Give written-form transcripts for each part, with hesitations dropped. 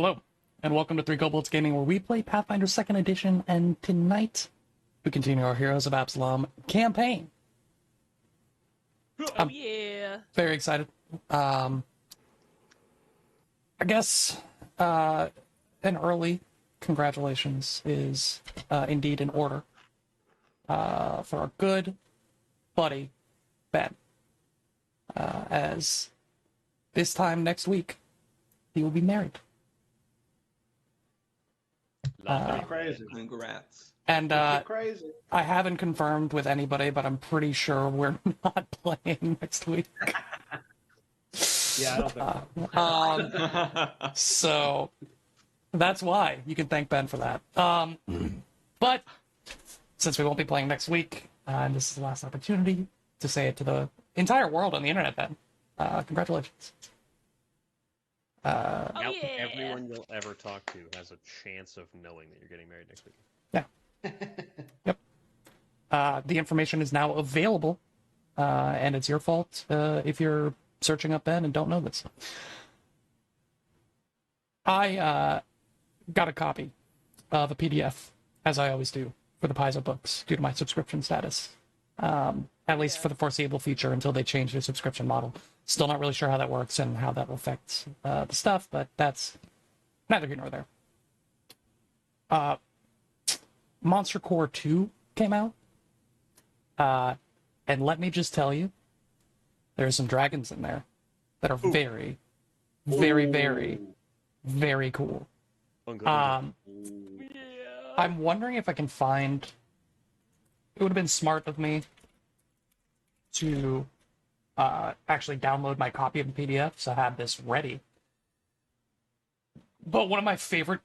Hello, and welcome to Three Goblins Gaming, where we play Pathfinder 2nd Edition, and tonight we continue our Heroes of Absalom campaign. Oh, yeah. Very excited. I guess an early congratulations is indeed in order for our good buddy, Ben, as this time next week he will be married. Lovely. Crazy. Congrats. And Crazy. I haven't confirmed with anybody, but I'm pretty sure we're not playing next week. Yeah, I don't think So that's why you can thank Ben for that. But since we won't be playing next week, and this is the last opportunity to say it to the entire world on the internet, Ben, congratulations. Oh, Now yeah. everyone you'll ever talk to has a chance of knowing that you're getting married next week. The information is now available, and it's your fault if you're searching up Ben and don't know this. I got a copy of a PDF, as I always do, for the Paizo books due to my subscription status, at least for the foreseeable future until they change their subscription model. Still not really sure how that works and how that will affect the stuff, but that's neither here nor there. Monster Core 2 came out, and let me just tell you, there's some dragons in there that are very, very cool. Yeah. I'm wondering if I can find... It would have been smart of me to actually download my copy of the PDF, so I have this ready. But one of my favorite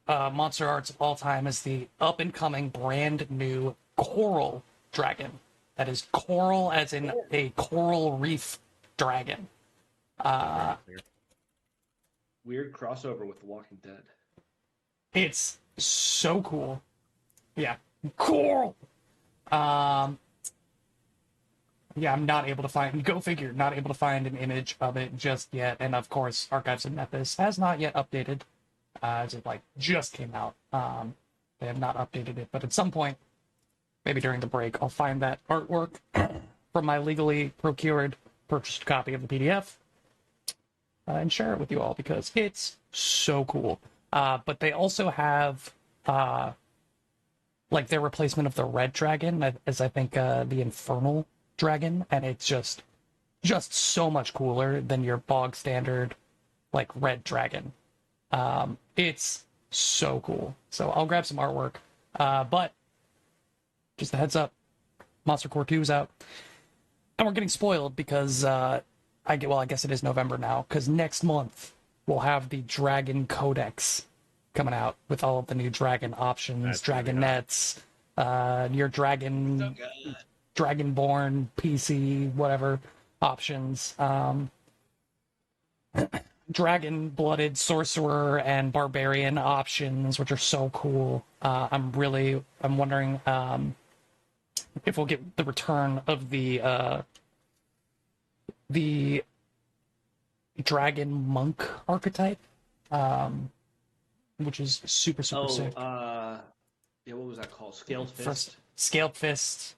monster arts of all time is the up-and-coming, brand-new Coral Dragon. That is coral as in a coral reef dragon. Weird crossover with The Walking Dead. It's so cool. Yeah. Coral! Yeah, I'm not able to find... Go figure, not able to find an image of it just yet. And of course, Archives of Nephis has not yet updated, as it, just came out. They have not updated it, but at some point, maybe during the break, I'll find that artwork from my legally procured, purchased copy of the PDF, and share it with you all, because it's so cool. But they also have... their replacement of the red dragon, as I think the infernal dragon, and it's just so much cooler than your bog standard red dragon. It's so cool. So I'll grab some artwork. But just a heads up, Monster Core 2 is out, and we're getting spoiled because I guess it is November now, because next month we'll have the Dragon Codex coming out with all of the new dragon options, That's dragon really nets, your dragon, dragonborn, PC, whatever options, dragon-blooded sorcerer and barbarian options, which are so cool. I'm wondering if we'll get the return of the dragon monk archetype. Which is super sick. Yeah, what was that called? Scaled Fist? Scaled Fist.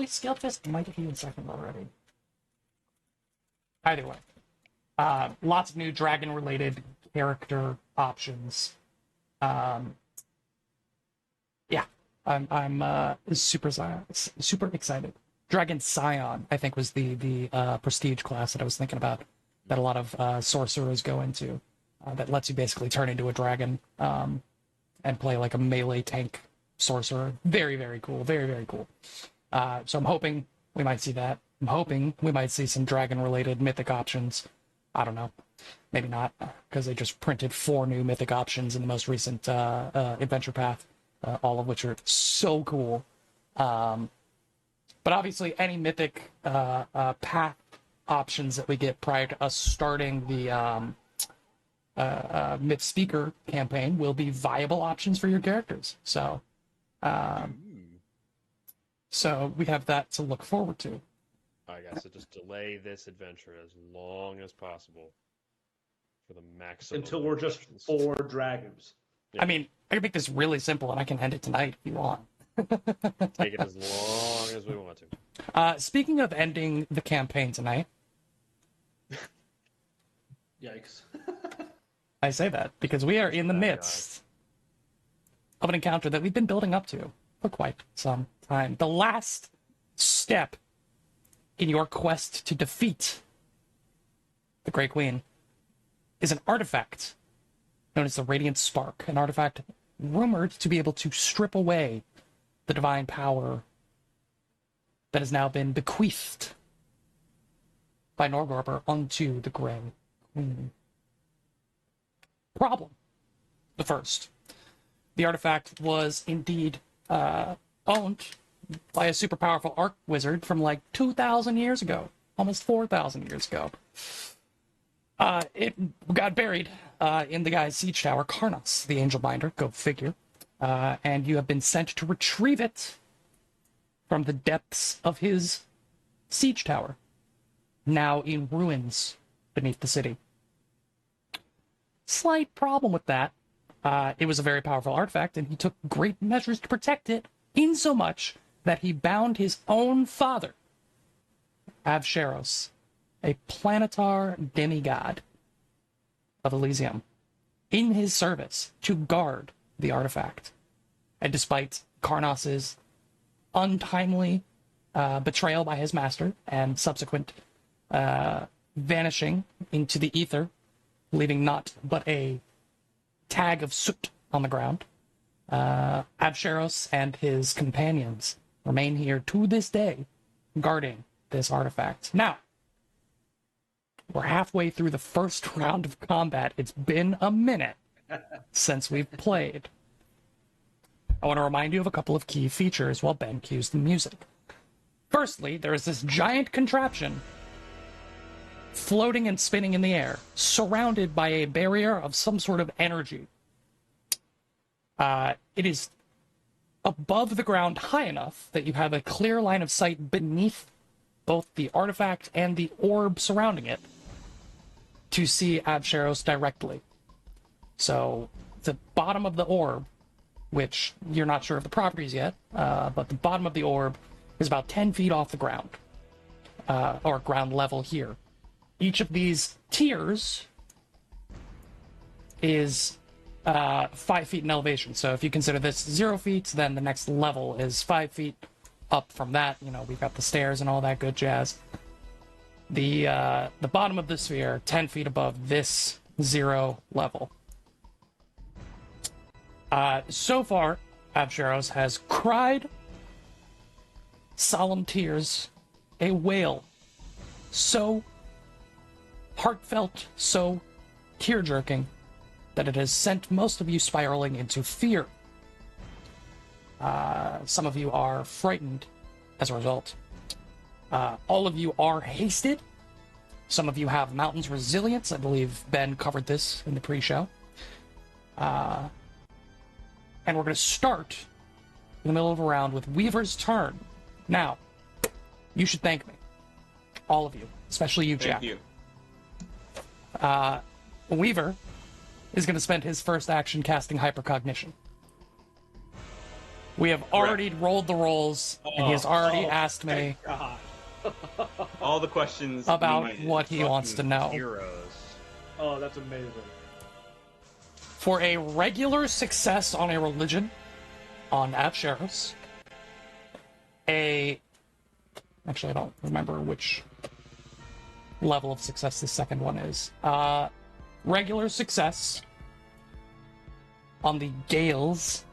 Scaled Fist might be in second already. Either way. Lots of new dragon-related character options. Yeah. I'm super excited. Dragon Scion, I think, was the prestige class that I was thinking about, that a lot of sorcerers go into. That lets you basically turn into a dragon and play like a melee tank sorcerer. Very, very cool. Very, very cool. So I'm hoping we might see that. I'm hoping we might see some dragon-related mythic options. I don't know. Maybe not, because they just printed 4 new mythic options in the most recent adventure path, all of which are so cool. But obviously, any mythic path options that we get prior to us starting the... Myth Speaker campaign will be viable options for your characters. So we have that to look forward to. I guess so just delay this adventure as long as possible. for the maximum. Until we're just questions. 4 dragons. I mean, I can make this really simple, and I can end it tonight if you want. Take it as long as we want to. Speaking of ending the campaign tonight, Yikes. I say that because we are in the midst of an encounter that we've been building up to for quite some time. The last step in your quest to defeat the Grey Queen is an artifact known as the Radiant Spark, an artifact rumored to be able to strip away the divine power that has now been bequeathed by Norgorber onto the Grey Queen. Problem. The first. The artifact was indeed owned by a super powerful arc wizard from like 2,000 years ago, almost 4,000 years ago. It got buried in the guy's siege tower, Karnas, the Angel Binder, go figure. And you have been sent to retrieve it from the depths of his siege tower, now in ruins beneath the city. Slight problem with that. It was a very powerful artifact, and he took great measures to protect it, insomuch that he bound his own father, Avsharos, a planetar demigod of Elysium, in his service to guard the artifact. And despite Karnas's untimely betrayal by his master and subsequent vanishing into the ether, leaving naught but a tag of soot on the ground, Avsharos and his companions remain here to this day, guarding this artifact. Now, we're halfway through the first round of combat. It's been a minute since we've played. I want to remind you of a couple of key features while Ben cues the music. Firstly, there is this giant contraption floating and spinning in the air, surrounded by a barrier of some sort of energy. It is above the ground high enough that you have a clear line of sight beneath both the artifact and the orb surrounding it to see Avsharos directly. So the bottom of the orb, which you're not sure of the properties yet, but the bottom of the orb is about 10 feet off the ground, or ground level here. Each of these tiers is 5 feet in elevation. So if you consider this 0 feet, then the next level is 5 feet up from that. You know, we've got the stairs and all that good jazz. The bottom of the sphere, 10 feet above this 0 level. So far, Avsharos has cried solemn tears, a wail so heartfelt, so tear-jerking, that it has sent most of you spiraling into fear. Some of you are frightened as a result. All of you are hasted. Some of you have Mountain's Resilience. I believe Ben covered this in the pre-show. And we're going to start in the middle of a round with Weaver's turn. Now, you should thank me. All of you. Especially you, Jack. Thank you. Weaver is going to spend his first action casting Hypercognition. We have already rolled the rolls, and he has already asked me God. All the questions about needed. what he wants to know. Heroes. Oh, that's amazing. For a regular success on a religion, on Avsharos, actually, I don't remember which level of success the second one is. Regular success on the Gales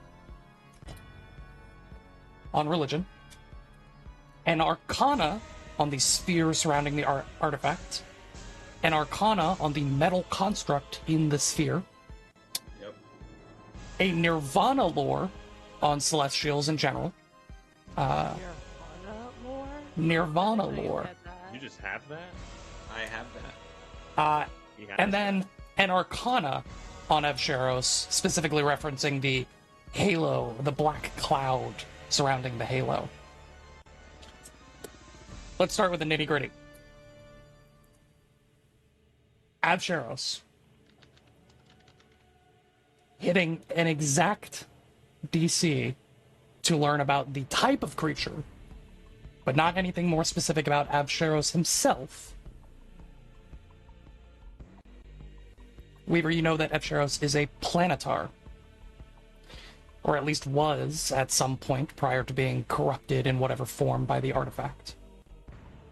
on religion, and Arcana on the sphere surrounding the artifact, and Arcana on the metal construct in the sphere. Yep. A Nirvana lore on Celestials in general. Nirvana lore. You just have that? I have that. He has And then an Arcana on Avsharos, specifically referencing the halo, the black cloud surrounding the halo. Let's start with the nitty-gritty. Avsharos hitting an exact DC to learn about the type of creature, but not anything more specific about Absheros himself. Weaver, you know that Absheros is a planetar. Or at least was at some point prior to being corrupted in whatever form by the artifact.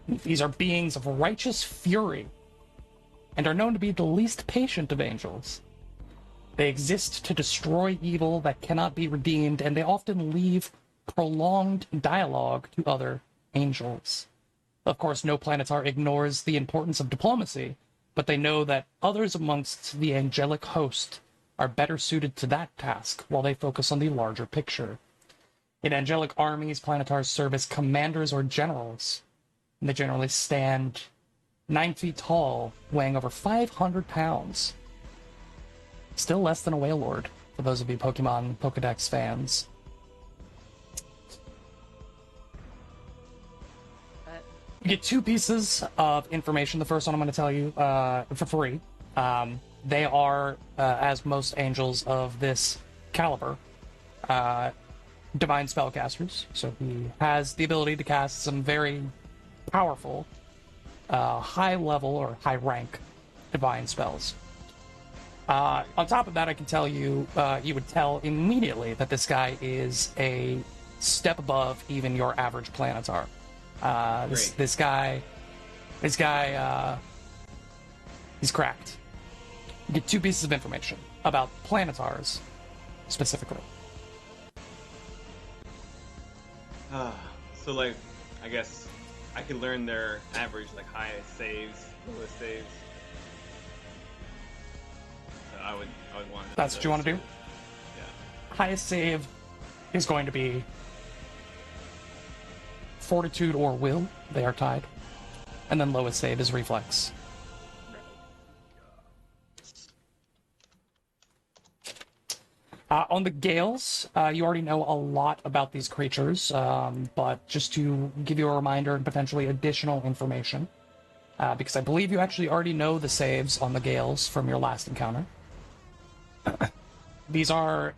These are beings of righteous fury, and are known to be the least patient of angels. They exist to destroy evil that cannot be redeemed, and they often leave prolonged dialogue to other angels. Of course, no planetar ignores the importance of diplomacy, but they know that others amongst the angelic host are better suited to that task while they focus on the larger picture. In angelic armies, planetars serve as commanders or generals, and they generally stand 9 feet tall, weighing over 500 pounds. Still less than a whale lord, for those of you Pokemon Pokedex fans. You get 2 pieces of information. The first one I'm going to tell you for free. They are, as most angels of this caliber, divine spellcasters. So he has the ability to cast some very powerful, high-level or high-rank divine spells. On top of that, I can tell you, you would tell immediately that this is a step above even your average planetar. This guy, he's cracked. You get 2 pieces of information about planetars, specifically. So, like, I guess I could learn their average, like, highest saves, lowest saves. So I would want to. That's what you want to do? Yeah. Highest save is going to be Fortitude or Will. They are tied. And then lowest save is Reflex. On the Gales, you already know a lot about these creatures, but just to give you a reminder and potentially additional information, because I believe you actually already know the saves on the Gales from your last encounter. These are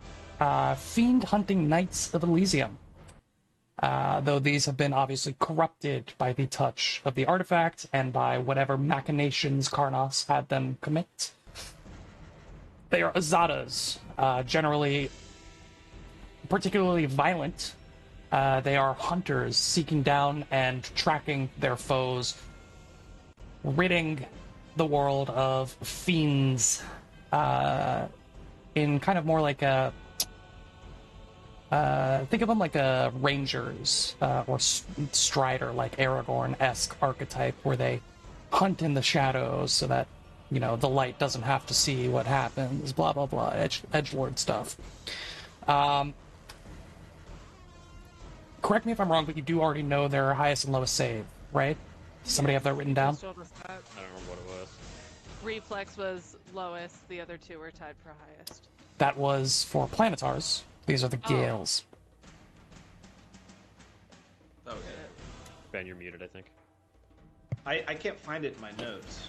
fiend-hunting Knights of Elysium, though these have been obviously corrupted by the touch of the artifact and by whatever machinations Karnos had them commit. They are Azadas, generally particularly violent. They are hunters seeking down and tracking their foes, ridding the world of fiends in kind of more like a... think of them like a Rangers or Strider, like Aragorn-esque archetype, where they hunt in the shadows so that the light doesn't have to see what happens, blah, blah, blah, edgelord stuff. Correct me if I'm wrong, but you do already know their highest and lowest save, right? Does somebody have that written down? I don't remember what it was. Reflex was lowest, the other 2 were tied for highest. That was for planetars. These are the Gales. Okay. Ben, you're muted, I think. I can't find it in my notes.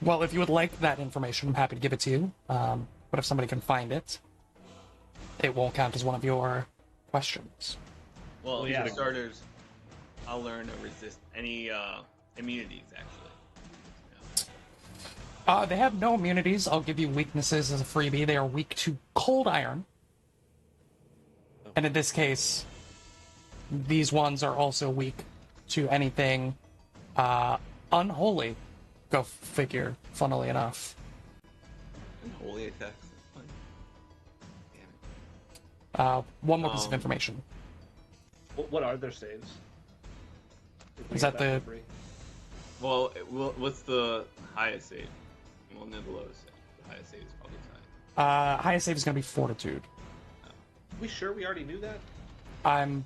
Well, if you would like that information, I'm happy to give it to you. But if somebody can find it, it won't count as one of your questions. Well, yeah. for starters, I'll learn to resist any immunities, actually. Yeah. They have no immunities. I'll give you weaknesses as a freebie. They are weak to cold iron. And in this case, these ones are also weak to anything unholy. Go figure, funnily enough. Holy attacks. Damn it. One more piece of information. What are their saves? Is that the... Well, what's the highest save? Well, not the lowest save. The highest save is probably tied. Highest save is going to be Fortitude. We sure we already knew that? I'm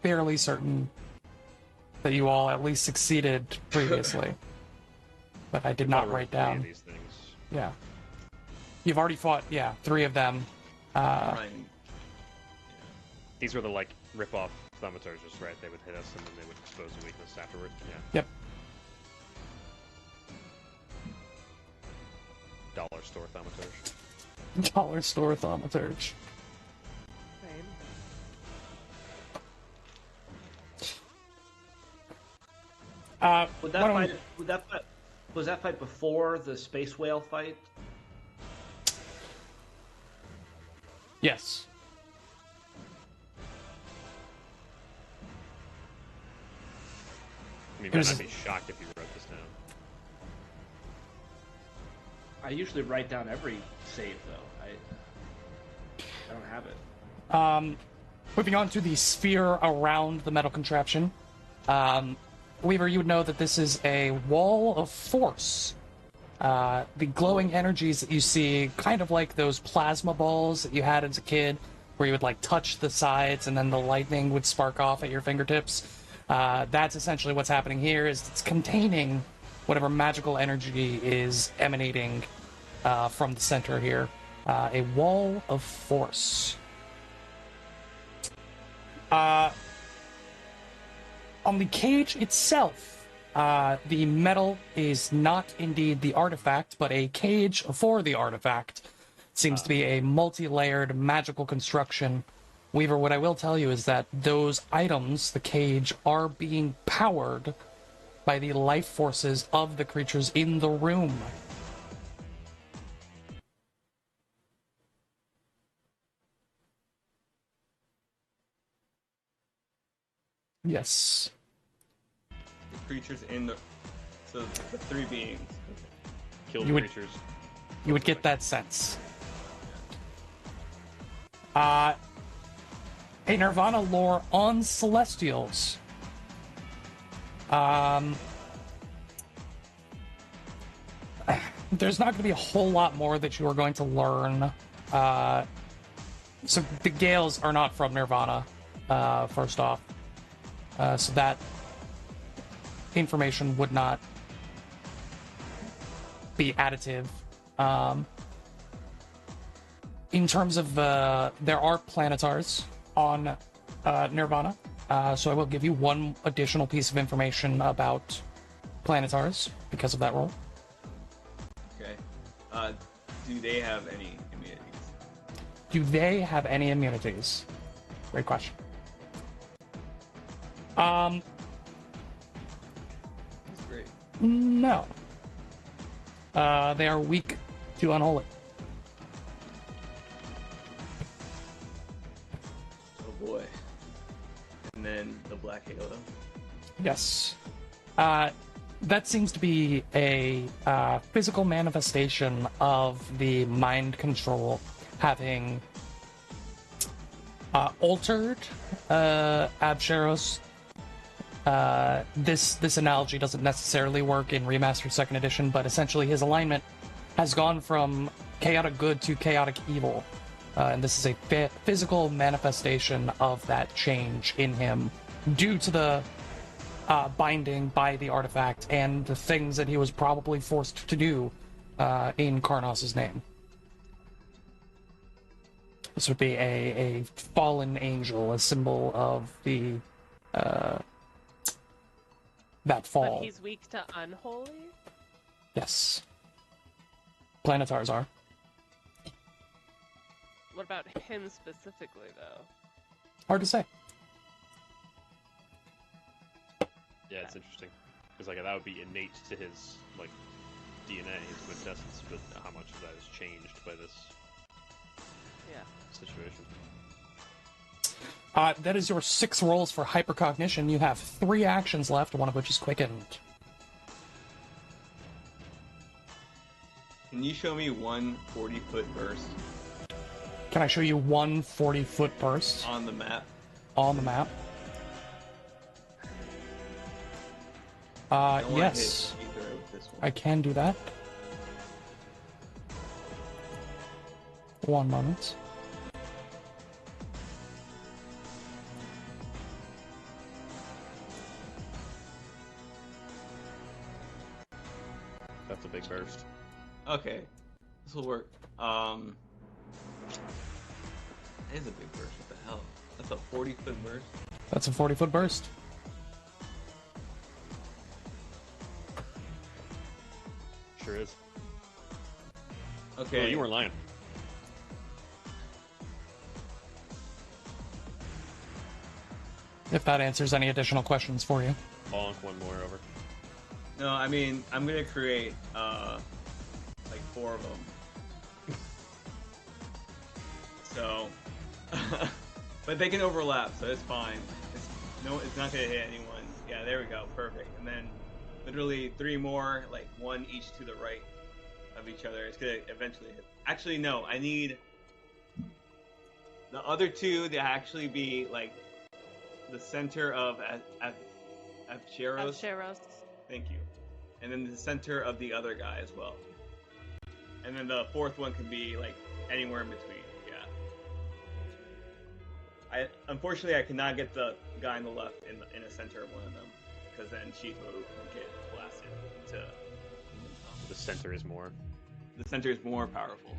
fairly certain that you all at least succeeded previously. But I did not write down. These things. Yeah. You've already fought, 3 of them. Right. These were the, rip-off thaumaturges, right? They would hit us and then they would expose a weakness afterwards. Yeah. Yep. store thaumaturge. Dollar store thaumaturge. Same. Would why that don't we- fight? Was that fight before the space whale fight? Yes. I mean, Here's I'd a- be shocked if you wrote this down. I usually write down every save though. I don't have it. Moving on to the sphere around the metal contraption. Weaver, you would know that this is a wall of force. The glowing energies that you see, kind of like those plasma balls that you had as a kid, where you would like touch the sides and then the lightning would spark off at your fingertips. That's essentially what's happening here. Is it's containing whatever magical energy is emanating from the center here. A wall of force. On the cage itself, the metal is not indeed the artifact, but a cage for the artifact. It seems to be a multi-layered magical construction. Weaver, what I will tell you is that those items, the cage, are being powered by the life forces of the creatures in the room. Yes. The creatures in the. So the three beings. Kill You would- creatures. You would get that sense. A Nirvana lore on Celestials. There's not going to be a whole lot more that you are going to learn. So the Gales are not from Nirvana, first off. So that information would not be additive. In terms of, there are planetars on Nirvana, so I will give you one additional piece of information about planetars because of that role. Okay. Do they have any immunities? Do they have any immunities? Great question. That's great. No. They are weak to unholy. Oh boy. And then the Black Halo. Yes. That seems to be a physical manifestation of the mind control having altered Absheros. This analogy doesn't necessarily work in Remastered 2nd Edition, but essentially his alignment has gone from chaotic good to chaotic evil. And this is a physical manifestation of that change in him due to the binding by the artifact and the things that he was probably forced to do in Karnos' name. This would be a fallen angel, a symbol of the that fall. But he's weak to unholy? Yes. Planetars are. What about him specifically, though? Hard to say. Yeah, it's interesting because like that would be innate to his like DNA, his quintessence, but how much of that is changed by this Yeah. situation? That is your 6 rolls for hypercognition. You have 3 actions left, one of which is quickened. Can you show me one 40-foot burst Can I show you one 40-foot burst on the map? on the map? I don't wanna Yes, hit either with this one. I can do that. One moment. That's a big burst. Okay, this will work. That is a big burst. What the hell? That's a 40-foot burst. That's a 40-foot burst. Sure is. Okay. No, you weren't lying. If that answers any additional questions for you. Bonk one more over. No, I mean, I'm gonna create like 4 of them. So, but they can overlap, so it's fine. It's not gonna hit anyone. Yeah, there we go, perfect. And then literally 3 more, like 1 each to the right of each other. It's gonna eventually hit. Actually, no, I need the other 2 to actually be like the center of Avcheros. Avcheros. Thank you. And then the center of the other guy as well. And then the 4th one can be like anywhere in between. Yeah. Unfortunately, I cannot get the guy on the left in the center of one of them, because then Shifu would get blasted to. The center is more. The center is more powerful.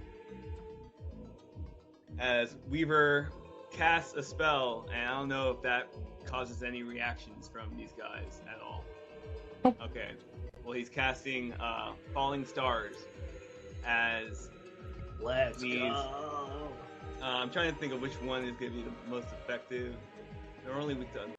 As Weaver casts a spell, and I don't know if that causes any reactions from these guys at all. Okay. Well, he's casting Falling Stars as Let's these. go. I'm trying to think of which one is going to be the most effective. Normally we've done.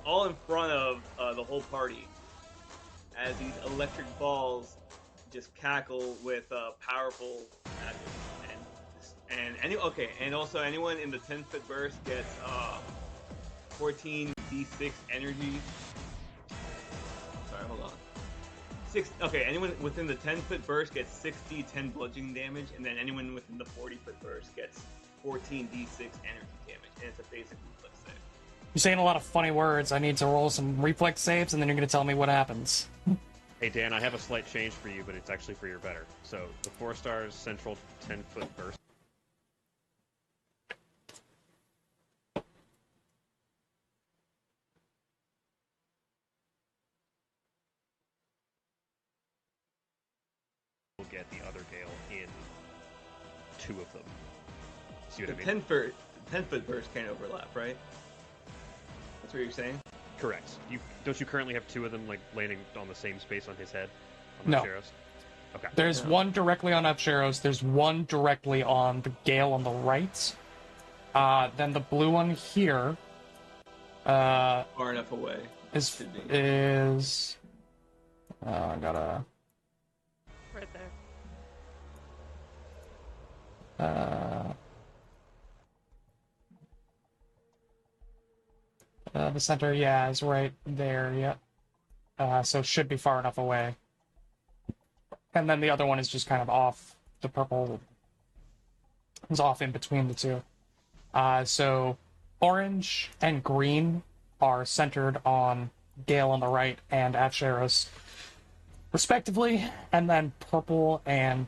All in front of the whole party, as these electric balls just cackle with powerful magic. And also anyone in the 10-foot burst gets 14 d6 energy. Sorry, hold on. Anyone within the 10-foot burst gets 10 bludgeoning damage, and then anyone within the 40-foot burst gets 14 d6 energy damage, and it's a basic reflex save. You're saying a lot of funny words. I need to roll some reflex saves, and then you're going to tell me what happens. Hey Dan, I have a slight change for you, but it's actually for your better. So the 4 stars central 10-foot burst. Will get the other Gale in 2 of them. See what I mean? 10-foot burst can't overlap, right? That's what you're saying? Correct. Don't you currently have 2 of them like landing on the same space on his head? On No. Avcheros? Okay. There's one directly on Avcheros. There's one directly on the Gale on the right. Then the blue one here. Far enough away. I gotta. Right there. The center, yeah, is right there, yep. So it should be far enough away. And then the other one is just kind of off. The purple is off in between the 2. So orange and green are centered on Gale on the right and Avcheros, respectively. And then purple and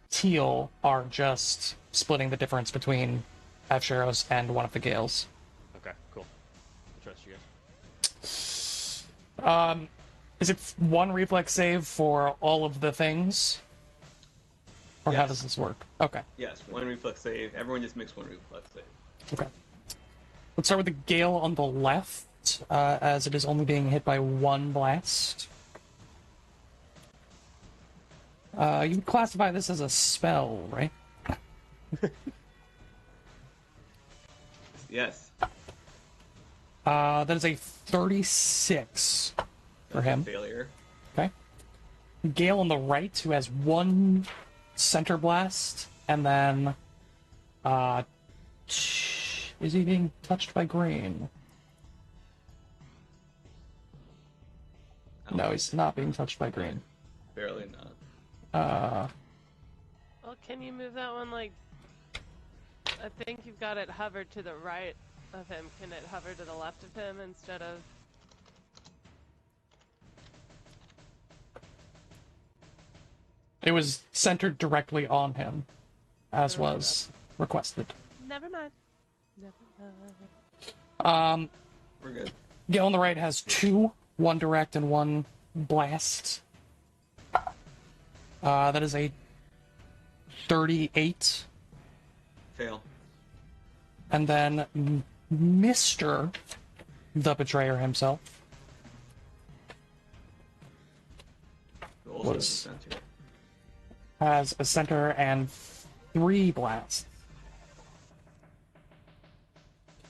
teal are just splitting the difference between Avcheros and one of the Gales. Okay, cool. I trust you guys. Is it 1 reflex save for all of the things? Or how Yes. does this work? Okay. Yes, 1 reflex save. Everyone just makes 1 reflex save. Okay. Let's start with the Gale on the left, as it is only being hit by 1 blast. You would classify this as a spell, right? Yes. That is a 36 for That's a him. failure. Okay. Gale on the right, who has 1 center blast, and then is he being touched by green? No, he's not being touched by green. Barely not. Well, can you move that one like? I think you've got it hovered to the right of him. Can it hover to the left of him instead of? It was centered directly on him, as was requested. Never mind. Never mind. We're good. Gale on the right has 2, 1 direct and 1 blast. That is a 38. Fail. And then Mr. the Betrayer himself Also Was- center. has a center and 3 blasts.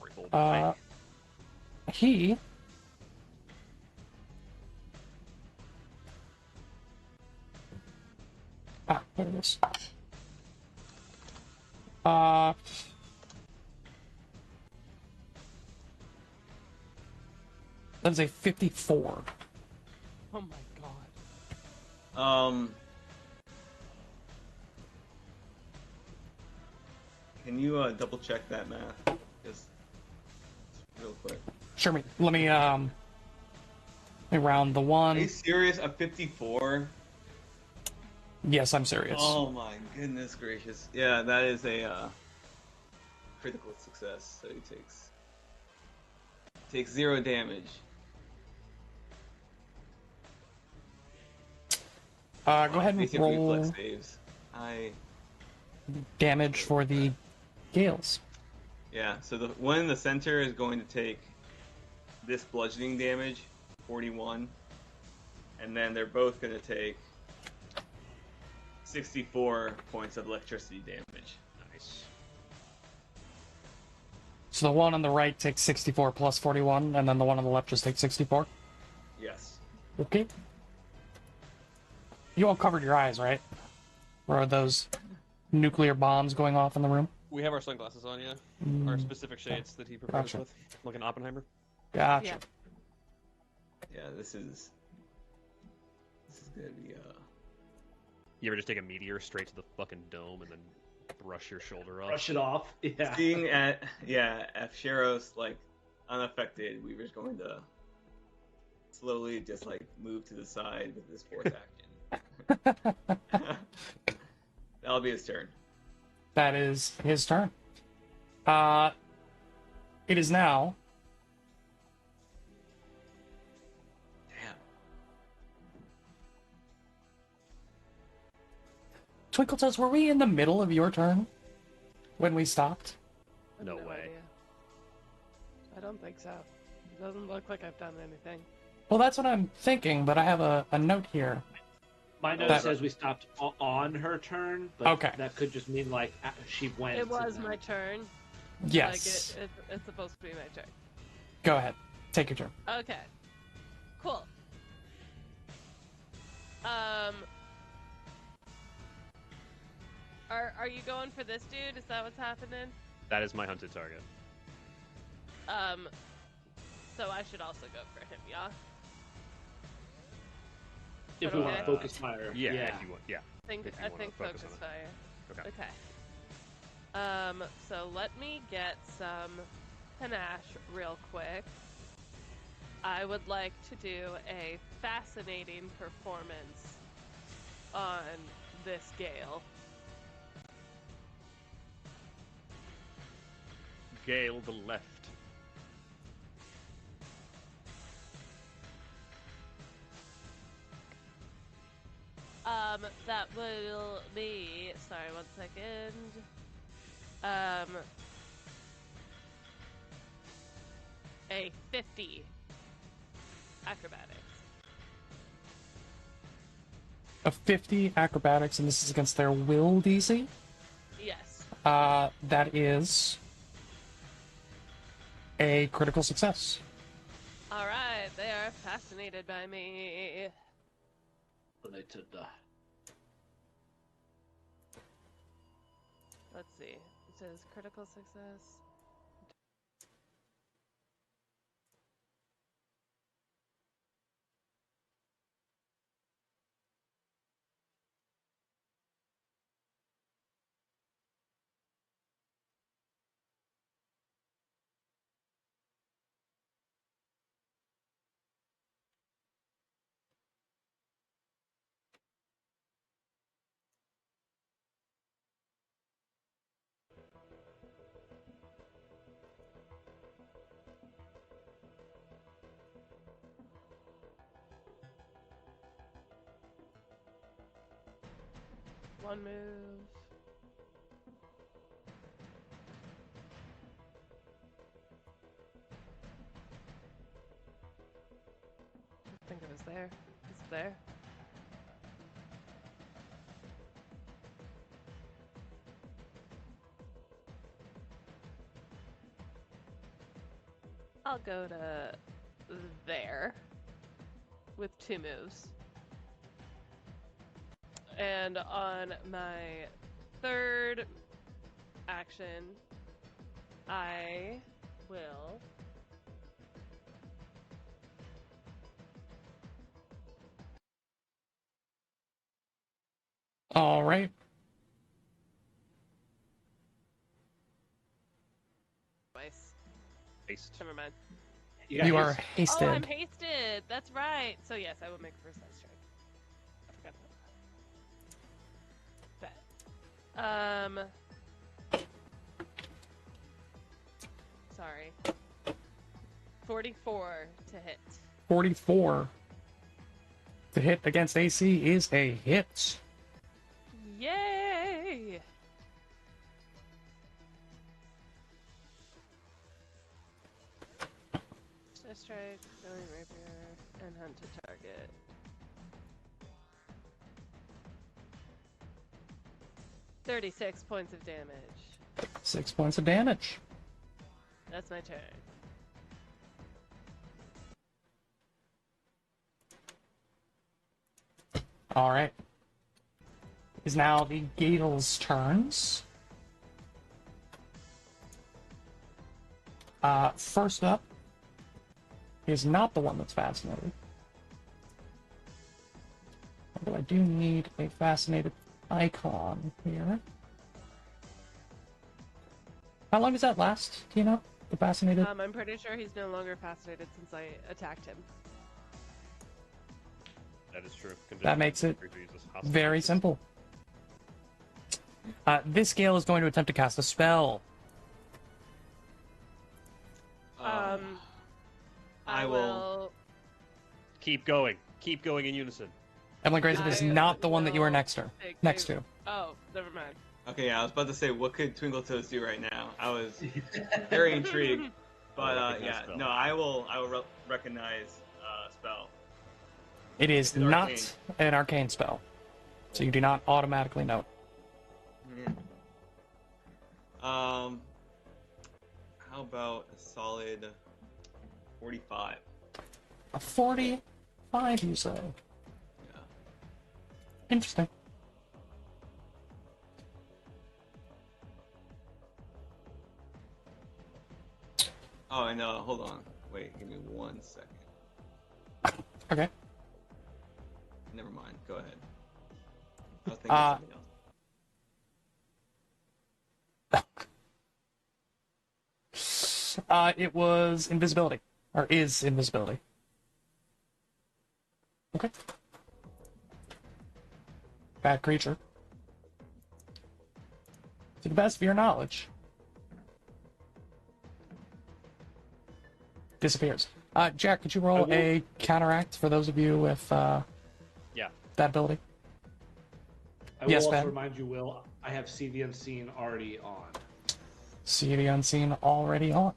Rifle Uh, he there it is. That's a 54. Oh my god. Can you double check that math? Just real quick. Sure, let me round the Are you one. serious? A 54? Yes, I'm serious. Oh my goodness gracious. Yeah, that is a critical success. So he takes 0 damage. Go ahead and Basic roll reflex saves. damage for the Gales. Yeah, so the one in the center is going to take this bludgeoning damage, 41, and then they're both going to take 64 points of electricity damage. Nice. So the one on the right takes 64 plus 41, and then the one on the left just takes 64. Yes. Okay. You all covered your eyes, right? Or are those nuclear bombs going off in the room? We have our sunglasses on, yeah. Our specific shades that he provided Gotcha. us with, like an Oppenheimer. Gotcha. Yeah. Yeah, this is gonna be You ever just take a meteor straight to the fucking dome and then brush your shoulder off? Brush it off. Yeah. seeing if Sheros like unaffected, we were just going to slowly just like move to the side with this fourth action. That'll be his turn. That is his turn. It is now Damn. Twinkle Toes, were we in the middle of your turn when we stopped? I have No way. idea. I don't think so. It doesn't look like I've done anything. Well, that's what I'm thinking, but I have a note here. My note That- says we stopped on her turn, but Okay. that could just mean like she went. It was and my then- turn. Yes. Like it's supposed to be my turn. Go ahead. Take your turn. Okay. Cool. Are you going for this dude? Is that what's happening? That is my hunted target. So I should also go for him, yeah? If we want to Okay. focus fire. Yeah, if you want. Yeah. Think If you I wanna think focus focus on fire. Okay. Okay. So let me get some panache real quick. I would like to do a fascinating performance on this Gale. Gale the left. That will be, sorry, 1 second. A 50 acrobatics. A 50 acrobatics, and this is against their will DC. Yes. That is a critical success. All right, they are fascinated by me. Related. Let's see. It says critical success. One move. there. He's there. I'll go to there with 2 moves. And on my 3rd action, I will All right. twice. Haste. Never mind. got You are haste. Oh, I'm hasted. hasted. That's right. So yes, I will make first side strike. I forgot that. Sorry. 44 to hit. 44. The hit against AC is a hit. Yay! Strike, throwing rapier, and hunt to target. $36 points of damage. 6 points of damage. That's my turn. All right. Is now the Gadel's turns. First up is not the one that's fascinated. Although I do need a fascinated icon here. How long does that last? Do you know? The fascinated? I'm pretty sure he's no longer fascinated since I attacked him. That is true. That makes it Creature uses hostile very actions. simple. This Gale is going to attempt to cast a spell. I will. Keep going. Keep going in unison. Emily Grace is I not the one that you were will next to. take Next a- to. Oh, never mind. Okay, yeah, I was about to say, what could Twinkle Toes do right now? I was very intrigued, but recognize yeah, spell. no, I will recognize spell. It is It's not arcane. an arcane spell, so you do not automatically know it. How about a solid 45? A 45, you say? Yeah. Interesting. Oh, I know. Hold on. Wait, give me 1 second. Okay. Never mind. Go ahead. I was thinking of something else. It was invisibility. Or is invisibility. Okay. Bad creature. To the best of your knowledge. Disappears. Jack, could you roll a counteract for those of you with Yeah. that ability? I will Yes, also Ben. remind you, Will, I have See the Unseen already on. See the unseen already on.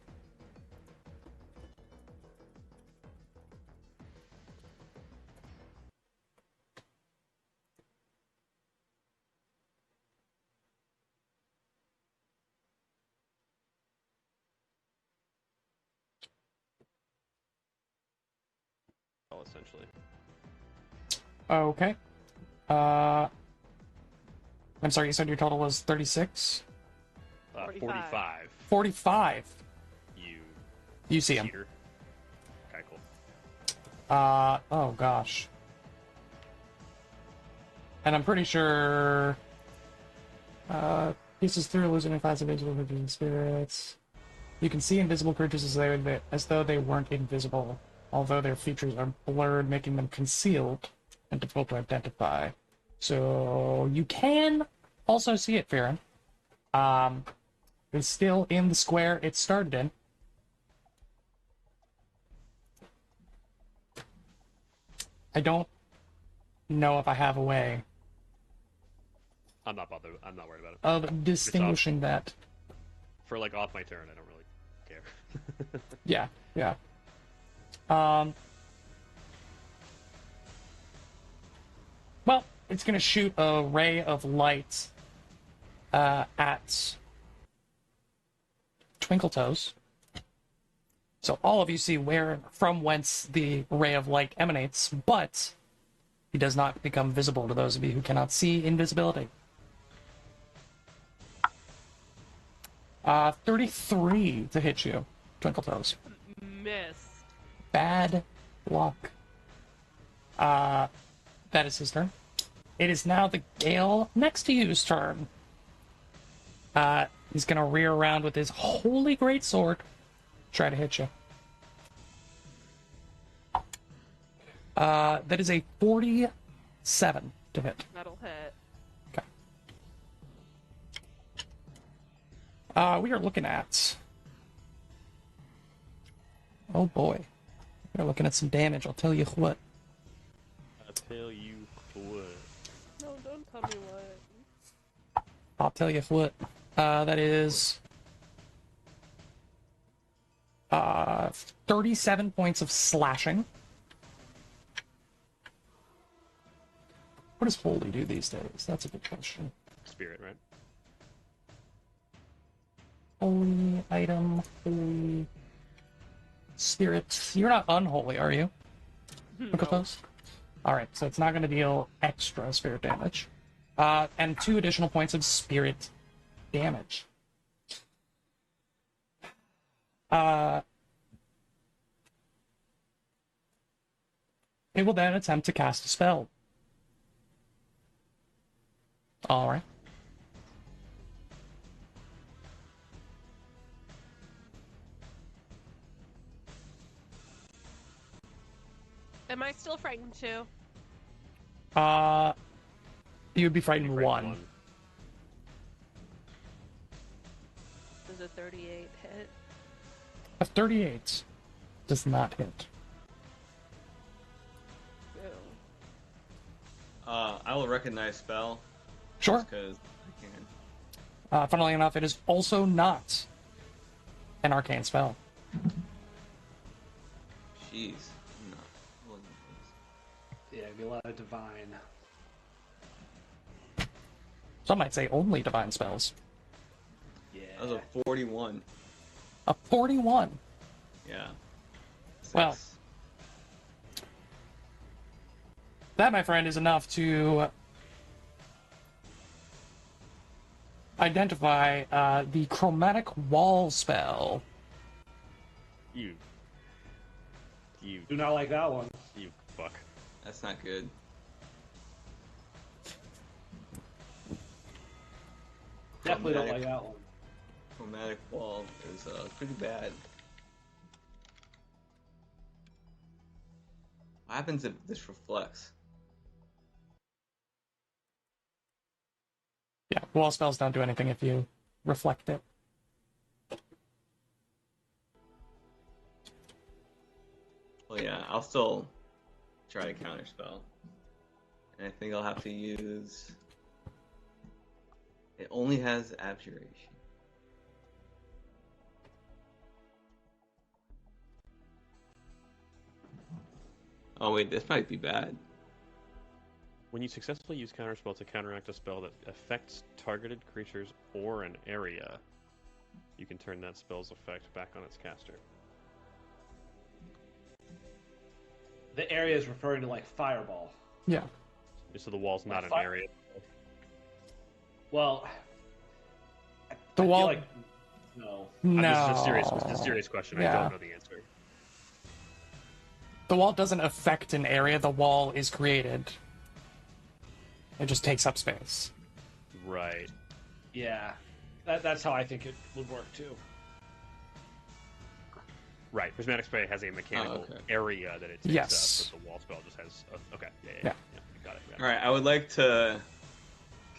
Well, essentially. Okay. I'm sorry, you said your total was 36? 45. 45. 45. You see him. Cheater. Okay, cool. Oh gosh. And I'm pretty sure pieces through losing class of invisible creatures and spirits. You can see invisible creatures as though they weren't invisible, although their features are blurred, making them concealed and difficult to identify. So you can also see it, Farron. It's still in the square it started in. I don't know if I have a way I'm not bothered. I'm not worried about it. of distinguishing that. For like off my turn, I don't really care. Yeah, yeah. Well, it's going to shoot a ray of light at Twinkletoes. So all of you see from whence the ray of light emanates, but he does not become visible to those of you who cannot see invisibility. 33 to hit you, Twinkletoes. Miss. Bad luck. That is his turn. It is now the Gale next to you's turn. He's gonna rear around with his holy great sword, try to hit you. That is a 47 to hit. That'll hit. Okay. We are looking at. Oh boy, we're looking at some damage. I'll tell you what. I'll tell you what. No, don't tell me what. I'll tell you what. That is 37 points of slashing. What does Holy do these days? That's a good question. Spirit, right? Holy item, holy spirit. You're not unholy, are you? Twinkletoes? Alright, so it's not going to deal extra spirit damage. And 2 additional points of spirit damage. It will then attempt to cast a spell. Alright. Am I still frightened too? You would be frightened one. Does a 38 hit? A 38 does not hit. Ew. I will recognize spell. Sure. Because I can. Funnily enough, it is also not an arcane spell. Jeez. I'm not looking at this. Yeah, it'd be a lot of divine. Some might say only divine spells. Yeah. That was a 41. A 41. Yeah. Well. 6. That, my friend, is enough to identify the chromatic wall spell. You Do not like that one. fuck. That's not good. Definitely don't Chromatic- like that one. Chromatic wall is pretty bad. What happens if this reflects? Yeah, wall spells don't do anything if you reflect it. Well, yeah, I'll still try to counterspell. And I think I'll have to use... It only has abjuration. Oh wait, this might be bad. When you successfully use counterspell to counteract a spell that affects targeted creatures or an area, you can turn that spell's effect back on its caster. The area is referring to like fireball. Yeah. So the wall's not an Fire- area. Well, The I wall. feel like no. No. This is a serious question. Yeah. I don't know the answer. The wall doesn't affect an area. The wall is created. It just takes up space. Right. Yeah, that's how I think it would work too. Right. Prismatic Spray has a mechanical okay. area that it takes Yes. up, but the wall spell just has... okay. Yeah. Yeah. Got it. Alright, I would like to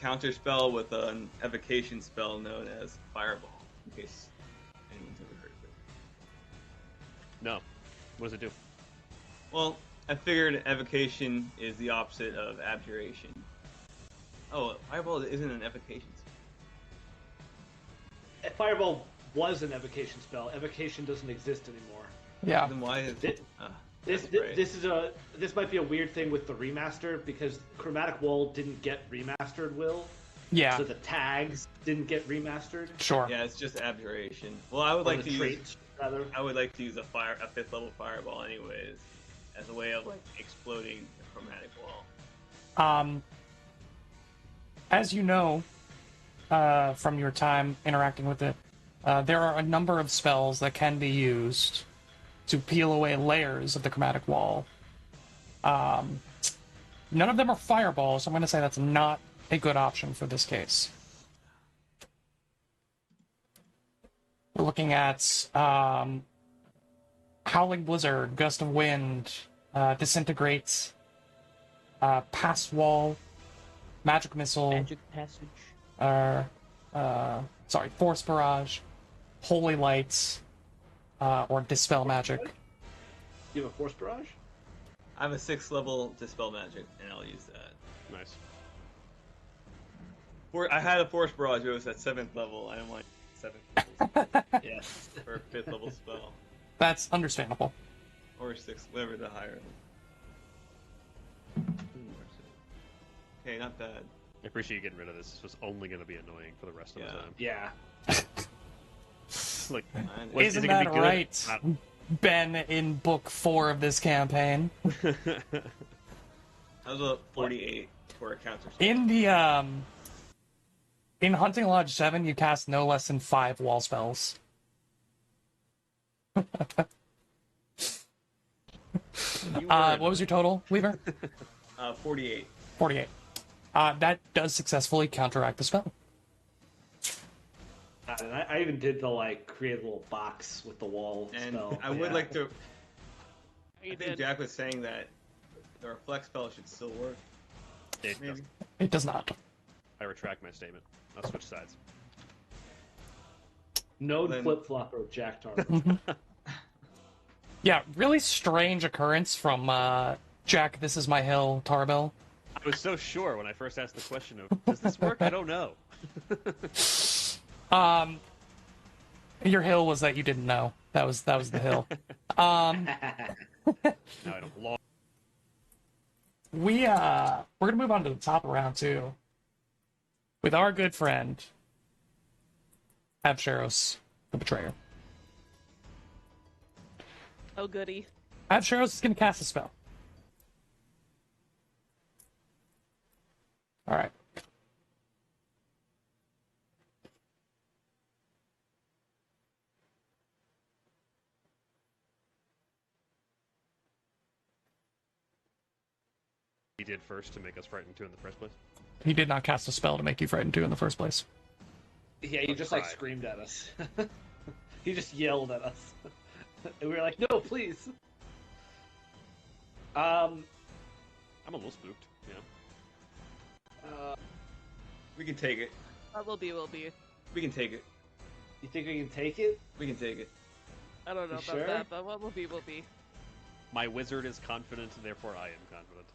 counterspell with an evocation spell known as Fireball, in case anyone's ever heard of it. No. What does it do? Well, I figured evocation is the opposite of abjuration. Oh, Fireball isn't an evocation spell. Fireball was an evocation spell. Evocation doesn't exist anymore. Yeah. Then why is It- This might be a weird thing with the remaster because Chromatic Wall didn't get remastered, Will. Yeah, So the tags didn't get remastered. sure. Yeah, it's just abjuration. Well, I would Or like the to traits, rather. I would like to use a 5th level fireball anyways, as a way of like exploding the chromatic wall. As you know, from your time interacting with it, there are a number of spells that can be used to peel away layers of the chromatic wall. None of them are fireballs, so I'm going to say that's not a good option for this case. We're looking at Howling Blizzard, Gust of Wind, Disintegrate, Pass Wall, Magic Missile, Magic Passage. Force Barrage, Holy Lights, or Dispel Magic. You have a Force Barrage? I have a 6th level dispel magic, and I'll use that. Nice. I had a force barrage, but it was at 7th level. I don't like 7th level Yes. for a 5th level spell, That's understandable. or 6th, whatever the higher. Okay, not bad. I appreciate you getting rid of this. This was only going to be annoying for the rest of the time. Yeah. Like, Fine. is Isn't it gonna that be good? right, Ben, in book 4 of this campaign? How's a 48 for a counter spell? In the, in Hunting Lodge 7, you cast no less than 5 wall spells. What was your total, Weaver? 48. 48. That does successfully counteract the spell. And I even did the create a little box with the wall And spell. I would like to. You I think did. Jack was saying that the reflect spell should still work. It Maybe. doesn't. It does not. I retract my statement. I'll switch sides. Node Then- flip flopper of Jack Tar. Yeah, really strange occurrence from Jack, This Is My Hill, Tarbell. I was so sure when I first asked the question of, does this work? I don't know. Your hill was that you didn't know. That was the hill. Now I don't belong. We're gonna move on to the top of round 2 with our good friend Absharos, the Betrayer. Oh, goody. Absharos is gonna cast a spell. All right. He did first to make us frightened too in the first place. He did not cast a spell to make you frightened 2 in the first place. Yeah, he just Right. screamed at us. He just yelled at us. And we were like, no, please. I'm a little spooked. Yeah. We can take it. Will be. We can take it. You think we can take it? We can take it. I don't know You about sure? that, but what will be, will be. My wizard is confident, therefore I am confident.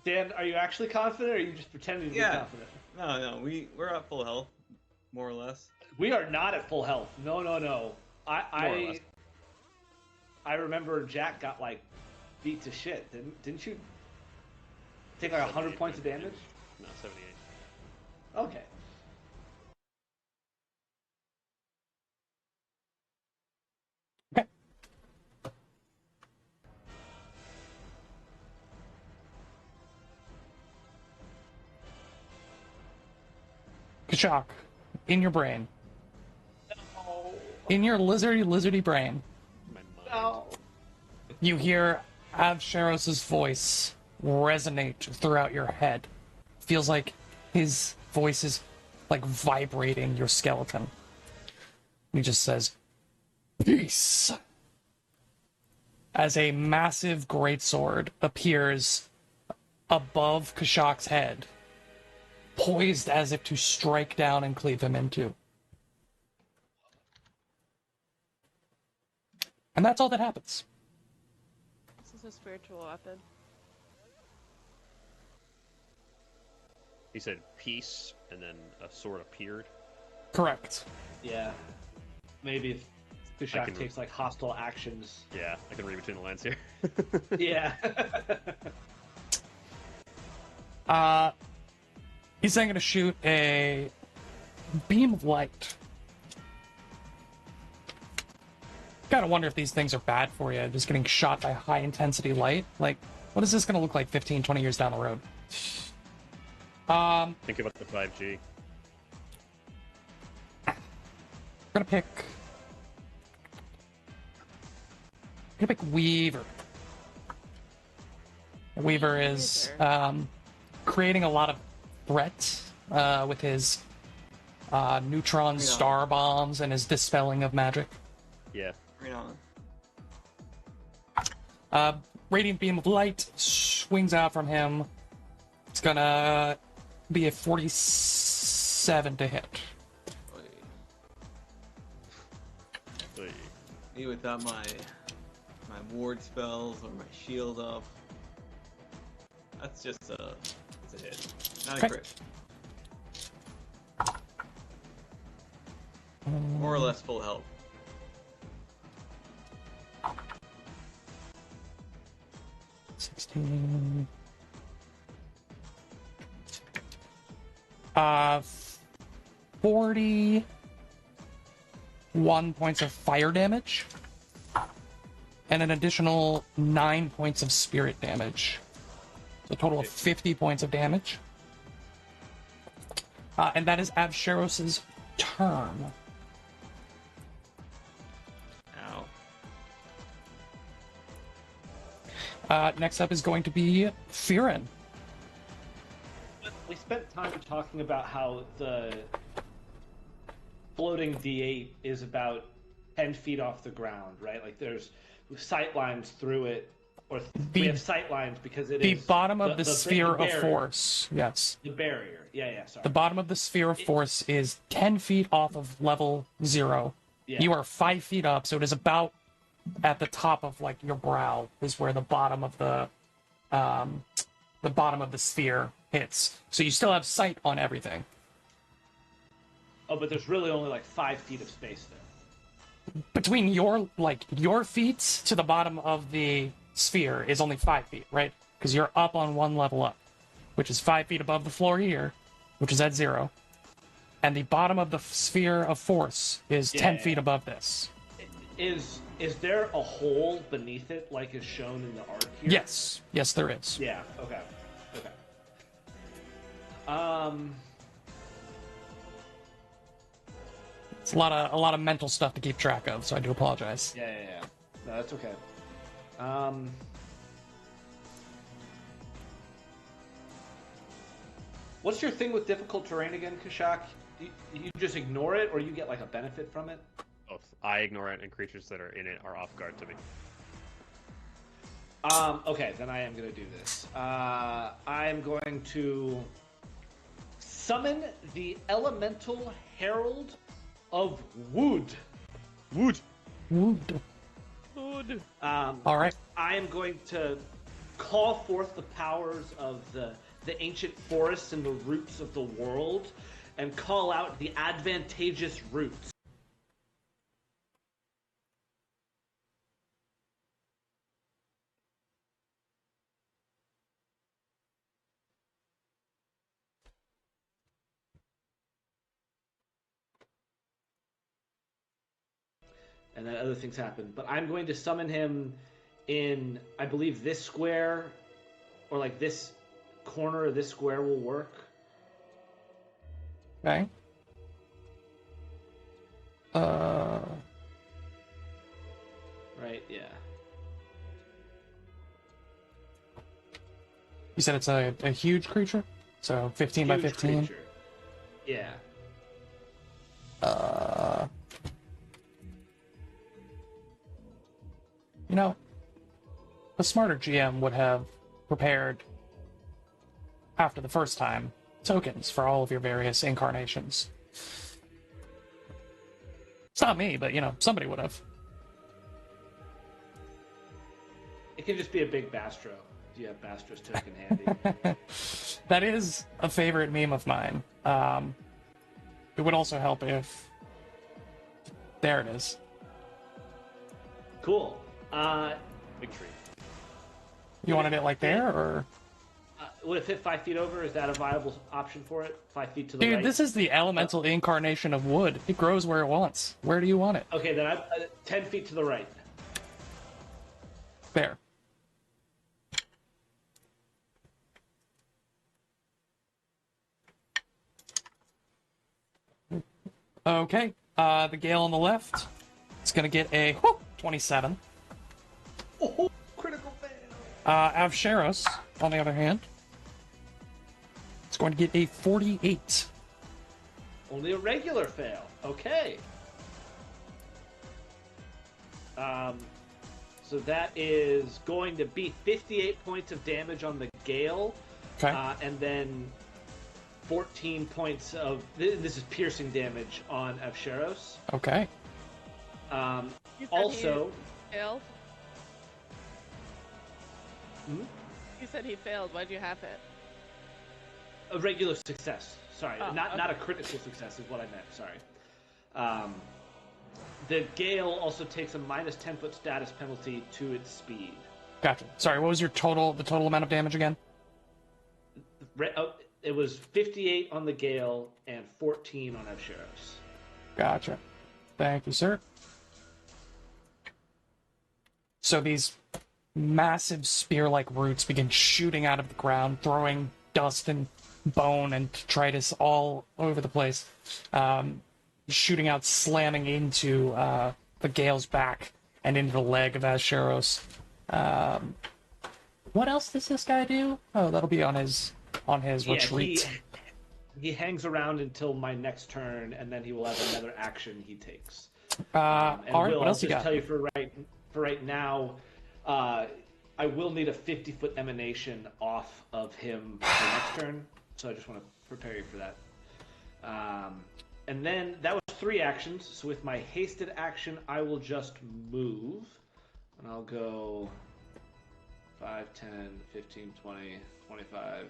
Dan, are you actually confident, or are you just pretending to Yeah. be confident? No, we're at full health, more or less. We are not at full health. No. More or less. I remember Jack got beat to shit. Didn't you take 100 points of damage? No, 78. Okay. Okay. Kashak, in your brain. No. In your lizardy brain, My mind. No. you hear Absharos' voice resonate throughout your head. Feels like his voice is vibrating your skeleton. He just says, "Peace." As a massive greatsword appears above Kashak's head, poised as if to strike down and cleave him in two. And that's all that happens. This is a spiritual weapon. He said peace, and then a sword appeared. Correct. Yeah. Maybe. Kushak can- takes like hostile actions. Yeah, I can read between the lines here. Yeah. He's then going to shoot a beam of light. Gotta wonder if these things are bad for you, just getting shot by high intensity light. Like, what is this going to look like 15, 20 years down the road? Think about the 5G. I'm gonna pick Weaver. Weaver is creating a lot of threat with his neutron star bombs and his dispelling of magic. Yeah. Bring it on. Radiant beam of light swings out from him. It's gonna be a 47 to hit. Wait. Me without my ward spells or my shield up. That's just it's a hit. Not a Okay. crit. More or less full health. — 16. 41 points of fire damage, and an additional 9 points of spirit damage. So a total of 50 points of damage. And that is Avsharos's turn. Ow. Next up is going to be Firen. We spent time talking about how the floating D8 is about 10 feet off the ground, right? Like there's sight lines through it, or we have sight lines because it The is bottom of the sphere of barrier. force. Yes. The barrier. Yeah, sorry. The bottom of the sphere of force is 10 feet off of level 0. Yeah. You are 5 feet up, so it is about at the top of like your brow is where the bottom of the sphere hits. So you still have sight on everything. Oh, but there's really only like 5 feet of space there. Between your feet to the bottom of the sphere is only 5 feet, right? Because you're up on one level up, which is 5 feet above the floor here, which is at 0. And the bottom of the sphere of force is 10 feet above this. Is there a hole beneath it, like is shown in the art here? Yes, there is. Yeah. Okay. It's a lot of mental stuff to keep track of, so I do apologize. Yeah. No, that's okay. What's your thing with difficult terrain again, Kushak? You just ignore it, or you get like a benefit from it? Both. I ignore it, and creatures that are in it are off guard to me. Okay, then I am going to do this. I am going to summon the Elemental Herald of Wood. Wood. Wood. Wood. All right. I am going to call forth the powers of the ancient forests and the roots of the world, and call out the advantageous roots. And then other things happen. But I'm going to summon him in, I believe, this square, or like this corner of this square will work. Okay. Right, yeah. You said it's a huge creature? So 15 by Huge 15? creature. Yeah. You know, a smarter GM would have prepared, after the first time, tokens for all of your various incarnations. It's not me, but, somebody would have. It can just be a big Bastro. Do you have Bastro's token handy? That is a favorite meme of mine. It would also help if... There it is. Cool. Big tree. You wanted it like there, or? Would it fit 5 feet over? Is that a viable option for it? 5 feet to the Dude, right? this is the elemental incarnation of wood. It grows where it wants. Where do you want it? Okay, then 10 feet to the right. There. Okay. The Gale on the left. It's gonna get a 27. Oh, critical fail. Avsharos, on the other hand, it's going to get a 48. Only a regular fail. Okay. So that is going to be 58 points of damage on the Gale. Okay. And then 14 points of... This is piercing damage on Avsharos. Okay. You said Also... he failed? Hmm? You said he failed. Why'd you have it? A regular success. Sorry, Oh, not a critical success is what I meant. Sorry. The Gale also takes a minus 10-foot status penalty to its speed. Gotcha. Sorry, what was the total amount of damage again? It was 58 on the Gale and 14 on Avsharos. Gotcha. Thank you, sir. So these massive spear-like roots begin shooting out of the ground, throwing dust and bone and detritus all over the place, shooting out, slamming into the Gale's back and into the leg of Avsharos. What else does this guy do? Oh, that'll be on his retreat. He hangs around until my next turn, and then he will have another action he takes. All right, Will, what else I'll you just got? tell you for right now, I will need a 50-foot emanation off of him for next turn, so I just want to prepare you for that. And then that was 3 actions, so with my hasted action, I will just move, and I'll go 5, 10, 15, 20, 25.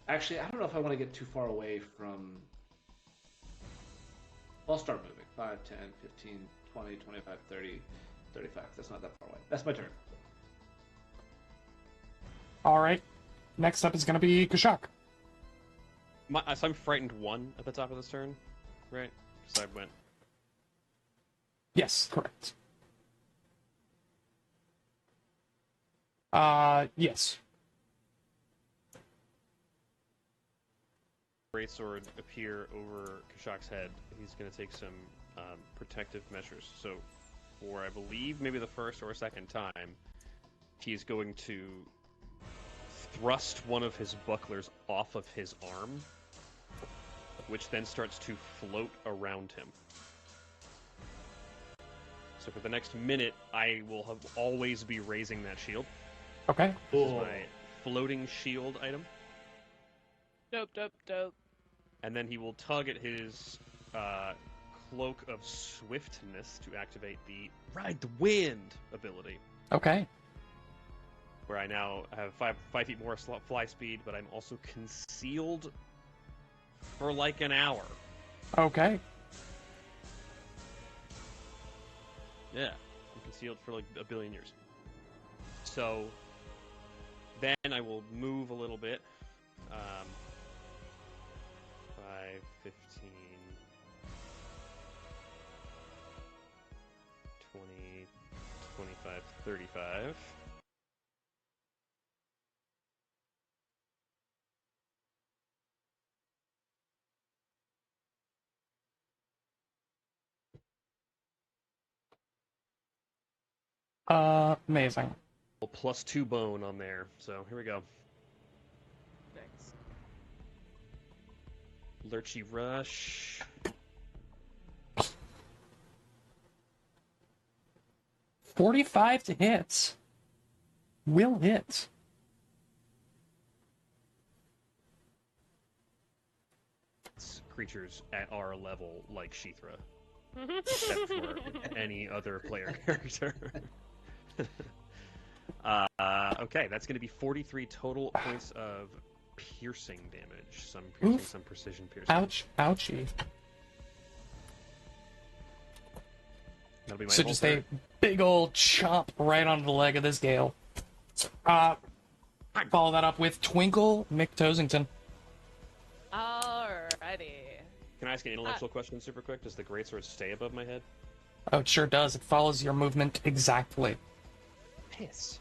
Actually, I don't know if I want to get too far away from... I'll start moving. 5, 10, 15, 20, 25, 30, 35. That's not that far away. That's my turn. All right. Next up is going to be Kashak. So I'm frightened 1 at the top of this turn, right? So I went. Yes, correct. Yes. Greatsword appear over Kashak's head. He's going to take some protective measures. So, for I believe maybe the first or second time, he's going to thrust one of his bucklers off of his arm, which then starts to float around him. So for the next minute, I will always be raising that shield. Okay. This is my floating shield item. Dope, dope, dope. And then he will tug at his Cloak of Swiftness to activate the Ride the Wind ability, Okay. where I now have 5 feet more fly speed, but I'm also concealed for like an hour. Okay. Yeah, I'm concealed for like a billion years. So then I will move a little bit. 5, 15, 20, 25, 35. Amazing. Plus 2 bone on there. So here we go. Thanks. Lurchy Rush. 45 to hit. Will hit. It's creatures at our level like Sheethra. Except for any other player character. Okay, that's going to be 43 total points of piercing damage. Some piercing, Oof. some precision piercing. Ouch. Ouchie. That'll be my So whole just turn. a big old chomp right onto the leg of this Gale. I follow that up with Twinkle McTosington. Alrighty. Can I ask an intellectual question super quick? Does the greatsword stay above my head? Oh, it sure does. It follows your movement exactly. Piss.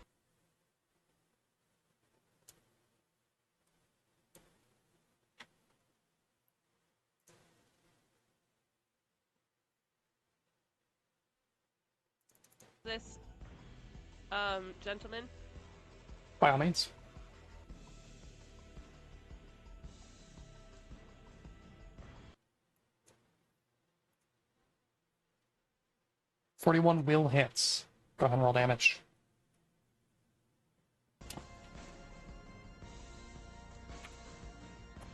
This, gentleman. By all means. .41 will hits. Go ahead and roll damage.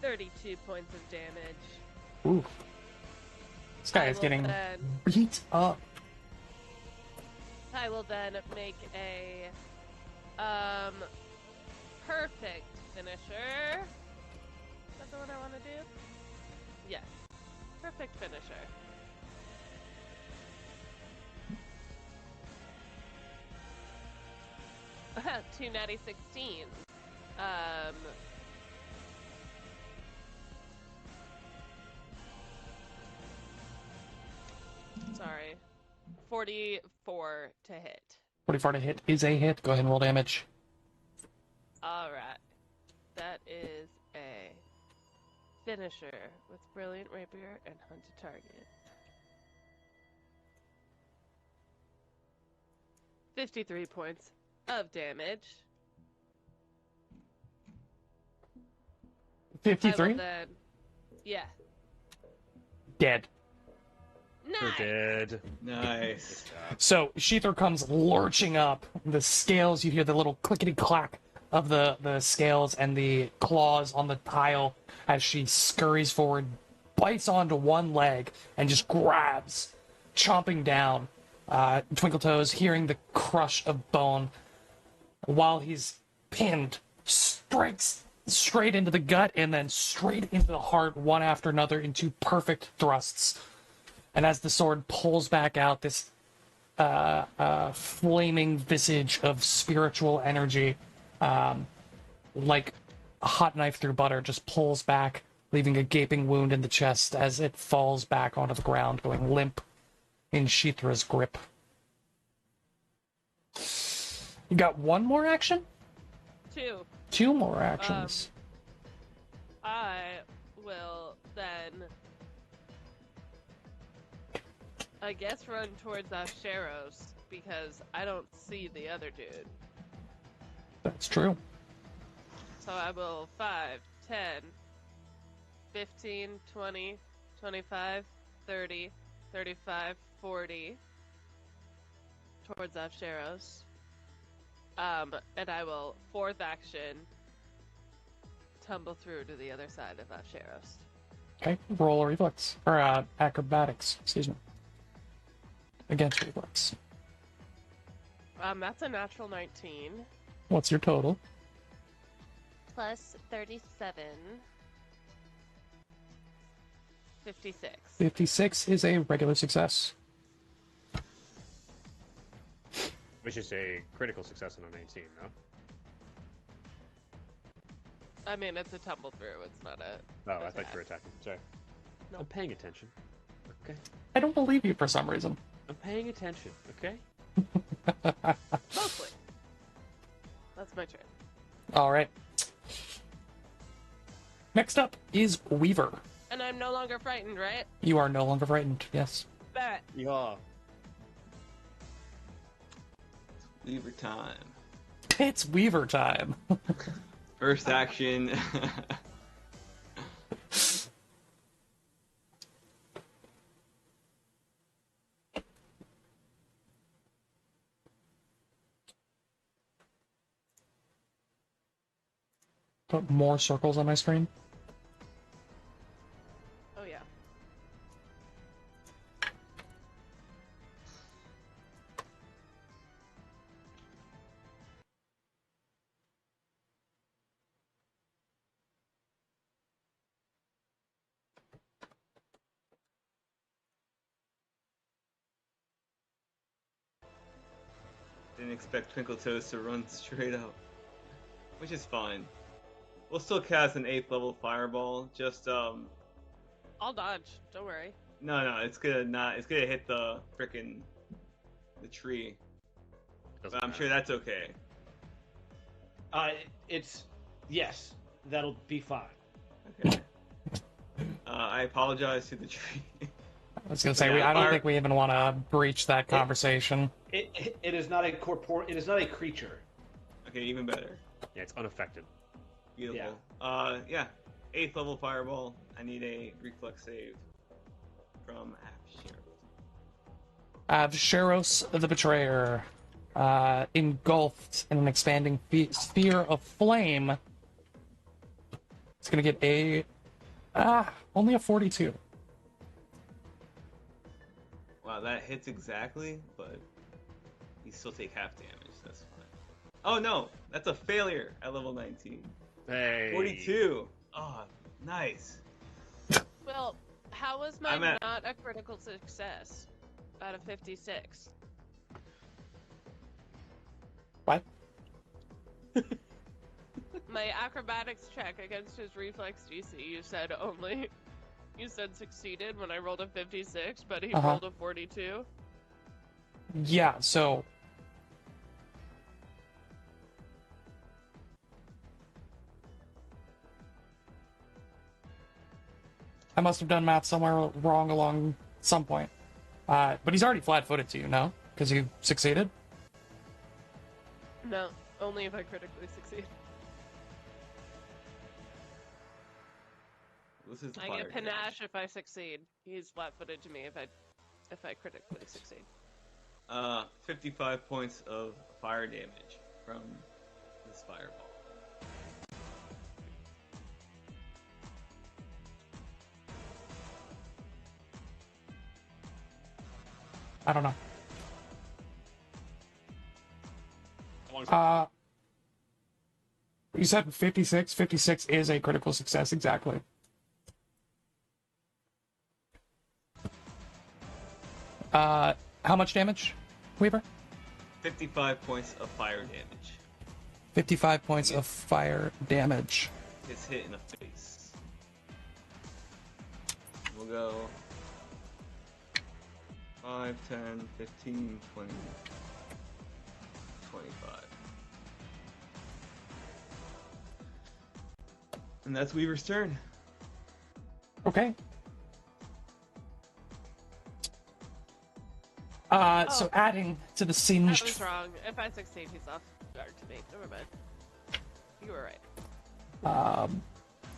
$32 points of damage. Ooh. This guy I is will getting then- beat up. I will then make a perfect finisher. Is that the one I want to do? Yes. Perfect finisher. Two natty 16. Sorry. 44 to hit. 44 to hit is a hit. Go ahead and roll damage. Alright. That is a finisher with Brilliant Rapier and Hunt a Target. 53 points of damage. I will 53? then... Yeah. Dead. You're Nice! dead. Nice. So Sheether comes lurching up. The scales, you hear the little clickety clack of the scales and the claws on the tile as she scurries forward, bites onto one leg, and just grabs, chomping down. Twinkletoes, hearing the crush of bone, while he's pinned, strikes straight into the gut and then straight into the heart, one after another, into perfect thrusts. And as the sword pulls back out, this flaming visage of spiritual energy, like a hot knife through butter, just pulls back, leaving a gaping wound in the chest as it falls back onto the ground, going limp in Sheethra's grip. You got one more action? 2. Two more actions. I will then... I guess run towards Asheros, because I don't see the other dude. That's true. So I will 5, 10, 15, 20, 25, 30, 35, 40 towards Avsheros. And I will, 4th action, tumble through to the other side of Avsheros. Okay, roll a reflex. Or acrobatics, excuse me. Against reflex. That's a natural 19. What's your total? Plus 37. 56. 56 is a regular success. Which is a critical success on a 19, no? I mean, it's a tumble through, it's not a... Oh, I thought attack. you were attacking. Sorry. No. I'm paying attention. Okay. I don't believe you for some reason. I'm paying attention, okay? Mostly. That's my turn. All right. Next up is Weaver. And I'm no longer frightened, right? You are no longer frightened, yes. Bet. Yeah. Weaver time. It's Weaver time. First action. Put more circles on my screen. Oh, yeah. Didn't expect Twinkle Toes to run straight up. Which is fine. We'll still cast an 8th level fireball. Just I'll dodge. Don't worry. no, it's gonna hit the frickin' the tree. Doesn't But I'm matter. sure that's okay. Yes, that'll be fine. Okay. I apologize to the tree. I was gonna say Yeah, I don't our- think we even want to breach that conversation. It is not a It is not a creature. Okay, even better. Yeah, it's unaffected. Beautiful. Yeah. 8th level fireball. I need a reflex save from Avshiros. Avshiros the Betrayer, engulfed in an expanding sphere of flame. It's gonna get only a 42. Wow, that hits exactly, but you still take half damage. That's fine. Oh no, that's a failure at level 19. Hey. 42. Oh, nice. Well, how was I'm mine at- not a critical success out of 56? What? My acrobatics check against his reflex DC, you said succeeded when I rolled a 56, but he Uh-huh. rolled a 42. Yeah, so I must have done math somewhere wrong along some point. But he's already flat-footed to you, no? Because you succeeded? No, only if I critically succeed. This is the I fire get panache if I succeed. He's flat-footed to me if I critically succeed. 55 points of fire damage from this fireball. I don't know. How long's You said 56. 56 is a critical success, exactly. How much damage, Weaver? 55 points of fire damage. 55 points of fire damage. Gets hit in the face. We'll go 5, 10, 15, 20, 25. And that's Weaver's turn. Okay. So adding to the I singed... was wrong. If I succeed, he's off guard to me. Never mind. You were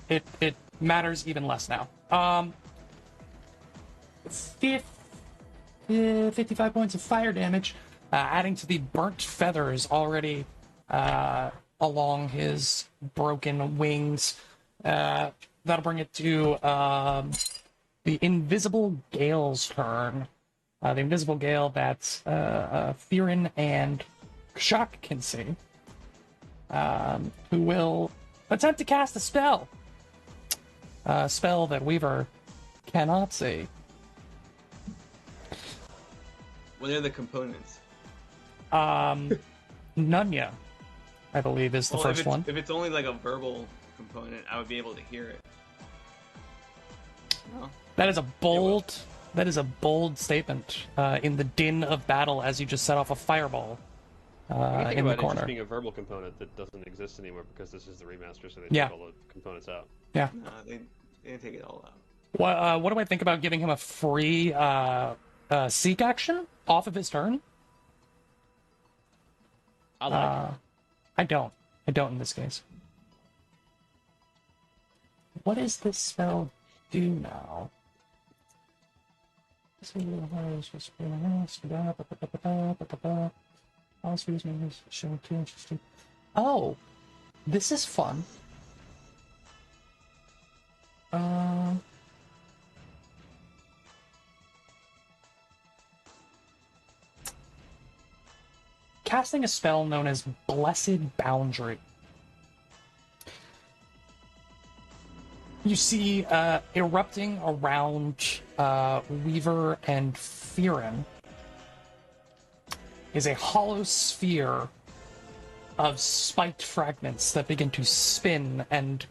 right. It matters even less now. 55 points of fire damage, adding to the burnt feathers already along his broken wings. That'll bring it to the Invisible Gale's turn. The Invisible Gale that Theron and Kshak can see, who will attempt to cast a spell. A spell that Weaver cannot see. What are the components? Nunya, I believe, is the Well, first if it's, one. If it's only like a verbal component, I would be able to hear it. No. That is a bold statement in the din of battle as you just set off a fireball I can think in the about it corner. just being a verbal component that doesn't exist anymore because this is the remaster, so they Yeah. took all the components out. Yeah. No, they didn't take it all out. What do I think about giving him a free seek action off of his turn? I like it. I don't. I don't in this case. What does this spell do now? Oh, this is fun. Casting a spell known as Blessed Boundary. You see erupting around Weaver and Theron is a hollow sphere of spiked fragments that begin to spin and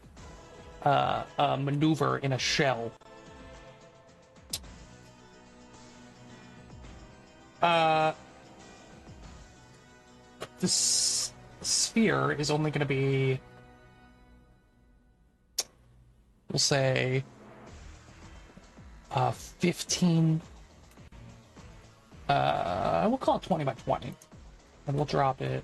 maneuver in a shell. This sphere is only going to be, we'll say, 15. We'll call it 20 by 20, and we'll drop it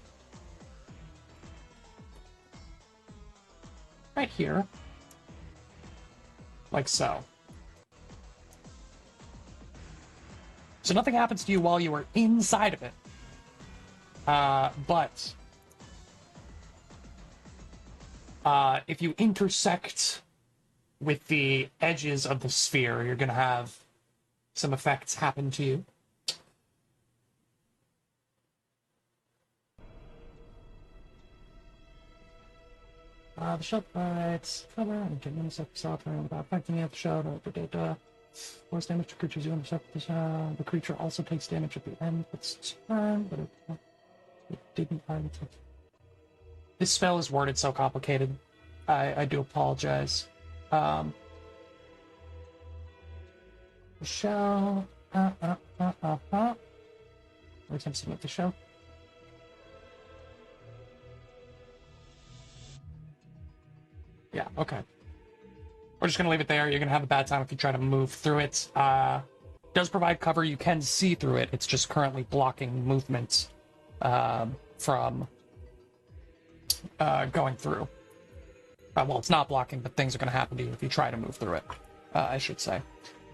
right here, like so. So nothing happens to you while you are inside of it. But if you intersect with the edges of the sphere, you're going to have some effects happen to you. The shell provides cover and can intercept the software without affecting it. The shell, force damage to creatures you intercept. The creature also takes damage at the end of its turn, but it didn't target it. This spell is worded so complicated. I do apologize. The shell. Every time I submit the shell. Yeah, okay. We're just going to leave it there. You're going to have a bad time if you try to move through it. Does provide cover. You can see through it. It's just currently blocking movement from going through. Well, it's not blocking, but things are going to happen to you if you try to move through it, I should say.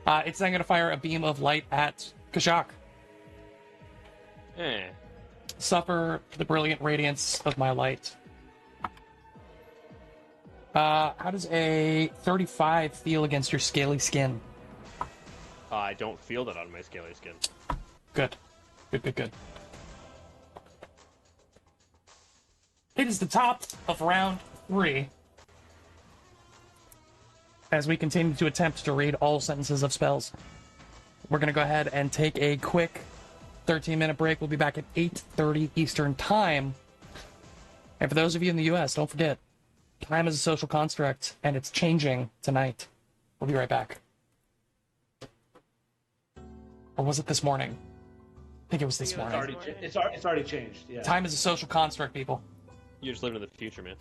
It's then going to fire a beam of light at Kashak. Suffer the brilliant radiance of my light. How does a 35 feel against your scaly skin? I don't feel that on my scaly skin. Good. Good. It is the top of round 3. As we continue to attempt to read all sentences of spells. We're going to go ahead and take a quick 13-minute break. We'll be back at 8:30 Eastern Time. And for those of you in the US, don't forget, time is a social construct, and it's changing tonight. We'll be right back. Or was it this morning? I think it was this morning. It's already changed. Yeah. Time is a social construct, people. You're just living in the future, man.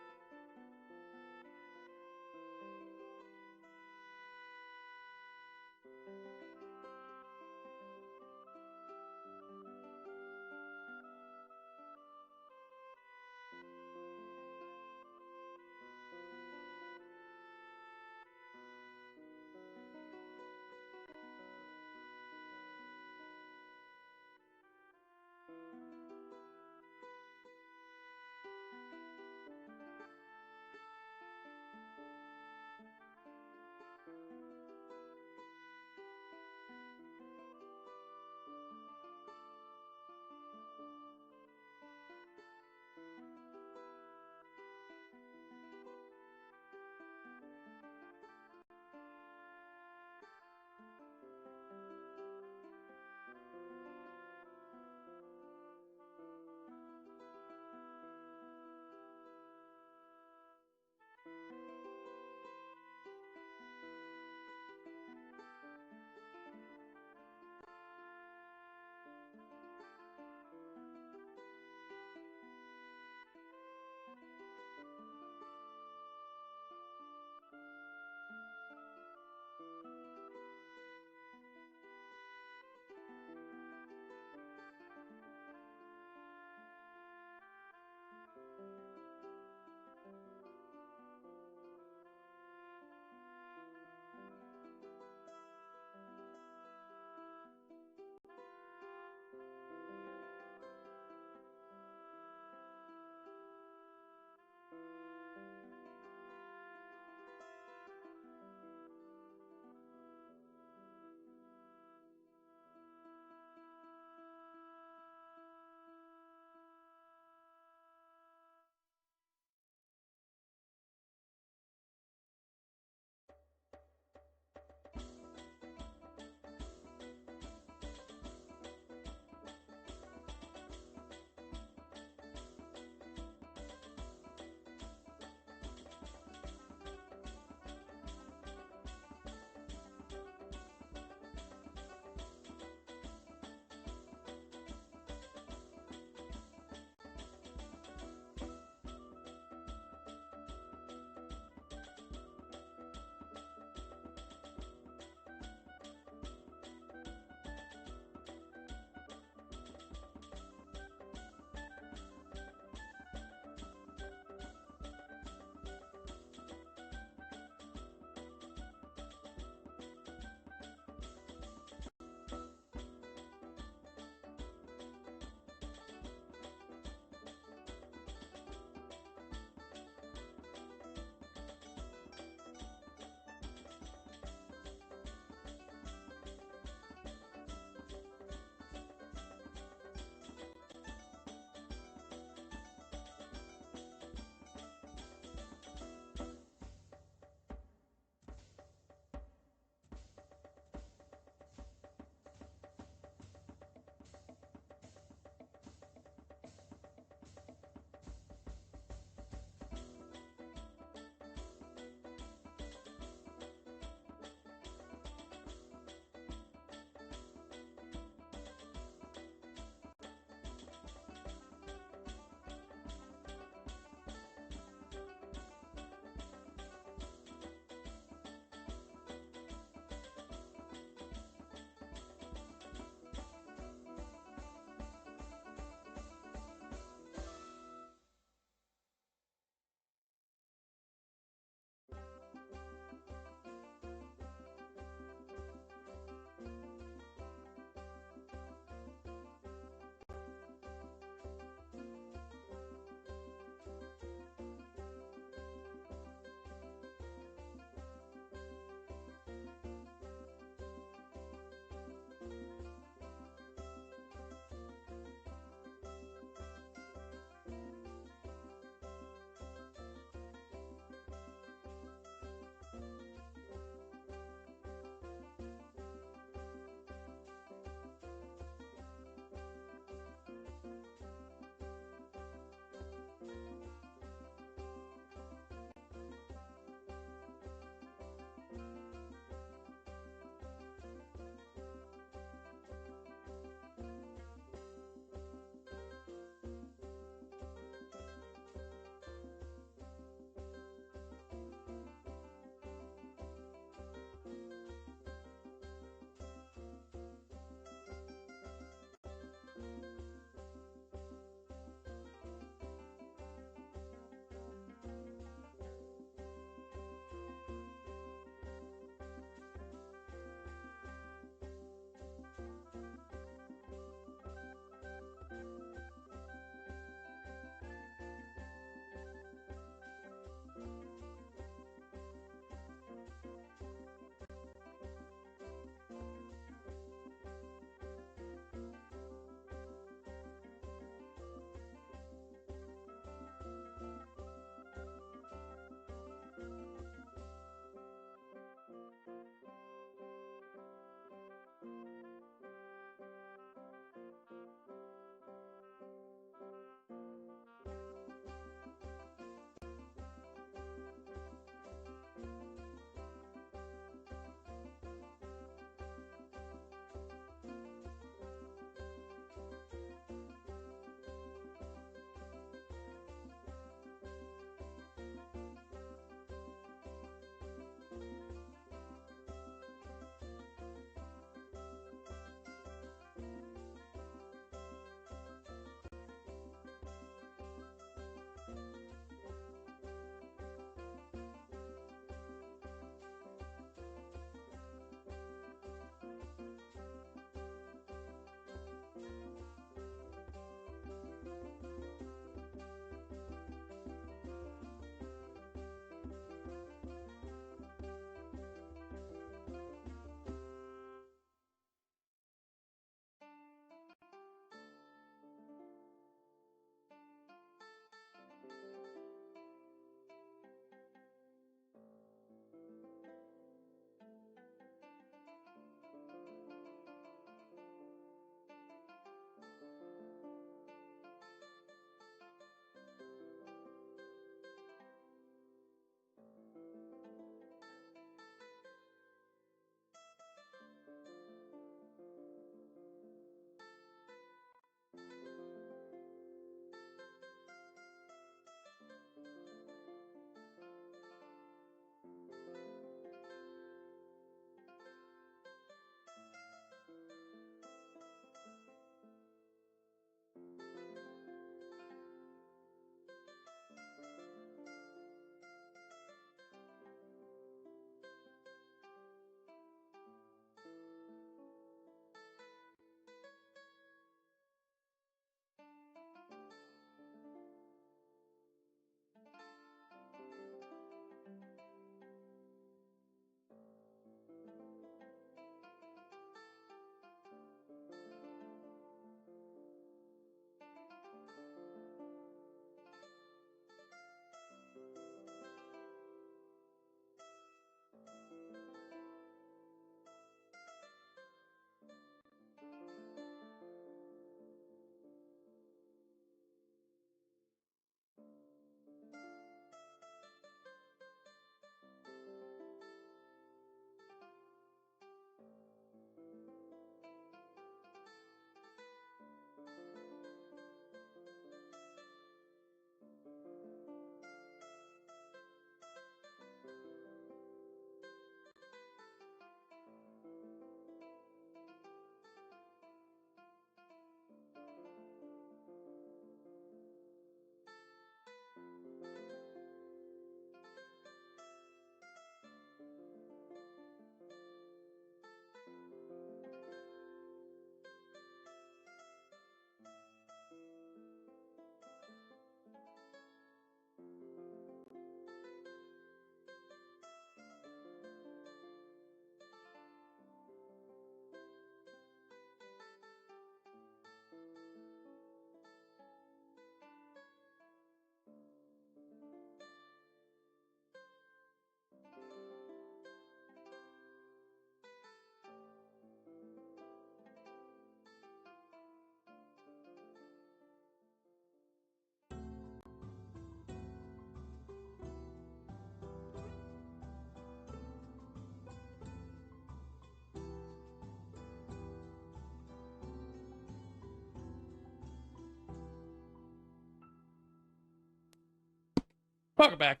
Welcome back.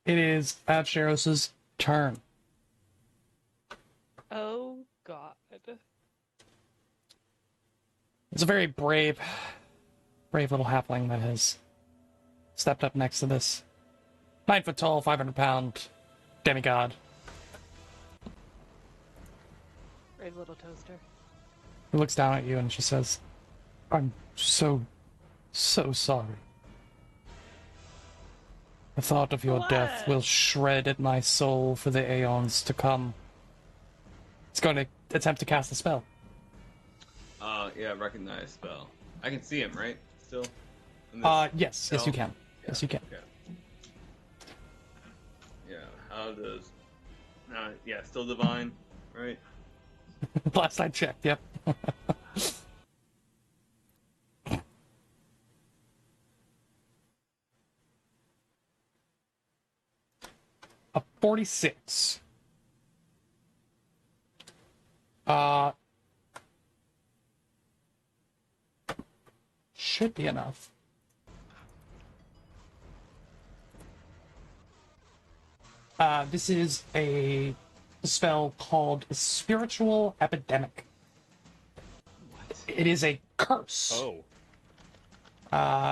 It is Absheros's turn. Oh God. It's a very brave little halfling that has stepped up next to this 9 foot tall, 500-pound demigod. Brave little toaster. Who looks down at you and she says, "I'm so sorry. The thought of your death What? will shred at my soul for the aeons to come." It's going to attempt to cast a spell. Yeah, recognize spell. I can see him, right? Still? In this Yes, you can. Yeah, Yes, you can. okay. Yeah, how does... yeah, still divine, right? Last I checked, yep. A 46. Should be enough. This is a spell called Spiritual Epidemic. It is a curse,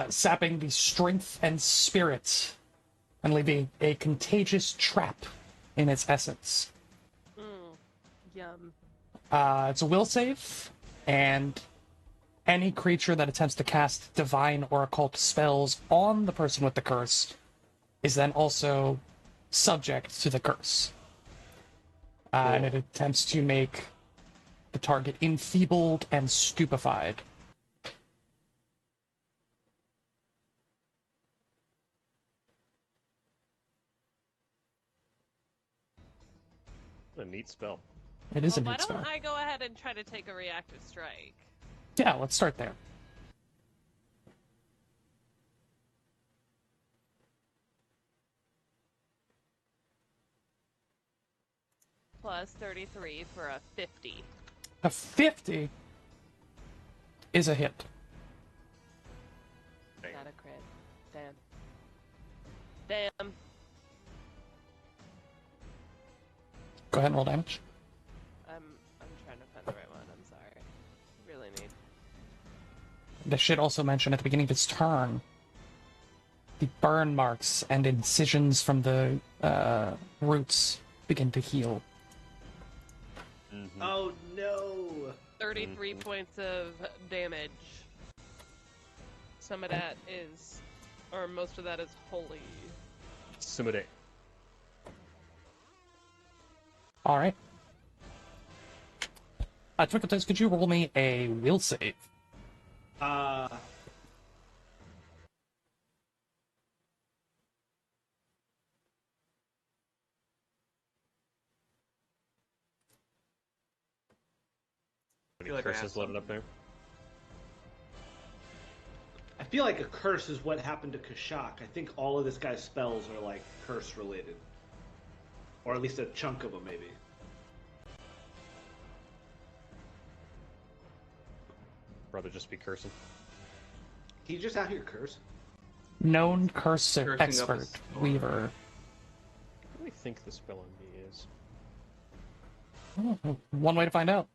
sapping the strength and spirit and leaving a contagious trap in its essence. Yum. It's a will save, and any creature that attempts to cast divine or occult spells on the person with the curse is then also subject to the curse. And it attempts to make the target enfeebled and stupefied. What a neat spell. It is a Why neat spell. don't I go ahead and try to take a reactive strike? Yeah, let's start there. Plus 33 for a 50. A 50 is a hit. Not a crit. Damn. Damn. Go ahead and roll damage. I'm trying to find the right one. I'm sorry. Really need. This should also mention at the beginning of its turn, the burn marks and incisions from the roots begin to heal. Oh no! 33 points of damage. Some of that is, or most of that is holy. Sumide. All right. Twinkle Toes, could you roll me a will save? Any like I have curses loaded up there? I feel like a curse is what happened to Kashak. I think all of this guy's spells are like curse related, or at least a chunk of them, maybe. Brother just be cursing. He just out here curse. Known curse Cursing up expert, his- Weaver. What do we think the spell on me is? Oh, one way to find out.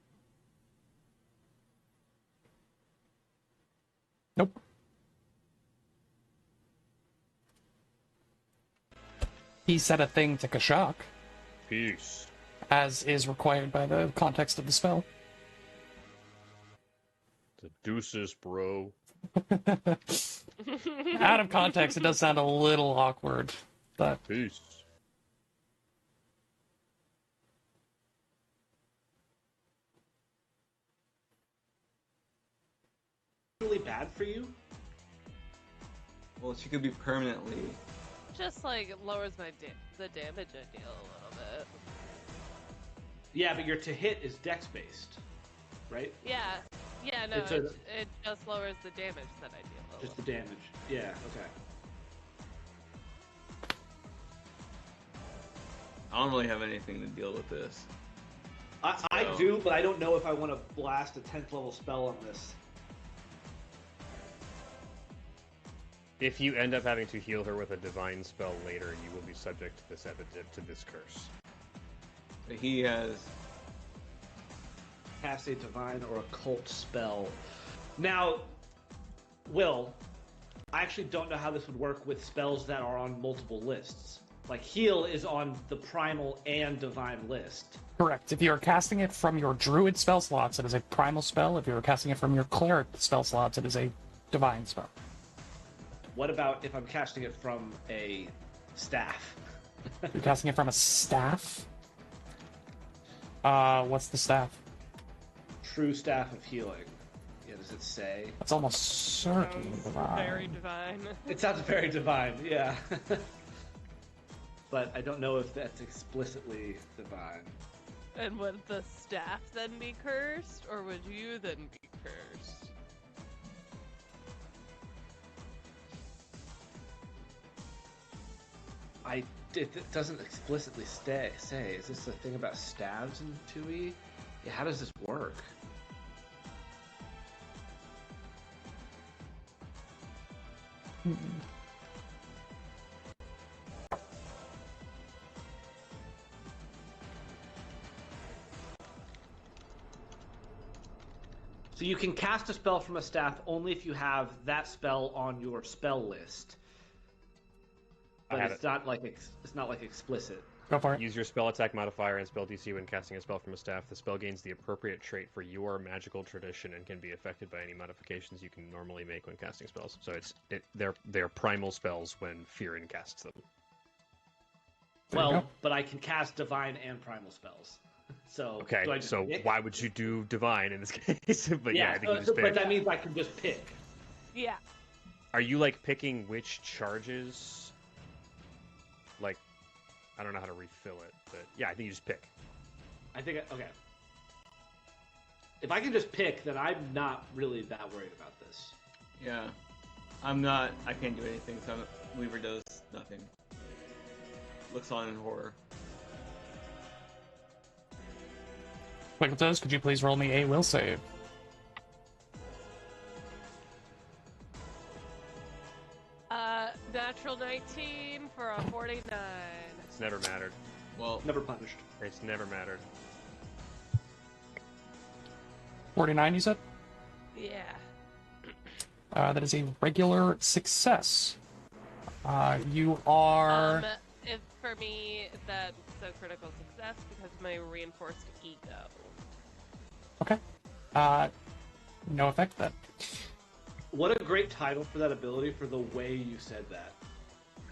Nope. He said a thing to Kashak, Peace. as is required by the context of the spell. The deuces, bro. Out of context, it does sound a little awkward, but Peace. Really bad for you? Well, she could be permanently. Just like it lowers my the damage I deal a little bit. Yeah, but your to hit is dex based, right? Yeah. Yeah, no, It's it just lowers the damage that I deal. Just the damage. Yeah. Okay. I don't really have anything to deal with this. I So- do, but I don't know if I want to blast a 10th level spell on this. If you end up having to heal her with a divine spell later, you will be subject to this to this curse. But he has. Cast a divine or occult spell. Now, Will, I actually don't know how this would work with spells that are on multiple lists. Like heal is on the primal and divine list. Correct. If you're casting it from your druid spell slots, it is a primal spell. If you're casting it from your cleric spell slots, it is a divine spell. What about if I'm casting it from a staff? You're casting it from a staff? What's the staff? True staff of healing. Yeah, does it say? That's almost certainly Sounds divine. very divine. It sounds very divine, yeah. But I don't know if that's explicitly divine. And would the staff then be cursed, or would you then be cursed? It doesn't explicitly say. Is this a thing about stabs in 2E? Yeah, how does this work? So you can cast a spell from a staff only if you have that spell on your spell list. I But have it's it. not like it's not like explicit. Go for it. Use your spell attack modifier and spell DC when casting a spell from a staff. The spell gains the appropriate trait for your magical tradition and can be affected by any modifications you can normally make when casting spells. So they're primal spells when Firin casts them. There you Well, go. but I can cast divine and primal spells. So Okay, do I just so pick? why would you do divine in this case? But yeah, I think you just but pick. that means I can just pick. Yeah. Are you like picking which charges? Like, I don't know how to refill it, but yeah, I think you just pick. I think okay. If I can just pick, then I'm not really that worried about this. Yeah. I'm not. I can't do anything, so Weaver does nothing. Looks on in horror. Wiggletos, could you please roll me a will save? Natural 19 for a 49. It's never mattered. Well, Never punished. It's never mattered. 49, you said? Yeah. That is a regular success. You are... If for me, that's a critical success because of my reinforced ego. Okay. No effect then. What a great title for that ability for the way you said that.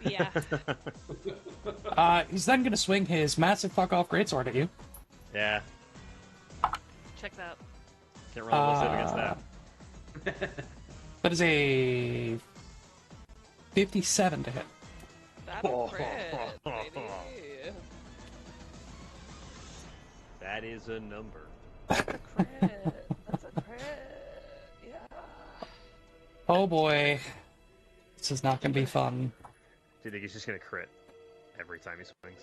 Yeah. He's then going to swing his massive fuck-off greatsword at you. Yeah, Check that. can't roll a will save against that. That is a 57 to hit. That's a crit, baby. That is a number. Crit. That's a crit. Yeah. Oh boy. This is not going to be fun. Do you think he's just gonna crit every time he swings?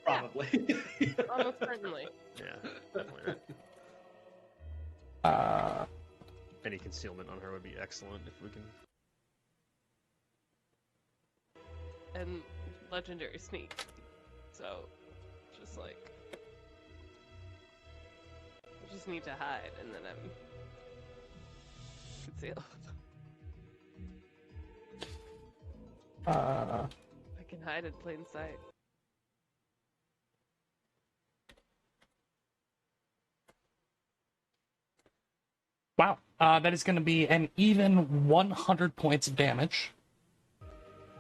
Probably. Almost certainly. Yeah, definitely not. Uh, Any concealment on her would be excellent if we can. And legendary sneak. So, just like. I just need to hide and then I'm concealed. I can hide in plain sight. wow. That is going to be an even 100 points of damage.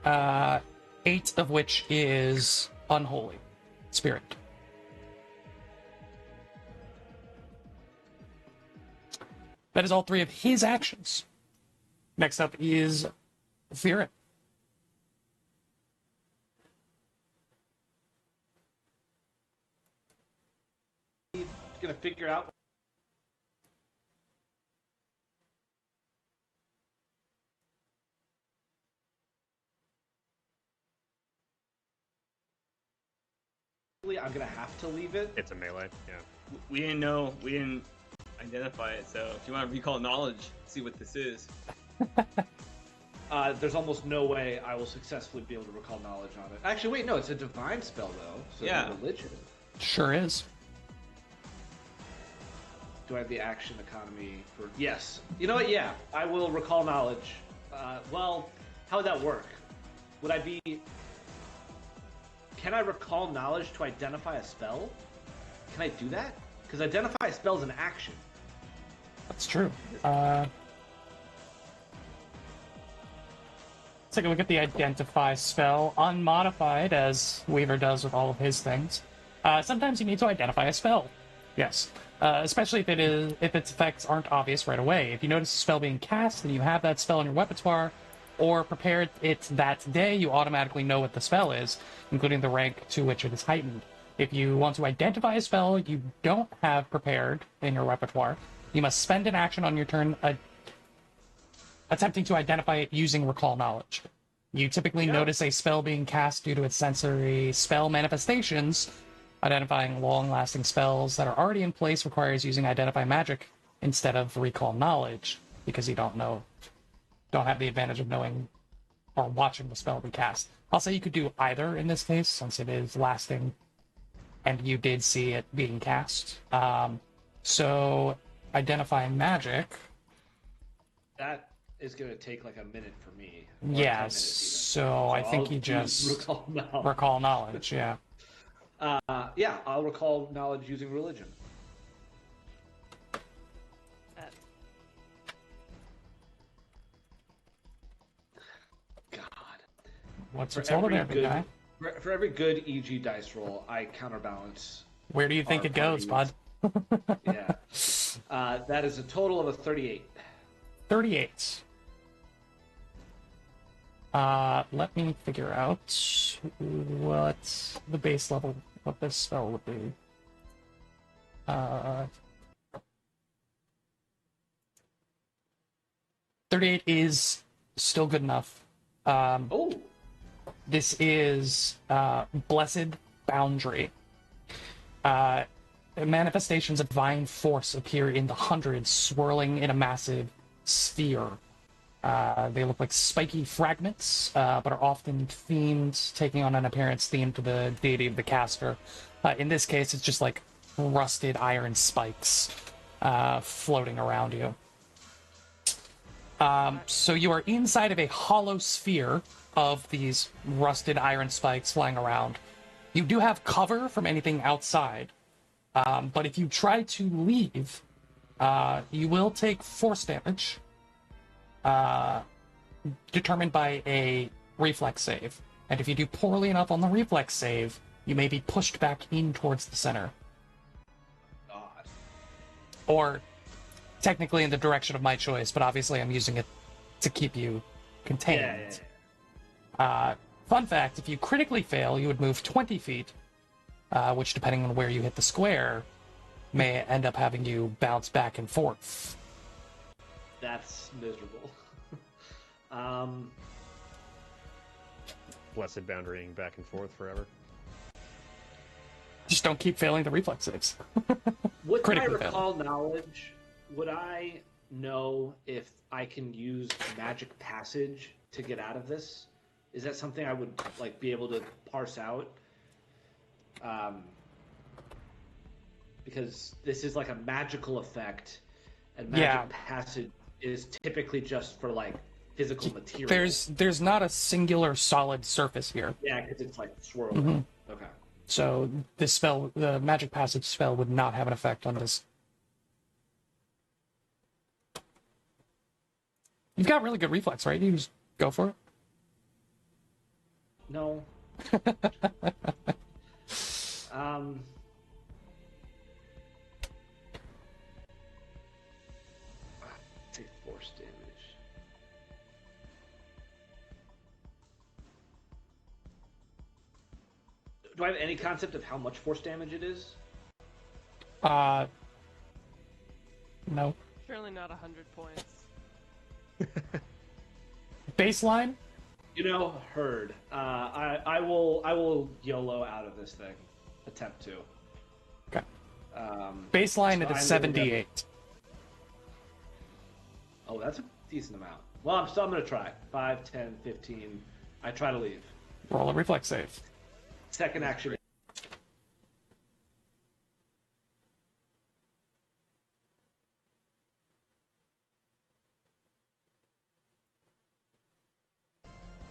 8 of which is Unholy Spirit. That is all 3 of his actions. Next up is Firin. Gonna figure out. I'm gonna have to leave it. It's a melee. Yeah. we didn't know. We didn't identify it. So if you want to recall knowledge, see what this is. there's almost no way I will successfully be able to recall knowledge on it. Actually, wait, no, it's a divine spell though. So Yeah. religion. Sure is. Do I have the action economy for? Yes. You know what? Yeah, I will recall knowledge. Well, how would that work? Would I be? Can I recall knowledge to identify a spell? Can I do that? Because identify a spell is an action. That's true. Let's take a look at the identify spell, unmodified, as Weaver does with all of his things. Sometimes you need to identify a spell. Yes. Especially if its effects aren't obvious right away. If you notice a spell being cast and you have that spell in your repertoire, or prepared it that day, you automatically know what the spell is, including the rank to which it is heightened. If you want to identify a spell you don't have prepared in your repertoire, you must spend an action on your turn attempting to identify it using recall knowledge. You typically notice a spell being cast due to its sensory spell manifestations. Identifying long-lasting spells that are already in place requires using identify magic instead of recall knowledge, because you don't have the advantage of knowing or watching the spell be cast. I'll say you could do either in this case, since it is lasting and you did see it being cast. So identifying magic. That is going to take like a minute for me. Or 10 Yes. minutes So I think I'll you do just recall knowledge. recall knowledge. Yeah. Yeah, I'll recall knowledge using religion. God. What's For the total every there, big good, guy? for every good EG dice roll, I counterbalance. Where do you think our it goes, bud? parties. Yeah. That is a total of a 38. 38. Let me figure out what the base level of this spell would be. 38 is still good enough. Oh, This is Blessed Boundary. Manifestations of divine force appear in the hundreds, swirling in a massive sphere. They look like spiky fragments, but are often themed, taking on an appearance themed to the deity of the caster. In this case, it's just like rusted iron spikes floating around you. So you are inside of a hollow sphere of these rusted iron spikes flying around. You do have cover from anything outside, but if you try to leave, you will take force damage, determined by a reflex save. And if you do poorly enough on the reflex save, you may be pushed back in towards the center. God. Or technically in the direction of my choice, but obviously I'm using it to keep you contained. Yeah. Fun fact, if you critically fail, you would move 20 feet, which, depending on where you hit the square, may end up having you bounce back and forth. That's miserable. Blessed boundarying back and forth forever. Just don't keep failing the reflex saves. With my Critically recall knowledge, would I know if I can use magic passage to get out of this? Is that something I would like be able to parse out? Because this is like a magical effect, and magic passage is typically just for like physical material. There's not a singular solid surface here. Yeah, because it's like swirling. Okay. So this spell, the magic passage spell, would not have an effect on this. You've got really good reflex, right? You just go for it. No. Take force damage. Do I have any concept of how much force damage it is? No. Surely not 100 points. Baseline? You know, heard. I will YOLO out of this thing. Attempt to. Okay. So Baseline, it I'm is gonna 78. Oh, that's a decent amount. Well, I'm going to try. 5, 10, 15. I try to leave. Roll a reflex save. Second action.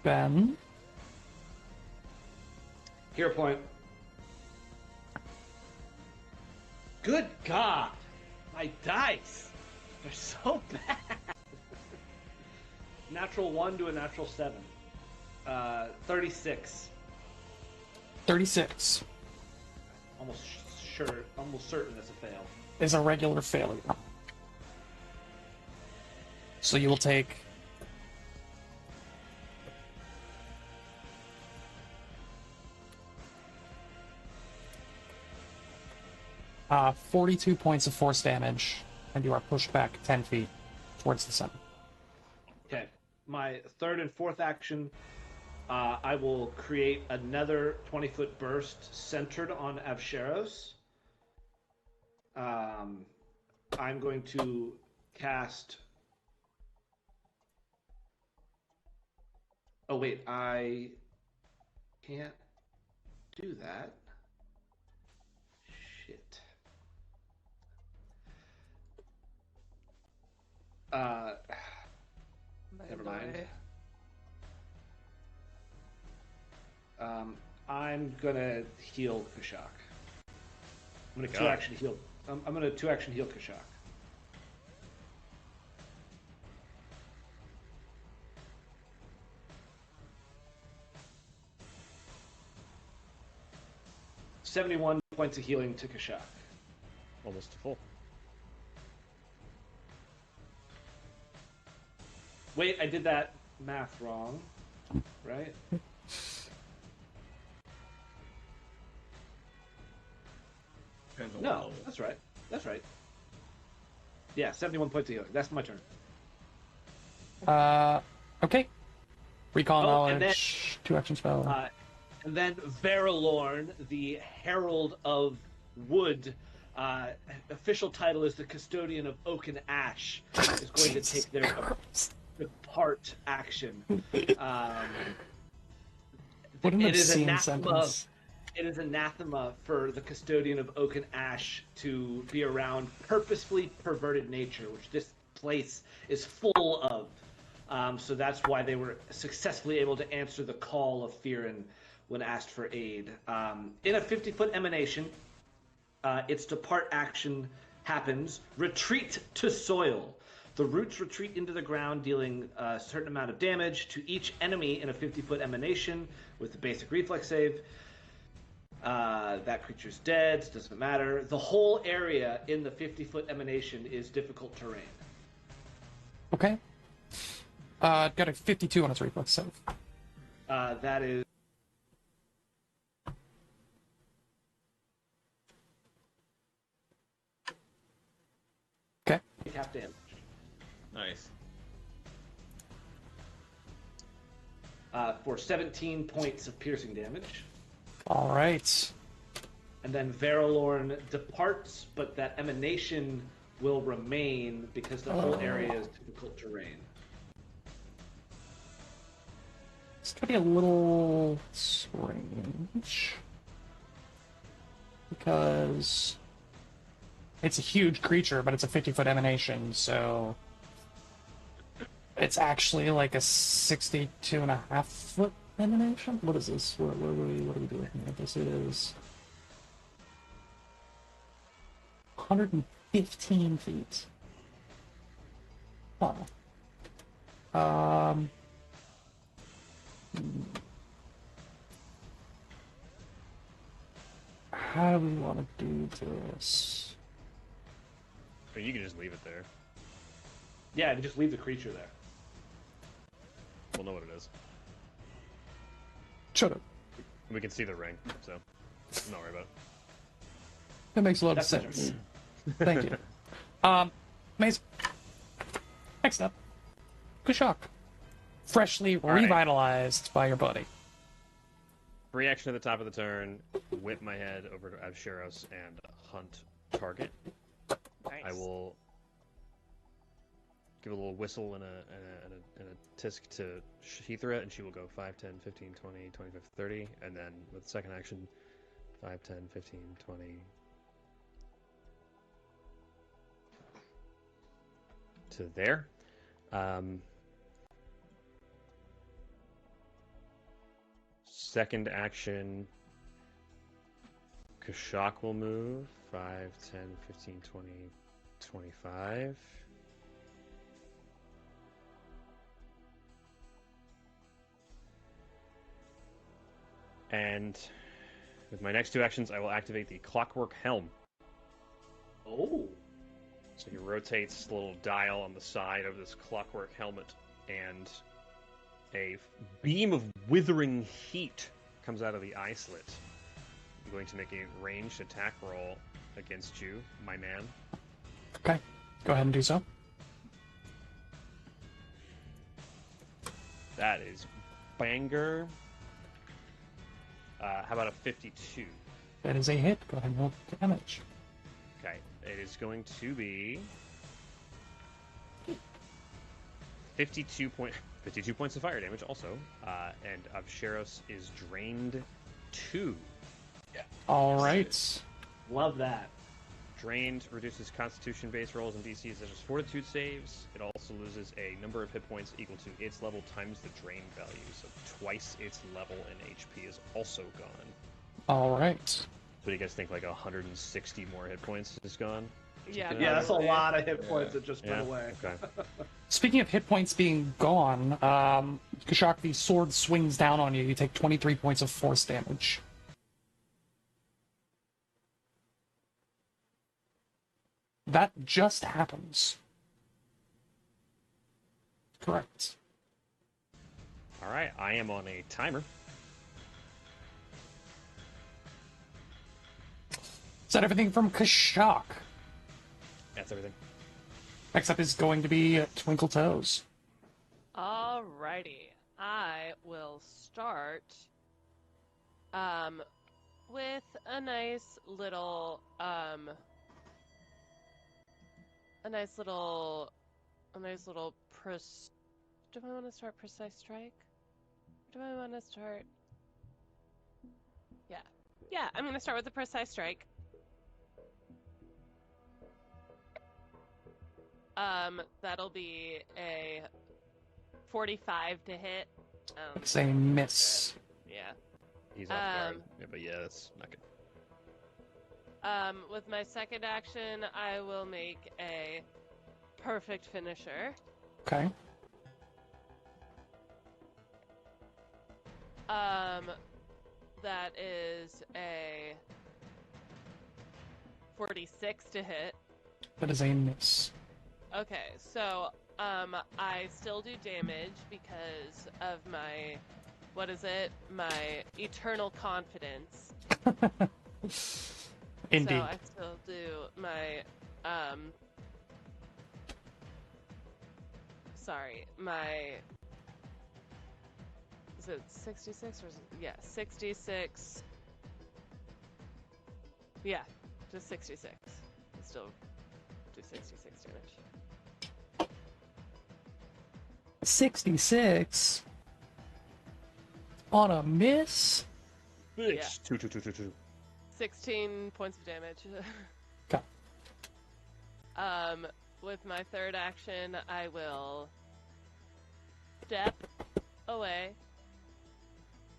Ben. Hero point. Good God! My dice! They're so bad! Natural 1 to a natural 7. 36. 36 Almost certain that's a fail. is a regular failure. So you will take 42 points of force damage, and you are pushed back 10 feet towards the center. Okay. My third and fourth action, I will create another 20-foot burst centered on Avsheros. I'm going to cast... Oh, wait, I can't do that. Shit. Never mind. I'm gonna heal Kashak. I'm gonna two-action heal. I'm gonna two-action heal Kashak. $71 points of healing to Kashak. Almost full. Wait, I did that math wrong, right? Depends on what No, level. that's right. That's right. Yeah, 71 points of healing. That's my turn. Okay. Recall Oh, and knowledge, two action spell. And then Verilorn, the Herald of Wood, official title is the Custodian of Oak and Ash, is going to take their depart action. What an it is obscene anathema. sentence. It is anathema for the Custodian of Oak and Ash to be around purposefully perverted nature, which this place is full of. So that's why they were successfully able to answer the call of Firin when asked for aid. In a 50-foot emanation, its depart action happens. Retreat to soil. The roots retreat into the ground, dealing a certain amount of damage to each enemy in a 50-foot emanation with the basic reflex save. That creature's dead, doesn't matter. The whole area in the 50-foot emanation is difficult terrain. Okay. Got a 52 on its reflex save. That is... Okay. half damage. Nice. For 17 points of piercing damage. All right. And then Verilorn departs, but that emanation will remain because the whole area is difficult terrain. It's gonna be a little strange because it's a huge creature, but it's a 50-foot emanation, so it's actually like a 62.5-foot emanation. What is this? What are we doing here? This is 115 feet. Huh. How do we want to do this? Or you can just leave it there. Yeah, and just leave the creature there. We'll know what it is. Shut up. We can see the ring, so I'm not worried about it. That makes a lot of That's sense. Thank you. Amazing. Next up, Kushak. Freshly right. revitalized by your buddy. Reaction at the top of the turn, whip my head over to Avsheros and hunt target. Nice. I will give a little whistle and a tisk to Shithra, and she will go 5, 10, 15, 20, 25, 30, and then with the second action, 5, 10, 15, 20. To there. Second action, Kashak will move 5, 10, 15, 20, 25. And with my next two actions, I will activate the Clockwork Helm. Oh. So he rotates the little dial on the side of this clockwork helmet, and a beam of withering heat comes out of the eye slit. I'm going to make a ranged attack roll against you, my man. Okay, go ahead and do so. That is banger. How about a 52? That is a hit. Go ahead and roll damage. Okay, it is going to be 52 points of fire damage also, and Avsheros is drained 2. All right. Love that. Drained reduces Constitution-based rolls and DCs such as Fortitude saves. It also loses a number of hit points equal to its level times the drain value, so twice its level in HP is also gone. All right. What do you guys think? Like 160 more hit points is gone? Yeah, Yeah, that's a probably. lot of hit points that just Yeah. went away. Okay. Speaking of hit points being gone, Kashak, the sword swings down on you. You take 23 points of force damage. That just happens. Correct. All right, I am on a timer. Is that everything from Kashak? That's everything. Next up is going to be Twinkle Toes. Alrighty. I will start with a nice little do I want to start Precise Strike? Do I want to start? Yeah, I'm going to start with the Precise Strike. That'll be a 45 to hit. It's a miss. Yeah. He's off guard. Yeah, but yeah, that's not good. With my second action, I will make a perfect finisher. Okay. That is a 46 to hit. That is a miss. Okay, so I still do damage because of my, what is it? My eternal confidence. Indeed. So I still do my is it 66 or is it, yeah, 66. Yeah, just 66. I still do 66 damage. 66 on a miss. Yeah. 2. 16 points of damage. Okay. With my third action, I will step away.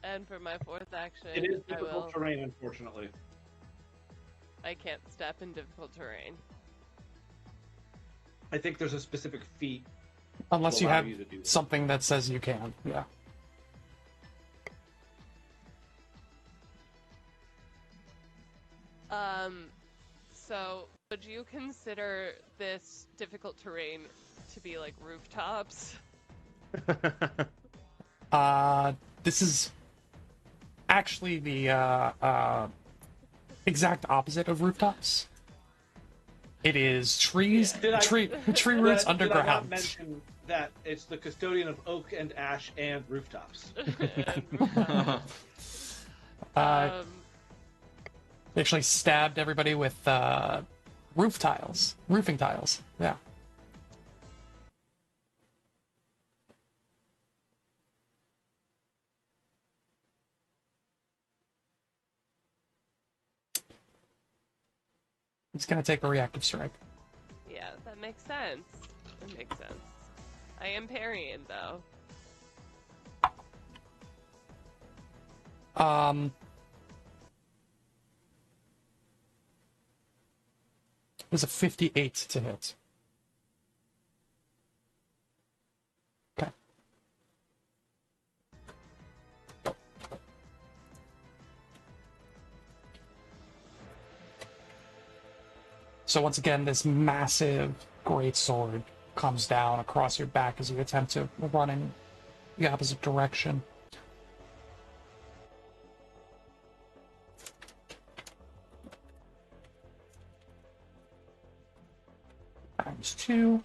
And for my fourth action, It is I difficult will... terrain, unfortunately. I can't step in difficult terrain. I think there's a specific feat. Unless to you allow have you to do that. something that says you can. Yeah. So would you consider this difficult terrain to be like rooftops? This is actually the exact opposite of rooftops. It is trees, Did I- tree roots Did I not underground. mention that it's the custodian of oak and ash and rooftops? And rooftops. They actually stabbed everybody with roofing tiles. Yeah. He's gonna take a reactive strike. Yeah, that makes sense. That makes sense. I am parrying though. It was a 58 to hit. Okay. So once again, this massive great sword comes down across your back as you attempt to run in the opposite direction. Times 2.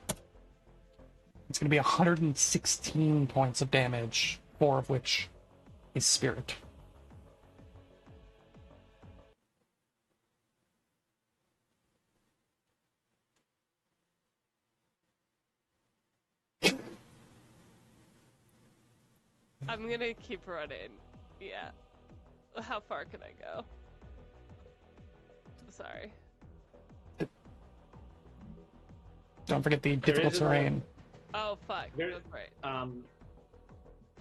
It's going to be 116 points of damage, 4 of which is spirit. I'm gonna keep running. Yeah. How far can I go? Sorry. Don't forget the difficult isn't a- terrain. Oh fuck. There- That's right.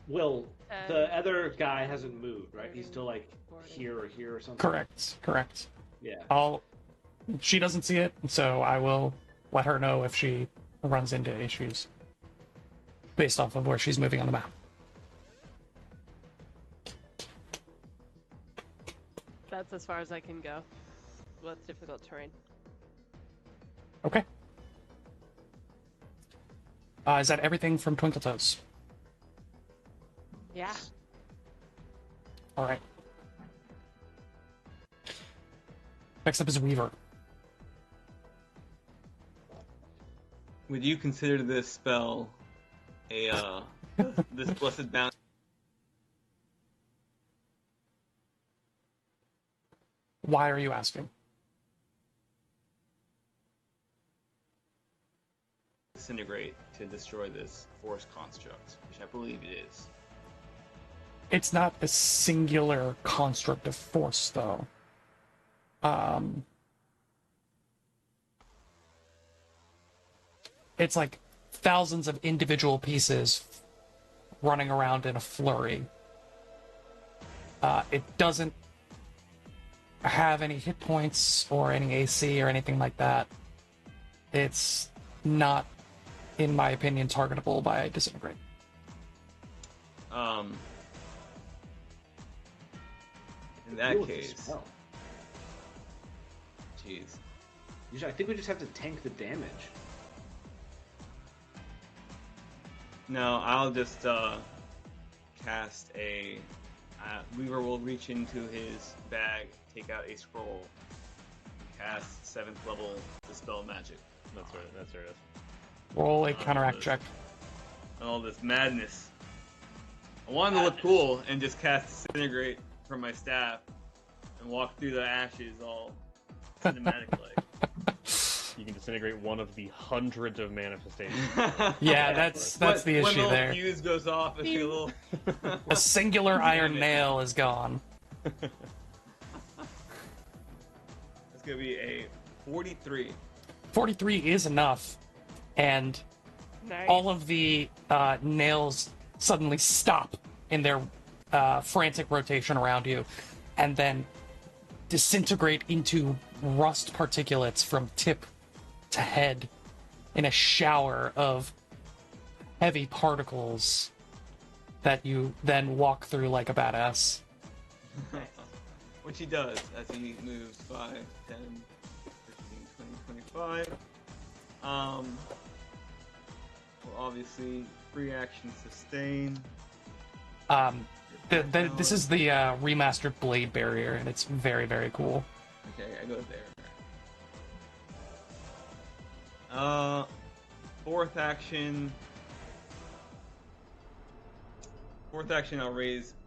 Will, 10, the other guy hasn't moved, right? He's 30, still like 40. here or here or something. Correct. Yeah. She doesn't see it, so I will let her know if she runs into issues based off of where she's moving on the map. That's as far as I can go. With difficult terrain. Okay. Is that everything from Twinkle Toes? Yeah. All right. Next up is Weaver. Would you consider this spell a this blessed bounty? Why are you asking? Disintegrate to destroy this force construct, which I believe it is. It's not a singular construct of force, though. It's like thousands of individual pieces running around in a flurry. It doesn't have any hit points or any AC or anything like that. It's not, in my opinion, targetable by Disintegrate. In that Deal with the case, spell. jeez. I think we just have to tank the damage. No, I'll just cast a. Weaver will reach into his bag, take out a scroll, and cast 7th level Dispel Magic. That's right. That's right. Roll a counteract check. All this madness. I wanted to look cool and just cast Disintegrate from my staff and walk through the ashes all cinematic like. You can disintegrate one of the hundreds of manifestations. Yeah, that's the When issue the there. fuse goes off, it's a little. A singular iron Damn it. nail is gone. It's gonna be a 43. 43 is enough, and Nice. all of the nails suddenly stop in their frantic rotation around you, and then disintegrate into rust particulates from tip to head in a shower of heavy particles that you then walk through like a badass. Which he does as he moves 5, 10, 15, 20, 25. Well, obviously, free action sustain. This is the remastered blade barrier, and it's very, very cool. Okay, I go there. Fourth action.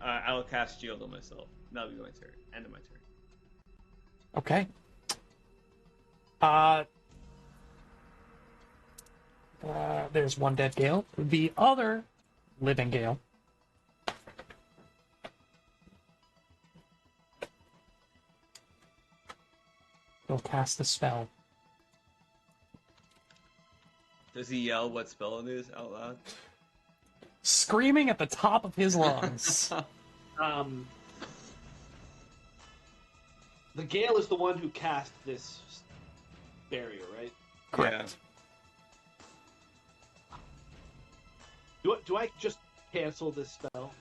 I'll cast shield on myself. That'll be my turn. End of my turn. Okay. There's one dead Gale. The other living Gale. He'll cast the spell. Does he yell what spell it is out loud? Screaming at the top of his lungs. The Gale is the one who cast this barrier, right? Correct. Do I just cancel this spell?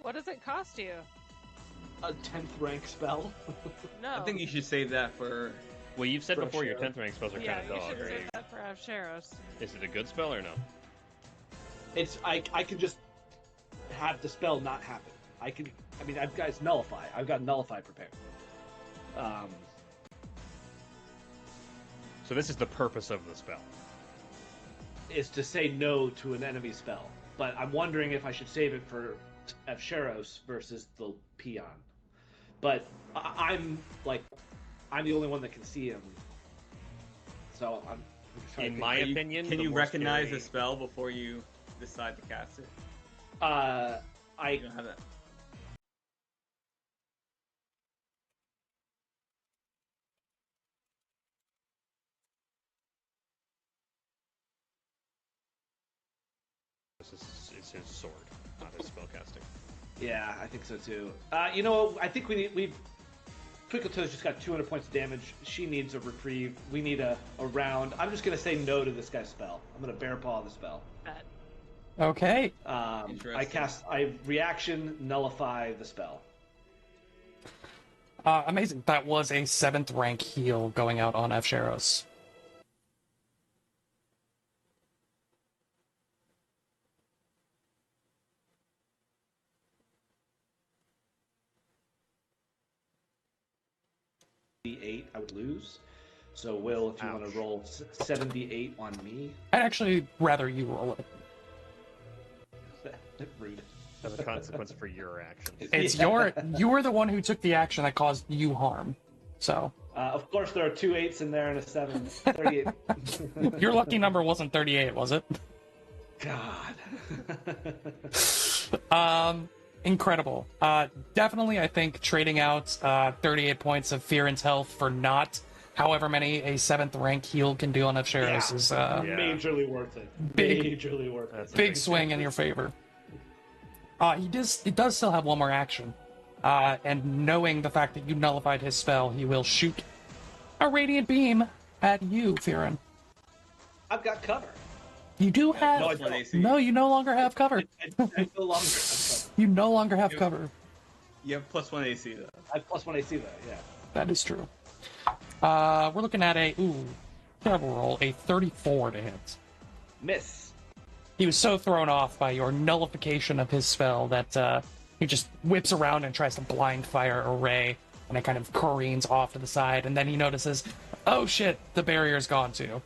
What does it cost you? A 10th rank spell? No. I think you should save that for. Well, you've said For before your Avsharos. 10th rank spells are Yeah, kind of you dog. should Right? save that for Avsharos. Is it a good spell or no? It's I can just have the spell not happen. I've got nullify. I've got nullify prepared. So this is the purpose of the spell. Is to say no to an enemy spell. But I'm wondering if I should save it for Avsharos versus the peon. But I'm the only one that can see him. So I'm just trying to In think. my opinion, Can the you more recognize scary- a spell before you decide to cast it? I You don't have that. It's his sword, not his spellcasting. Yeah, I think so too. You know, I think we've Twinkle Toes just got 200 points of damage. She needs a reprieve. We need a round. I'm just gonna say no to this guy's spell. I'm gonna bear paw the spell. Bet. Okay. I reaction nullify the spell. Amazing. That was a 7th rank heal going out on Avsharos. D8, I would lose. So Will, if you want Ouch. to roll 78 on me, I'd actually rather you roll it. rude. As a consequence for your actions. It's Yeah. you're the one who took the action that caused you harm. So Of course, there are 2 8s in there and a 7. 38. your lucky number wasn't 38, was it? God. Incredible. Definitely, I think trading out 38 points of fear and health for not however many a 7th rank heal can do on Avsharos is Yeah. Majorly worth it. Big- Majorly worth That's it. big swing in your favor. He does still have one more action. And knowing the fact that you nullified his spell, he will shoot a radiant beam at you, Firen. I've got cover. You do No, I have don't. One AC. no. You no longer have cover. I no longer have cover. You no longer have cover. You have +1 AC though. I have +1 AC though, yeah. That is true. We're looking at a terrible roll, a 34 to hit. Miss. He was so thrown off by your nullification of his spell that he just whips around and tries to blind fire a ray, and it kind of careens off to the side, and then he notices, oh shit, the barrier's gone too.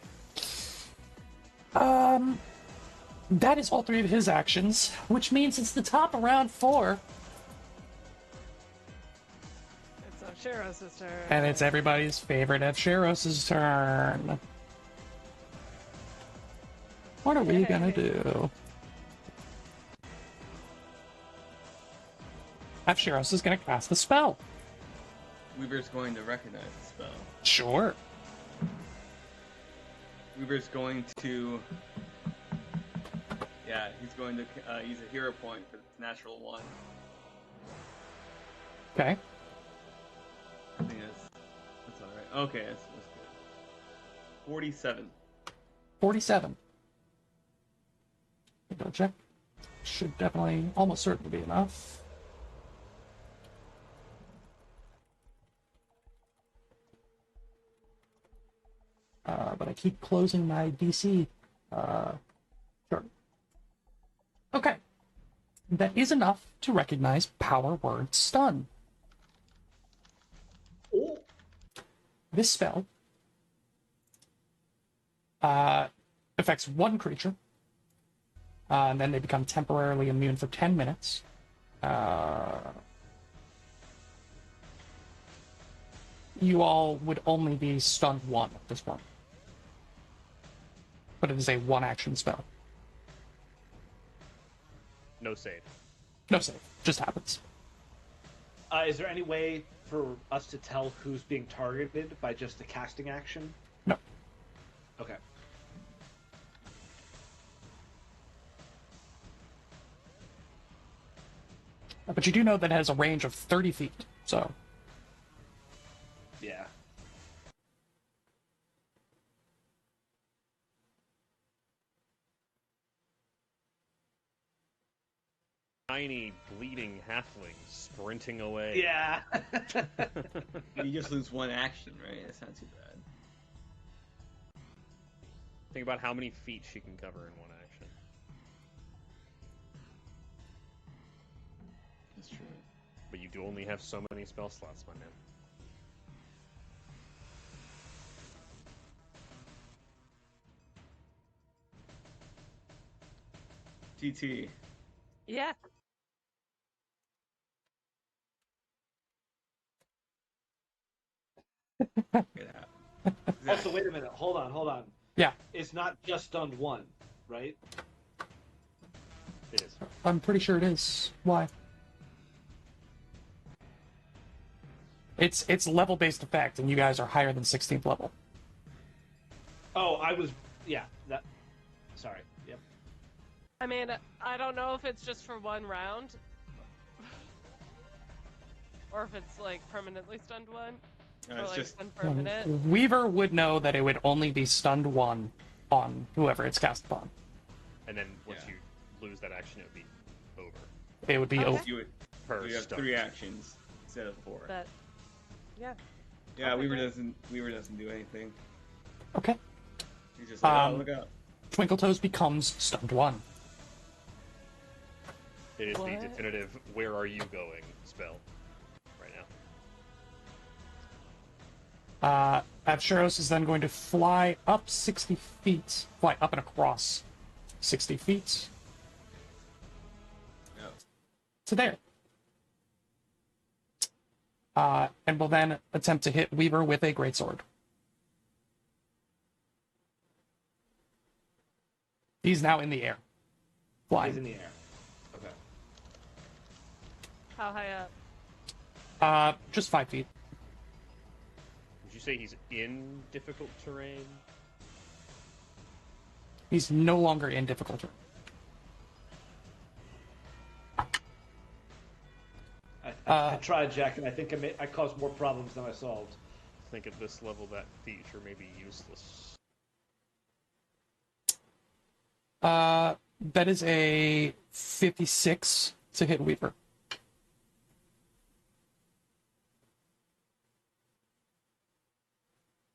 That is all 3 of his actions, which means it's the top of round 4, It's Avsharos' turn. and it's everybody's favorite Avsharos' turn. What are we gonna do? Avsharos is gonna cast the spell. Weaver's going to recognize the spell. Sure. Weaver's going to. Yeah, he's going to use a hero point for its natural 1. Okay. I think that's alright. Okay, that's good. 47. 47. Double check. Should definitely, almost certainly be enough. But I keep closing my DC. Sure. Okay. That is enough to recognize power word stun. Oh, This spell affects one creature, and then they become temporarily immune for 10 minutes. You all would only be stunned 1 at this point. But it is a 1-action spell. No save. No save, just happens. Is there any way for us to tell who's being targeted by just the casting action? No. Okay. But you do know that it has a range of 30 feet, so... Yeah. Tiny, bleeding halfling sprinting away. Yeah. You just lose one action, right? That's not too bad. Think about how many feet she can cover in one action. That's true. But you do only have so many spell slots, my man. TT. Yeah. Get out. Also, wait a minute. Hold on. Yeah, It's not just stunned one, right? It is. I'm pretty sure it is. Why? It's level-based effect, and you guys are higher than 16th level. Oh, yeah, that... Sorry, yep. I mean, I don't know if it's just for one round. Or if it's, like, permanently stunned one. No, Or, it's like, just stunned permanent. Weaver would know that it would only be stunned one on whoever it's cast upon. And then once Yeah. you lose that action, it would be over. It would be Okay. over. you would. Per You have stun. 3 actions instead of 4. But, yeah. Yeah, Okay, Weaver great. doesn't do anything. Okay. He's just like, oh, Um, look out. Twinkletoes becomes stunned one. It is What? the definitive "Where are you going?" spell right now. Avsharos is then going to fly up 60 feet. Fly up and across 60 feet Yep. to there. And will then attempt to hit Weaver with a greatsword. He's now in the air. He's Flying. in the air. Okay. How high up? Just 5 feet. Would you say he's in difficult terrain? He's no longer in difficulty. I tried, Jack, and I think I caused more problems than I solved. I think at this level that feature may be useless. That is a 56 to hit Weaver.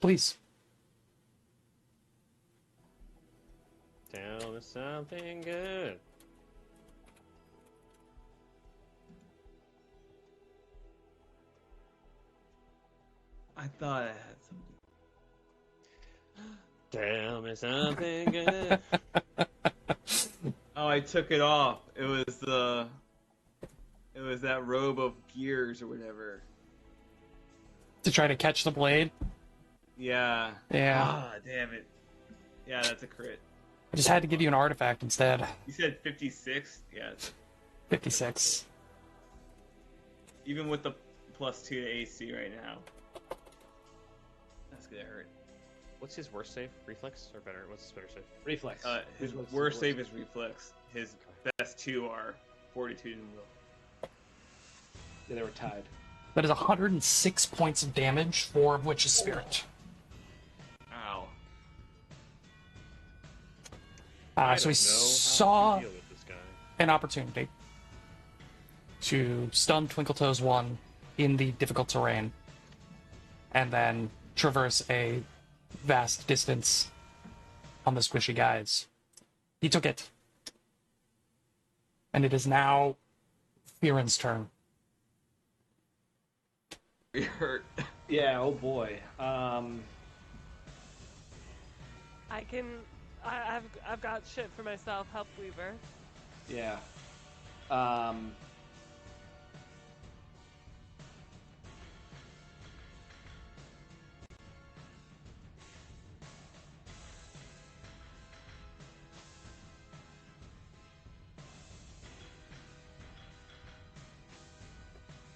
Please. Tell me something good. I thought I had something. Tell me something good. Oh, I took it off. It was that robe of gears or whatever. To try to catch the blade. Yeah. Yeah. Ah, damn it. Yeah, that's a crit. I just had to give you an artifact instead. You said 56? Yeah. 56. Even with the +2 to AC right now. That's gonna hurt. What's his worst save? Reflex or better? What's his better save? Reflex. His Reflex worst is save is reflex. His best 2 are fortitude and will. Yeah, they were tied. That is 106 points of damage, 4 of which is spirit. Ow. I So he don't know how saw to deal with this guy. an opportunity to stun Twinkletoes 1 in the difficult terrain and then traverse a vast distance on the squishy guys. He took it. And it is now Fearon's turn. We hurt. Yeah, oh boy. I've got shit for myself. Help Weaver. Yeah.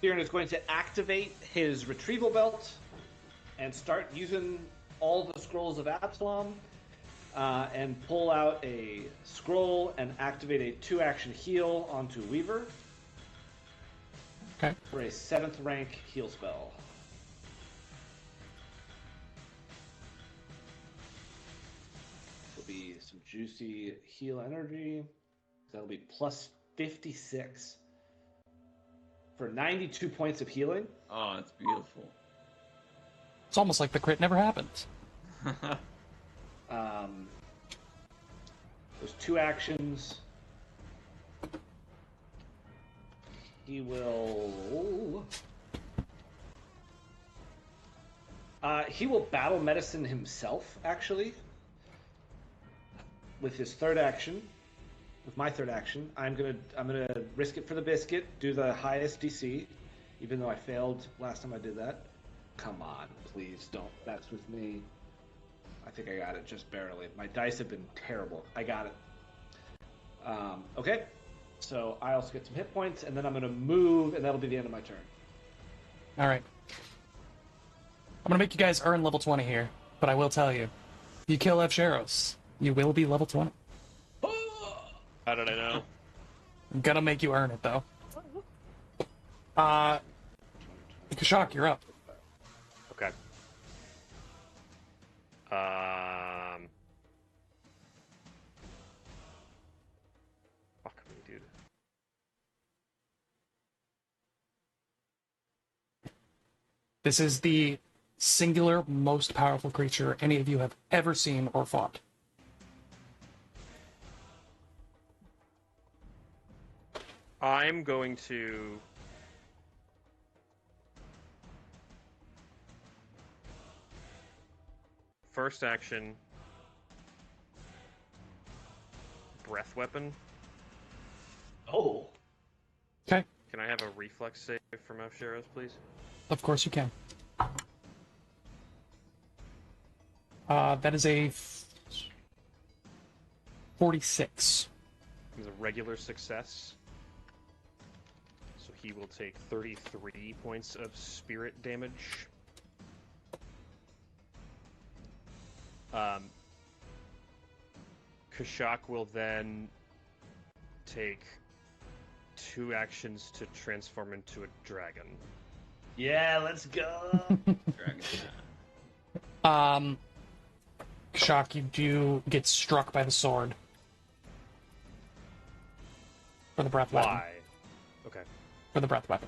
Kieran is going to activate his retrieval belt and start using all the scrolls of Absalom and pull out a scroll and activate a 2-action heal onto Weaver Okay. for a 7th rank heal spell. Will be some juicy heal energy. That'll be plus 56 for 92 points of healing. Oh, it's beautiful. It's almost like the crit never happened. Those 2 actions. He will. He will battle medicine himself, actually. With his 3rd action, with my 3rd action, I'm gonna risk it for the biscuit, do the highest DC, even though I failed last time I did that. Come on, please don't. That's with me. I think I got it just barely. My dice have been terrible. I got it. Okay, so I also get some hit points, and then I'm gonna move, and that'll be the end of my turn. All right. I'm gonna make you guys earn level 20 here, but I will tell you, if you kill Evsheros, you will be level 20. How did I know? I'm gonna make you earn it though. Kashak, you're up. Okay. Fuck me, dude. This is the singular most powerful creature any of you have ever seen or fought. I'm going to first action breath weapon. Oh. Okay, Can I have a reflex save from Evsheros, please? of course you can. That is a 46. It's a regular success. So he will take 33 points of spirit damage. Kashak will then take 2 actions to transform into a dragon. Yeah, let's go. Dragon. Kashak, you do get struck by the sword. For the breath weapon. Why? Okay. For the breath weapon.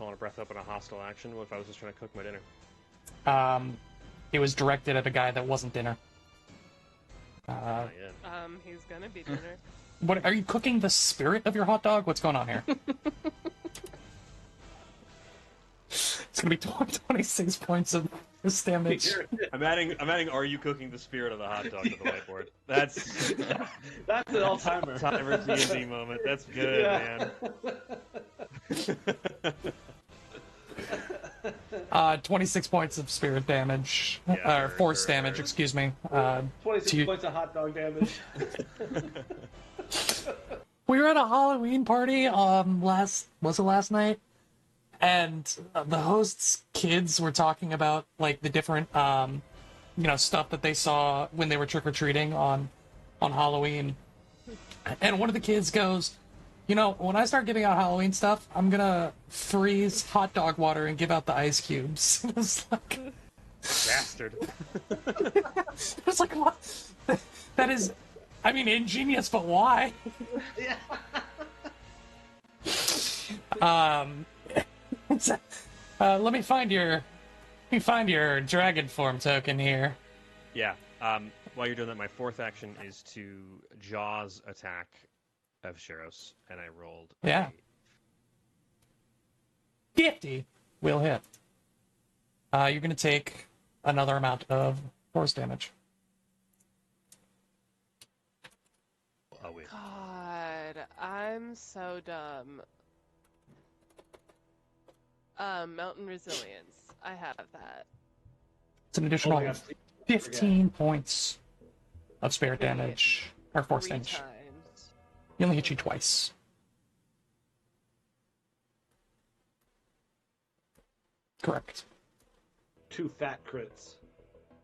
I want to breath up in a hostile action. What if I was just trying to cook my dinner? It was directed at a guy that wasn't dinner. Not yet. He's gonna be dinner. What are you cooking? The spirit of your hot dog? What's going on here? It's gonna be 26 points of this damage. I'm adding. Are you cooking the spirit of the hot dog to the whiteboard? That's That's an all-timer. timer D&D moment. That's good, Yeah. man. 26 points of spirit damage, Yeah, or force sure. damage, excuse me. 26 to you- points of hot dog damage. We were at a Halloween party was it last night? And the host's kids were talking about like the different stuff that they saw when they were trick-or-treating on Halloween. And one of the kids goes, when I start giving out Halloween stuff, I'm gonna freeze hot dog water and give out the ice cubes. It was like, Bastard. it was like, what? That is, I mean, ingenious, but why? Let me find your dragon form token here. Yeah. While you're doing that, my 4th action is to Jaws attack Evsheros, and I rolled. Yeah. 50 will hit. You're gonna take another amount of force damage. Oh wait. God, I'm so dumb. Mountain resilience. I have that. It's an Oh additional my God, please. 15 points of spirit damage or force 3 damage. times. He only hit you twice. Correct. 2 fat crits.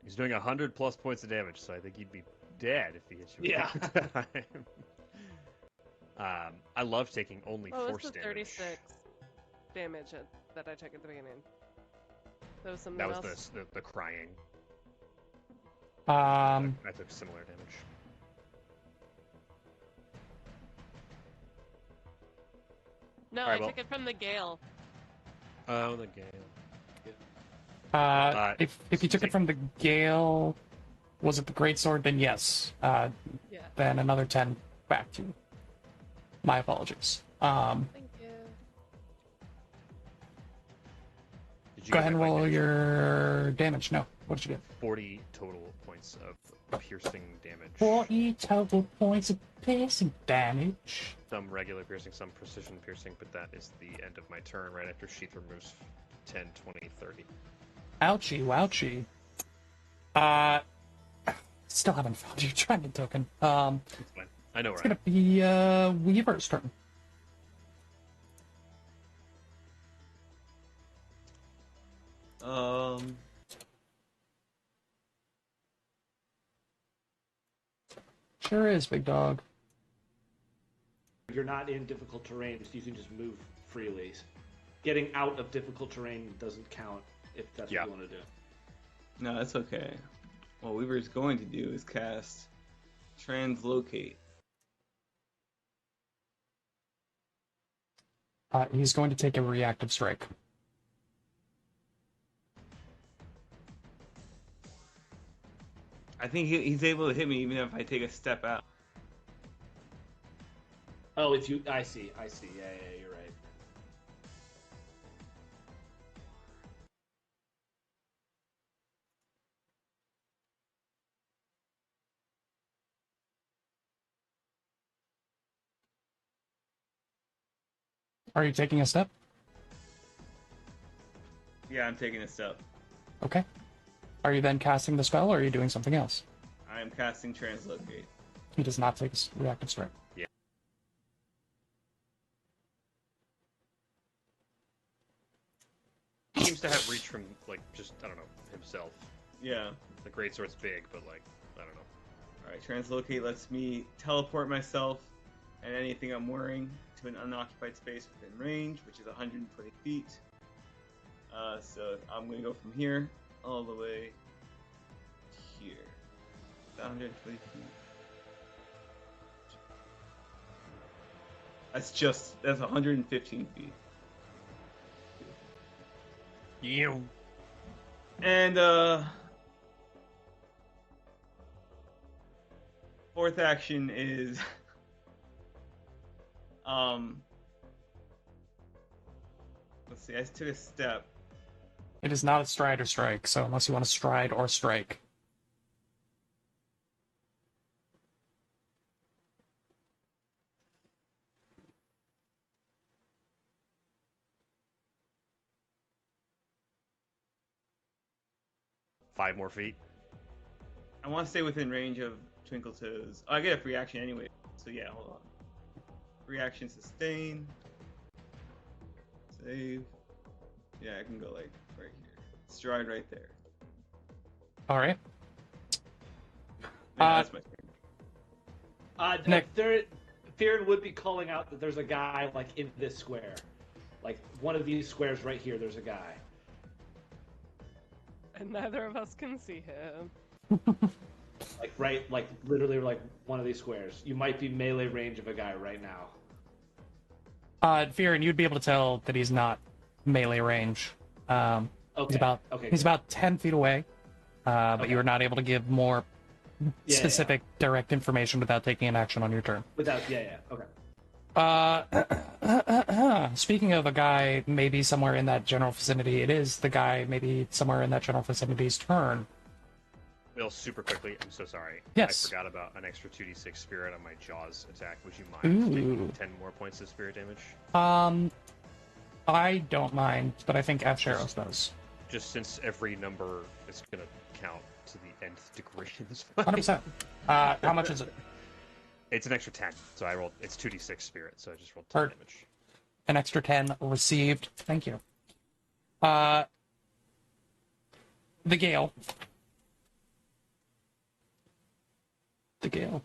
He's doing 100+ points of damage, so I think he'd be dead if he hits you. Yeah. I love taking only What was force the damage. 36 damage that I took at the beginning? That was something That was else? the crying. Um, I took similar damage. No, Alright, I well- took it from the gale. Oh, the game. if you took it from the Gale, was it the Greatsword? Then yes. Yeah. Then another 10 back to you. My apologies. Thank you. Did you Go get ahead and my roll damage? your damage. No. What did you get? 40 total points of piercing damage. 40 total points of piercing damage. Some regular piercing, some precision piercing, but that is the end of my turn right after Sheath removes 10, 20, 30. Ouchie, wouchie. Still haven't found your dragon token. It's fine. I know It's where I gonna am. be Weaver's turn. Sure is, big dog. You're not in difficult terrain, so you can just move freely. Getting out of difficult terrain doesn't count if that's Yeah. what you want to do. No, that's okay. What Weaver's going to do is cast Translocate. He's going to take a reactive strike. I think he's able to hit me even if I take a step out. Oh, if you, I see. Yeah, you're right. Are you taking a step? Yeah, I'm taking a step. Okay. Are you then casting the spell, or are you doing something else? I am casting Translocate. He does not take a reactive strike. He seems to have reach from, like, just, I don't know, himself. Yeah. The greatsword's big, but, like, I don't know. Alright, Translocate lets me teleport myself and anything I'm wearing to an unoccupied space within range, which is 120 feet. So I'm going to go from here all the way to here. 120 feet. That's 115 feet. You. And fourth action is let's see, I took a step. It is not a stride or strike, so unless you want to stride or strike. Five more feet. I want to stay within range of Twinkle Toes. Oh, I get a free action anyway. So yeah, hold on. Reaction sustain. Save. Yeah, I can go like right here. Stride right there. All right. Yeah, that's my turn. Nick. Fearon would be calling out that there's a guy like in this square, like one of these squares right here. There's a guy. And neither of us can see him. Like literally like one of these squares. You might be melee range of a guy right now. Fearon, you'd be able to tell that he's not melee range. Okay. He's about 10 feet away, but Okay. you were not able to give more Yeah, specific, direct information without taking an action on your turn. Without, yeah. Okay. Speaking of a guy maybe somewhere in that general vicinity, it is the guy maybe somewhere in that general vicinity's turn. Will, super quickly, I'm so sorry. Yes. I forgot about an extra 2d6 spirit on my Jaws attack. Would you mind taking 10 more points of spirit damage? I don't mind, but I think Avsharos does. Just since every number is going to count to the nth degree in this fight. 100%. How much is it? It's an extra 10, so I rolled. It's 2d6 spirit, so I just rolled 10 Heard. damage. An extra 10 received. Thank you. The Gale. The Gale.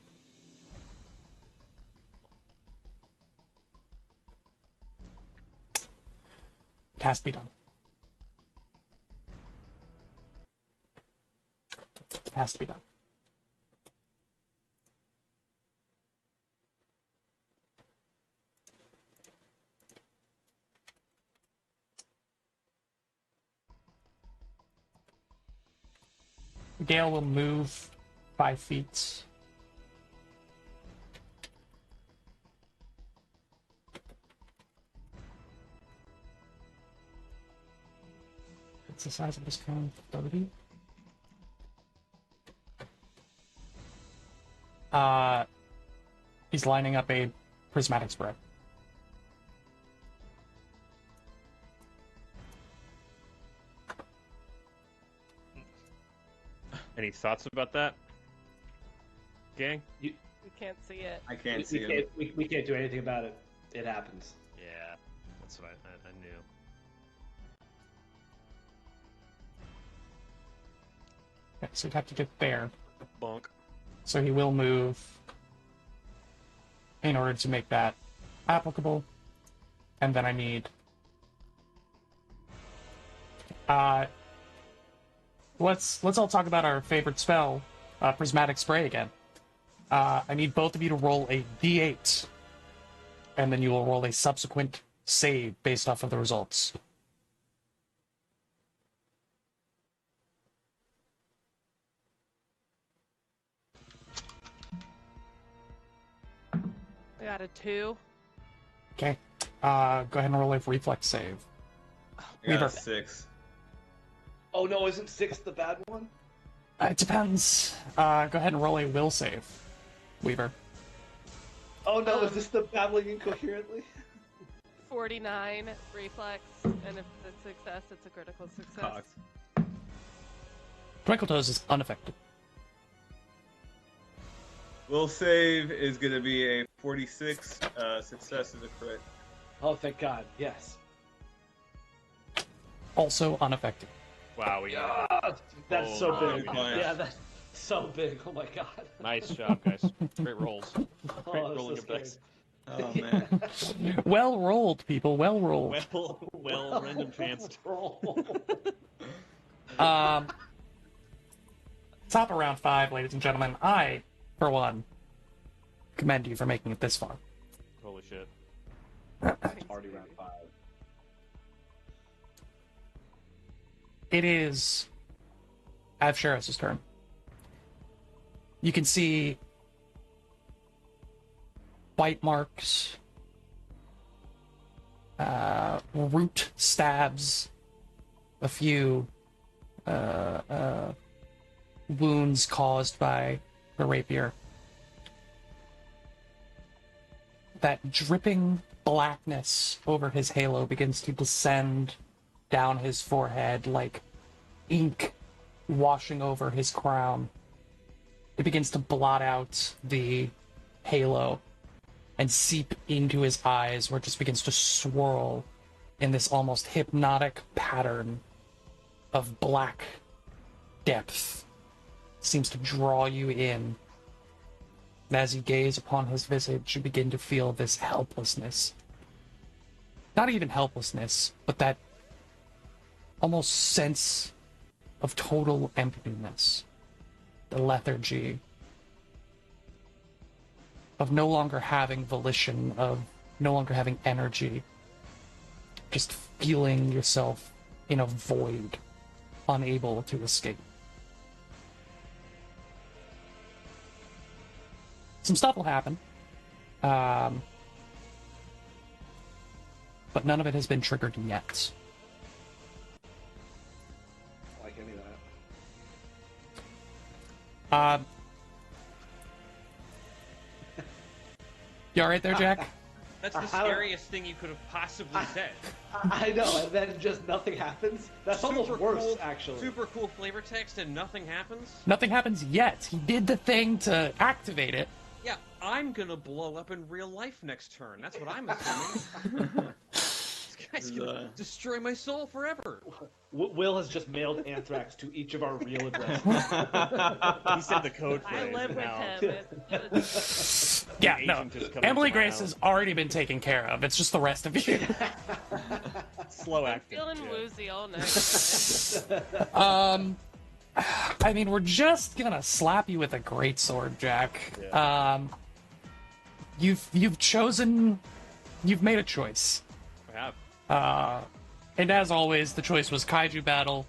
It has to be done. It has to be done. Gale will move 5 feet. It's the size of this cone, 30. He's lining up a prismatic spray. Any thoughts about that, gang? You can't see it. I can't see him. We can't do anything about it. It happens. Yeah, that's what I knew. Okay, so you'd have to get there. Bonk. So he will move in order to make that applicable. And then I need let's all talk about our favorite spell, Prismatic Spray again. I need both of you to roll a D8, and then you will roll a subsequent save based off of the results. I got a 2. Okay. Go ahead and roll a reflex save. I got Weaver. a 6. Oh no, isn't 6 the bad one? It depends. Go ahead and roll a will save, Weaver. Oh no, is this the babbling incoherently? 49 reflex, and if it's a success, it's a critical success. Cocked. Twinkle Toes is unaffected. Will save is going to be a 46. Success is a crit. Oh, thank God. Yes. Also unaffected. Wow, we got Ah, that's so Oh, big. nice. Yeah, that's so big. Oh my God. nice job, guys. Great rolls. Great Oh, rolling that's of so dice. Oh, man. Well rolled, people. Well rolled. Well, random chance. Top of round 5, ladies and gentlemen. I, for one, commend you for making it this far. Holy shit. Already round 5. It is Avsharos' turn. You can see bite marks, root stabs, a few wounds caused by the rapier. That dripping blackness over his halo begins to descend down his forehead like ink washing over his crown. It begins to blot out the halo and seep into his eyes, where it just begins to swirl in this almost hypnotic pattern of black depth. Seems to draw you in. And as you gaze upon his visage, you begin to feel this helplessness. Not even helplessness, but that almost sense of total emptiness. The lethargy of no longer having volition, of no longer having energy. Just feeling yourself in a void, unable to escape. Some stuff will happen. But none of it has been triggered yet. I like any of that. You alright there, Jack? That's the scariest thing you could have possibly said. I know, and then just nothing happens. That's almost worse, cool, actually. Super cool flavor text and nothing happens? Nothing happens yet. He did the thing to activate it. Yeah, I'm gonna blow up in real life next turn. That's what I'm assuming. guys This is, can destroy my soul forever. Will has just mailed anthrax to each of our real addresses. He said the code I phrase. live with now him. It's good. Yeah, the no. agent is coming Emily to my Grace house. has already been taken care of. It's just the rest of you. Slow I'm acting. feeling yeah. woozy all night. I mean, we're just gonna slap you with a great sword, Jack. Yeah. You've chosen, you've made a choice. I have. And as always, the choice was kaiju battle,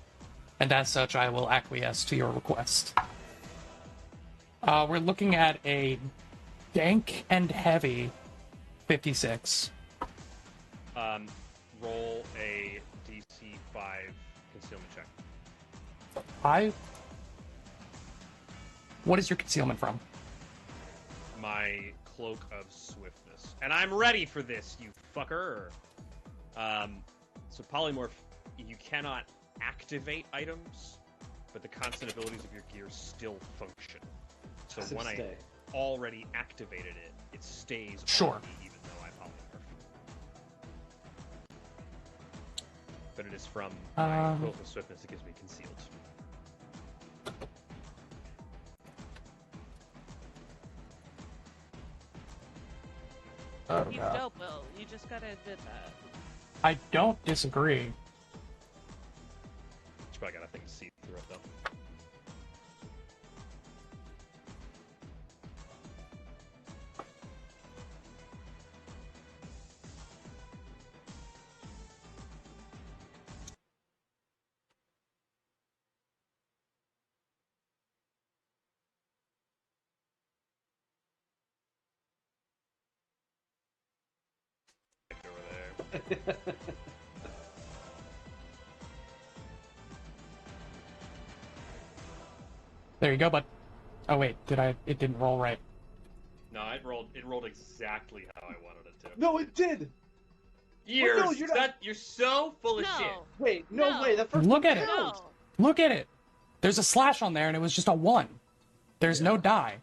and as such, I will acquiesce to your request. We're looking at a dank and heavy 56. Roll a DC 5 concealment check. What is your concealment from? My cloak of swiftness, and I'm ready for this, you fucker. So polymorph, you cannot activate items, but the constant abilities of your gear still function. So Does it when I stay? already activated it, it stays Sure. on me even though I polymorph. But it is from my cloak of swiftness that gives me concealed. Oh, He's dope, Will. You just gotta admit that. I don't disagree. It's probably got a thing to see through it though. Over there. There you go, bud. Oh wait, it didn't roll right. No, it rolled exactly how I wanted it to. No, it did. You're, no, you're not- you're so full of shit. No. Wait, no, No. way. The first Look one at it. counts. No. Look at it. There's a slash on there, and it was just a 1. There's no die.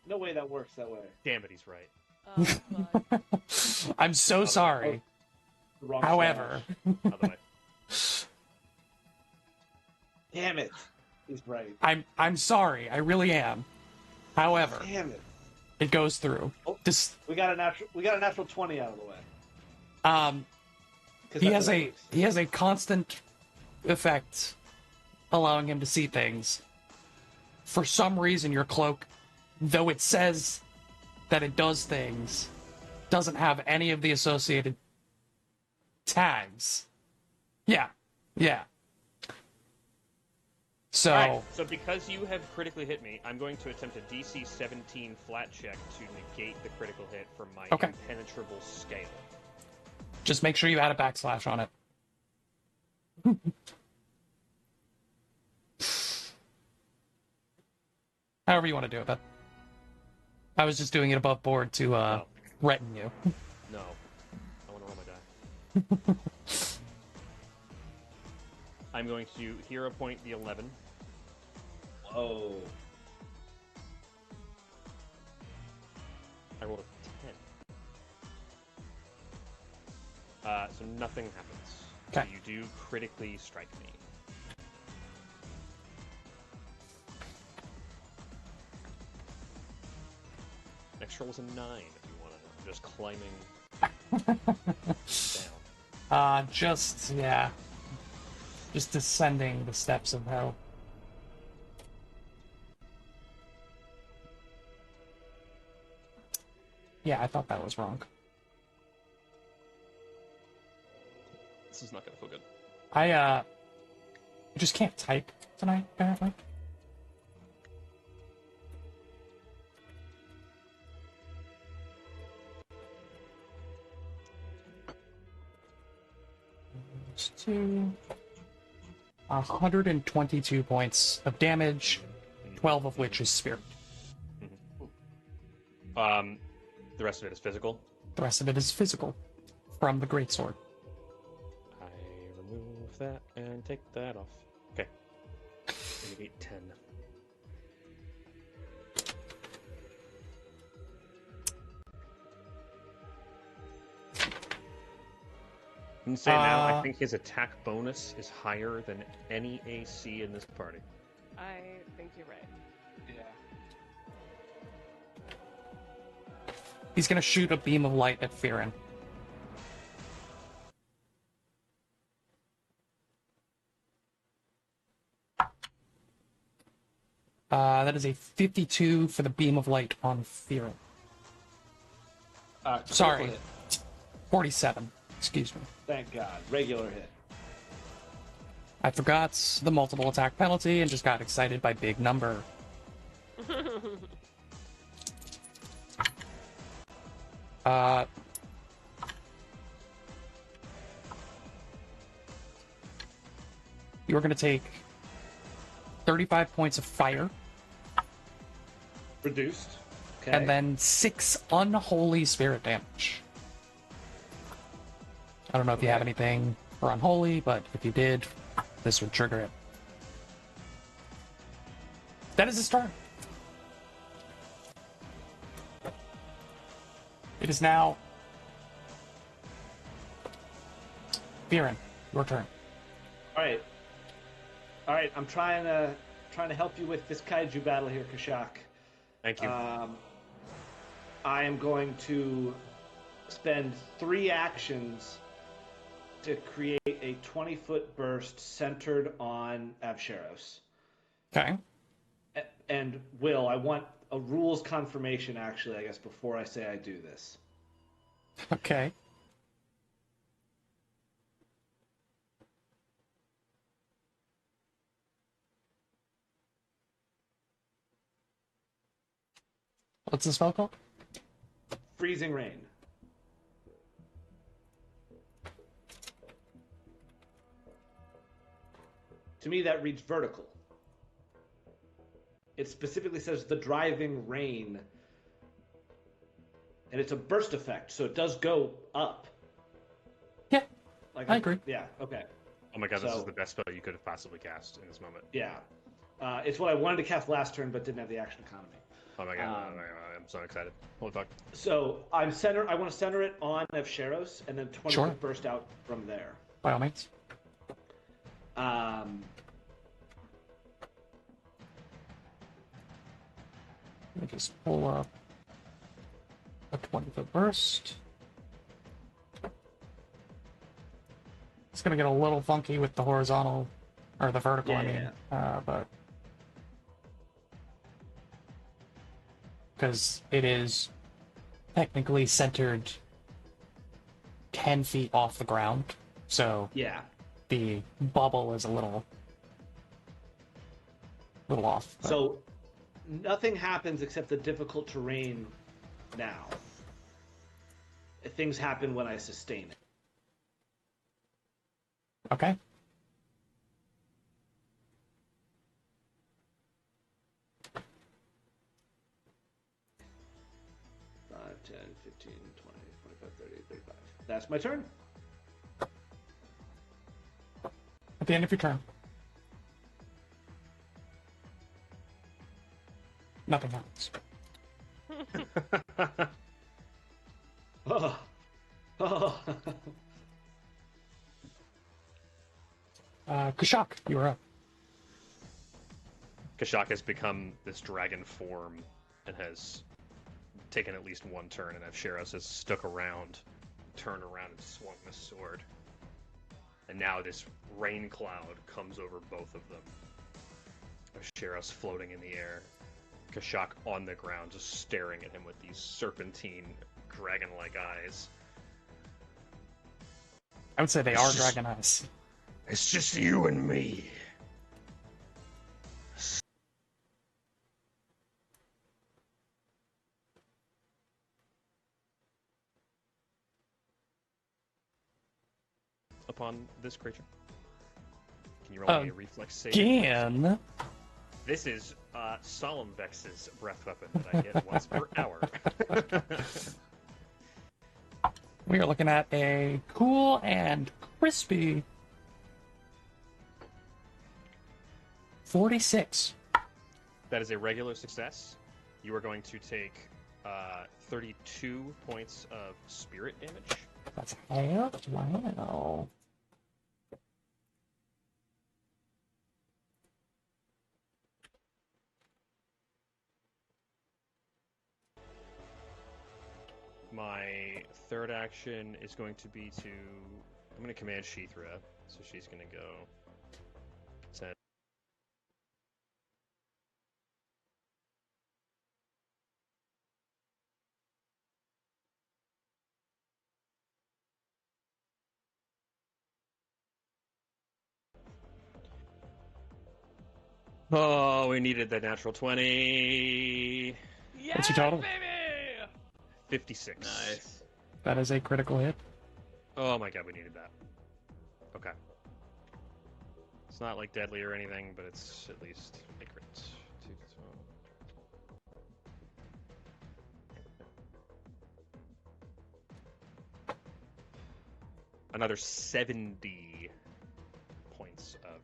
No way that works that way. Damn it, he's right. Oh, fuck. I'm so sorry. The wrong However, slash. Other way. Damn it. He's right. I'm sorry. I really am. However, Damn it. it goes through. Oh. Just We got a natural 20 out of the way. 'Cause he that's has how it a works. he has a constant effect allowing him to see things. For some reason, your cloak, though it says that it does things, doesn't have any of the associated tags. Yeah. So, Alright, so because you have critically hit me, I'm going to attempt a DC 17 flat check to negate the critical hit from my Okay. impenetrable scale. just make sure you add a backslash on it. However you want to do it, but I was just doing it above board to Oh. threaten you. No. I want to roll my die. I'm going to hero point the 11. Whoa. I rolled a 10. So nothing happens. Okay. So you do critically strike me. Next roll is a 9 if you want to know. I'm just climbing down. Just descending the steps of hell. Yeah, I thought that was wrong. This is not going to feel good. I just can't type tonight, apparently. To 122 points of damage, 12 of which is spirit. The rest of it is physical. The rest of it is physical from the greatsword. I remove that and take that off. Okay. 8, 10. And say now, I think his attack bonus is higher than any AC in this party. I think you're right. Yeah. He's gonna shoot a beam of light at Fearin. That is a 52 for the beam of light on Fearin. Sorry. Critical hit. 47. Excuse me. Thank God. Regular hit. I forgot the multiple attack penalty and just got excited by big number. You are going to take 35 points of fire Reduced. Okay. and then 6 unholy spirit damage. I don't know if you have anything for unholy, but if you did, this would trigger it. That is his turn. It is now Fearin, your turn. All right. All right. I'm trying to help you with this kaiju battle here, Kashak. Thank you. I am going to spend 3 actions to create a 20-foot burst centered on Avsharos. Okay. And Will, I want a rules confirmation, actually, I guess, before I say I do this. Okay. What's the spell called? Freezing Rain. To me, that reads vertical. It specifically says the driving rain. And it's a burst effect, so it does go up. Yeah, Like I agree. Yeah, okay. Oh my god, this so- is the best spell you could have possibly cast in this moment. Yeah. It's what I wanted to cast last turn, but didn't have the action economy. Oh my god, I'm so excited. Holy fuck. So I want to center it on Avsharos, and then 20 Sure. foot burst out from there. By all means. Let me just pull up a 20-foot burst. It's gonna get a little funky with the horizontal, or the vertical, I mean, but because it is technically centered 10 feet off the ground, so Yeah. the bubble is a little off. But So nothing happens except the difficult terrain now. Things happen when I sustain it. okay. Five, 10, 15, 20, 25, 30, 35. That's my turn. At the end of your turn. Nothing happens. Oh. Oh. Kashak, you are up. Kashak has become this dragon form and has taken at least one turn, and Avsharos has stuck around, turned around, and swung the sword. And now this rain cloud comes over both of them. Avsharos floating in the air, Kashak on the ground, just staring at him with these serpentine, dragon-like eyes. I would say they are dragon eyes. It's just you and me. Upon this creature, can you roll me a reflex save? Again. This is Solemn Vex's breath weapon that I get once per hour. We are looking at a cool and crispy 46. That is a regular success. You are going to take 32 points of spirit damage. That's half. Wow. My third action is going to be to. I'm going to command Sheethra, so she's going to go. 10. Oh, we needed that natural 20. Yeah, What's your total? baby! 56. Nice. That is a critical hit. Oh my god, we needed that. Okay. It's not like deadly or anything, but it's at least a crit. 2d12. Another 70 points of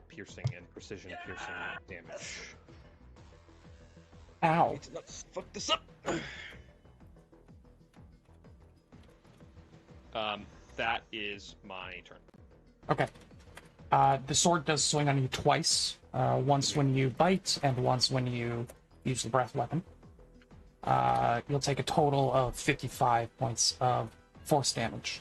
piercing and precision piercing damage. Ow. Let's fuck this up. That is my turn. Okay. The sword does swing on you twice. Once when you bite, and once when you use the breath weapon. You'll take a total of 55 points of force damage.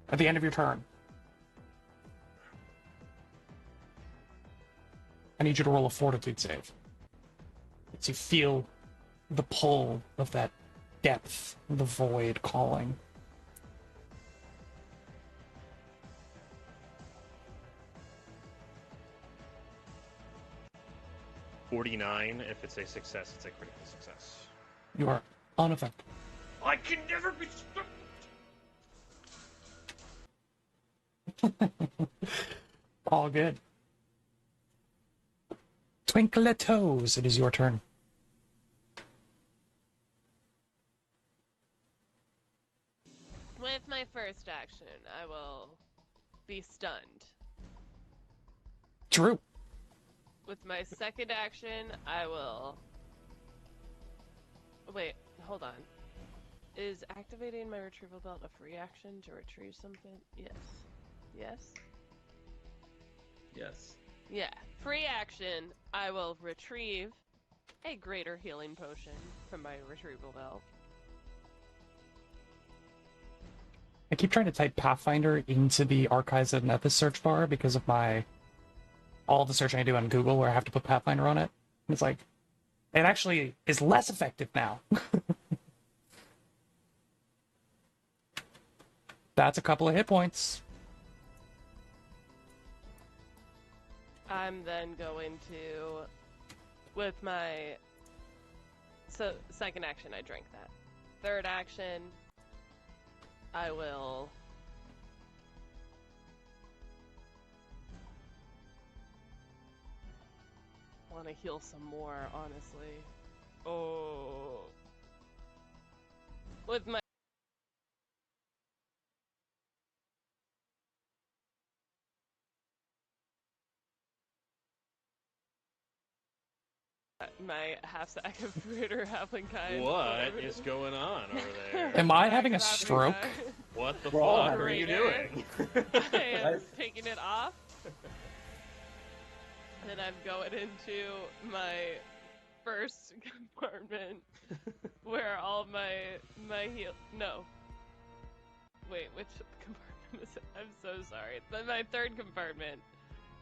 At the end of your turn. I need you to roll a fortitude save. To feel the pull of that depth, the void calling. $49. If it's a success, it's a critical success. You are unaffected. I can never be stuck. All good. Twinkle toes, it is your turn. With my first action, I will be stunned. True. With my second action, I will... Wait, hold on. Is activating my retrieval belt a free action to retrieve something? Yes. Yes? Yes. Yeah. Free action, I will retrieve a greater healing potion from my retrieval belt. I keep trying to type Pathfinder into the Archives of Nethys search bar because of all the searching I do on Google where I have to put Pathfinder on it. And it's like, it actually is less effective now. That's a couple of hit points. I'm then going to, with my, so second action, I drank that. Third action, I will want to heal some more, honestly. Oh. With my half sack of greater halfling kind. What is going on over there? Am I having a stroke? What the We're all fuck having are you Greater. doing? I am taking it off. Then I'm going into my first compartment where all my heal. No. Wait, which compartment is it? I'm so sorry. Then my third compartment,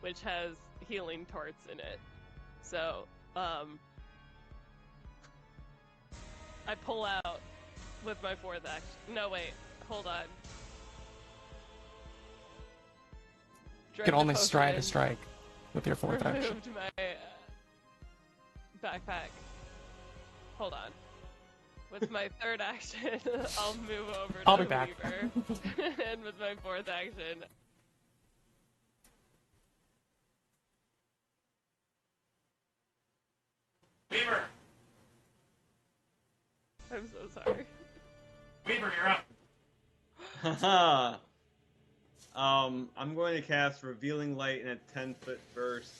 which has healing torts in it. So, I pull out with my fourth action. No, wait, hold on. You can only stride a strike with your fourth action. Removed my backpack. Hold on. With my third action, I'll move over I'll to be back. Weaver. And with my fourth action, Weaver! I'm so sorry. Weaver, you're up. Haha. I'm going to cast Revealing Light in a 10-foot burst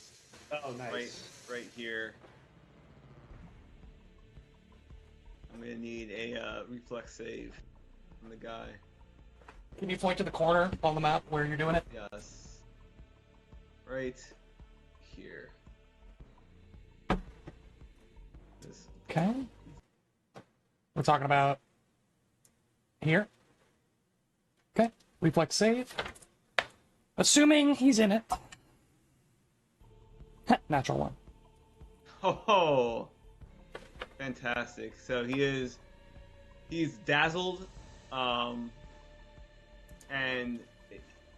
Oh, nice. right here. I'm gonna need a reflex save from the guy. Can you point to the corner on the map where you're doing it? Yes. Right here. This. Okay. We're talking about here. Okay. Reflex save. Assuming he's in it. Natural one. Oh, fantastic! So he's dazzled, and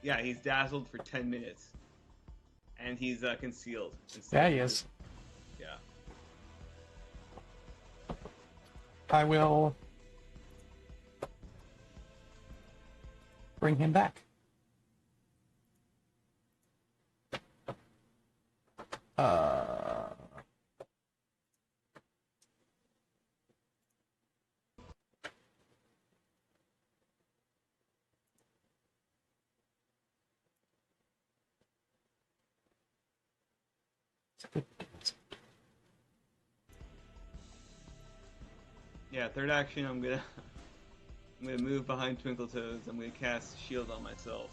yeah, he's dazzled for 10 minutes, and he's concealed. Yeah, he is. Yeah. I will bring him back. Yeah, third action, I'm gonna move behind Twinkle Toes. I'm gonna cast Shield on myself,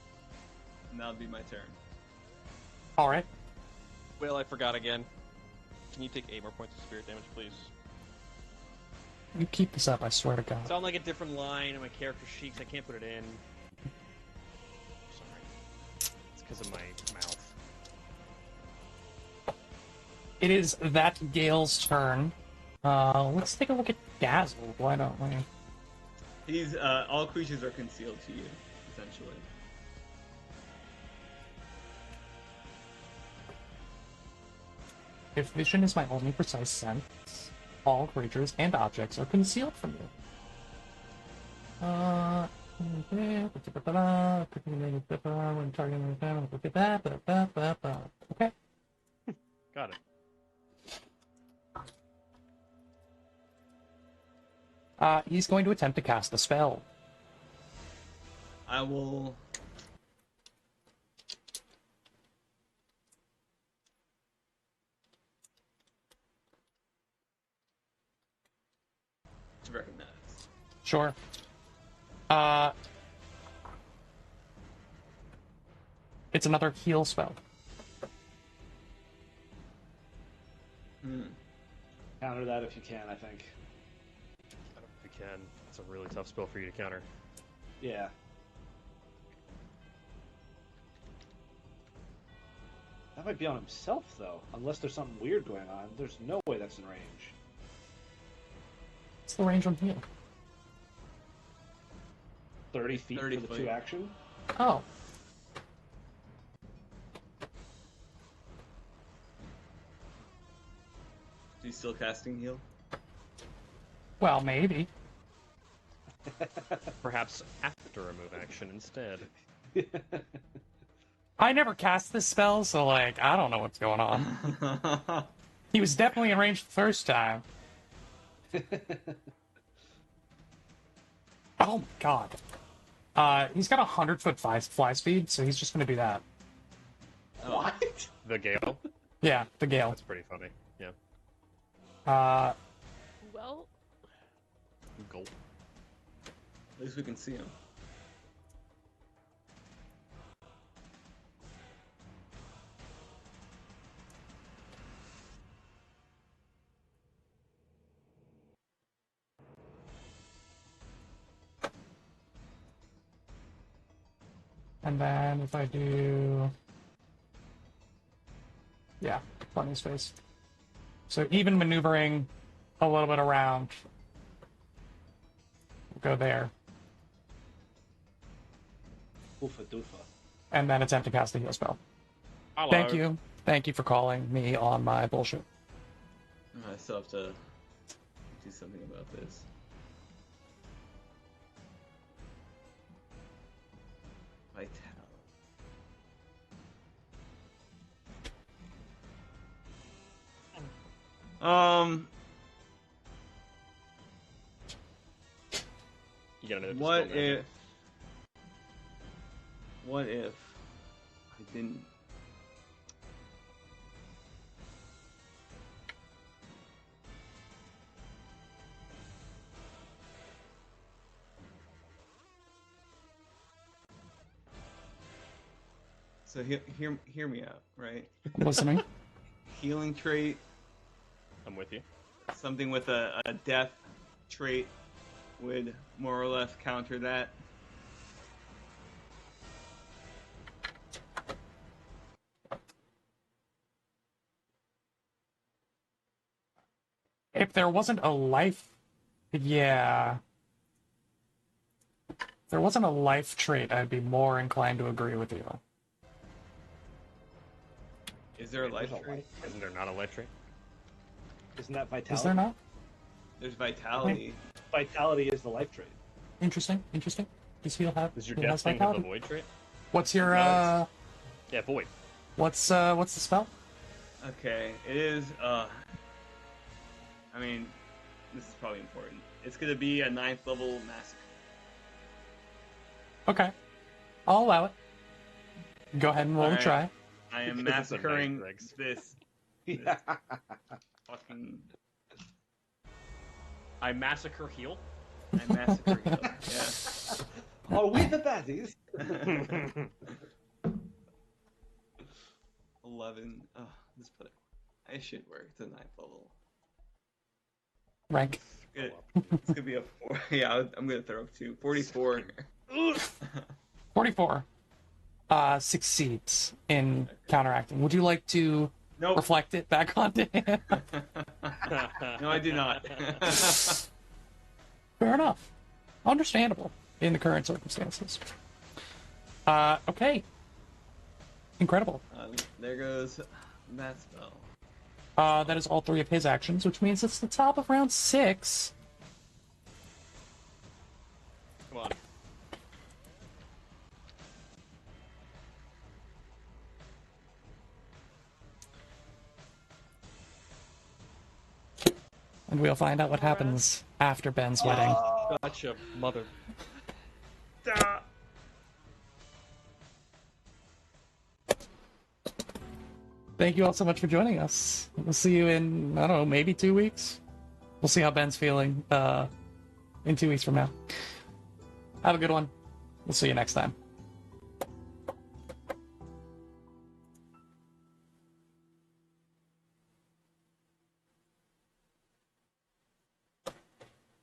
and that'll be my turn. All right. Well, I forgot again. Can you take 8 more points of spirit damage, please? You keep this up, I swear to God. It's on like a different line in my character sheets. I can't put it in. Sorry. It's because of my mouth. It is that Gale's turn. Let's take a look at Dazzle. Why don't we? He's all creatures are concealed to you, essentially. If vision is my only precise sense, all creatures and objects are concealed from you. Okay. Got it. He's going to attempt to cast a spell. I will. Recognize. Sure. It's another heal spell. Counter that if you can, I think. I don't know if you can. It's a really tough spell for you to counter. Yeah. That might be on himself, though. Unless there's something weird going on. There's no way that's in range. What's the range on heal? 30 feet 30 for the feet. 2 action? Oh. Is he still casting heal? Well, maybe. Perhaps after a move action instead. I never cast this spell, so, like, I don't know what's going on. He was definitely in range the first time. Oh my god. He's got 100-foot fly speed, so he's just gonna do that. What? The Gale? Yeah, the Gale. That's pretty funny. Yeah. Well, Gulp. At least we can see him. And then if I do... Yeah, funny space. So even maneuvering a little bit around. Go there. Oofa doofa. And then attempt to cast a heal spell. Hello. Thank you. Thank you for calling me on my bullshit. I still have to do something about this. Vital. You got another What dispel magic. if? What if I didn't? So hear me out, right? I'm listening. Healing trait, I'm with you. something with a death trait would more or less counter that. If there wasn't a life, yeah. If there wasn't a life trait, I'd be more inclined to agree with you. Is there a life There's a trait? Isn't there not a life trait? Isn't that vitality? Is there not? There's vitality. Vitality is the life trait. Interesting. Does Heal have? Does your Heal death has thing have the vitality? void trait? What's your No, Yeah, void. what's the spell? Okay, it is. I mean, this is probably important. It's gonna be a 9th level massacre. Okay, I'll allow it. Go ahead and roll Alright. a try. I am Because it's a massacring knife, Rex. this Yeah. fucking. I massacre heal. I massacre you. Are we the baddies? Yeah. 11. Oh, this put it. I should work. It's a 9th level. Rank. It's gonna be a 4. Yeah, I'm gonna throw 2. 44. 44. Succeeds in counteracting. Would you like to Nope. reflect it back onto him? No, I do not. Fair enough. Understandable in the current circumstances. Okay. Incredible. There goes that spell. That is all 3 of his actions, which means it's the top of round 6. Come on. And we'll find out what happens after Ben's wedding. Gotcha, mother. Thank you all so much for joining us. We'll see you in, I don't know, maybe 2 weeks. We'll see how Ben's feeling in 2 weeks from now. Have a good one. We'll see you next time.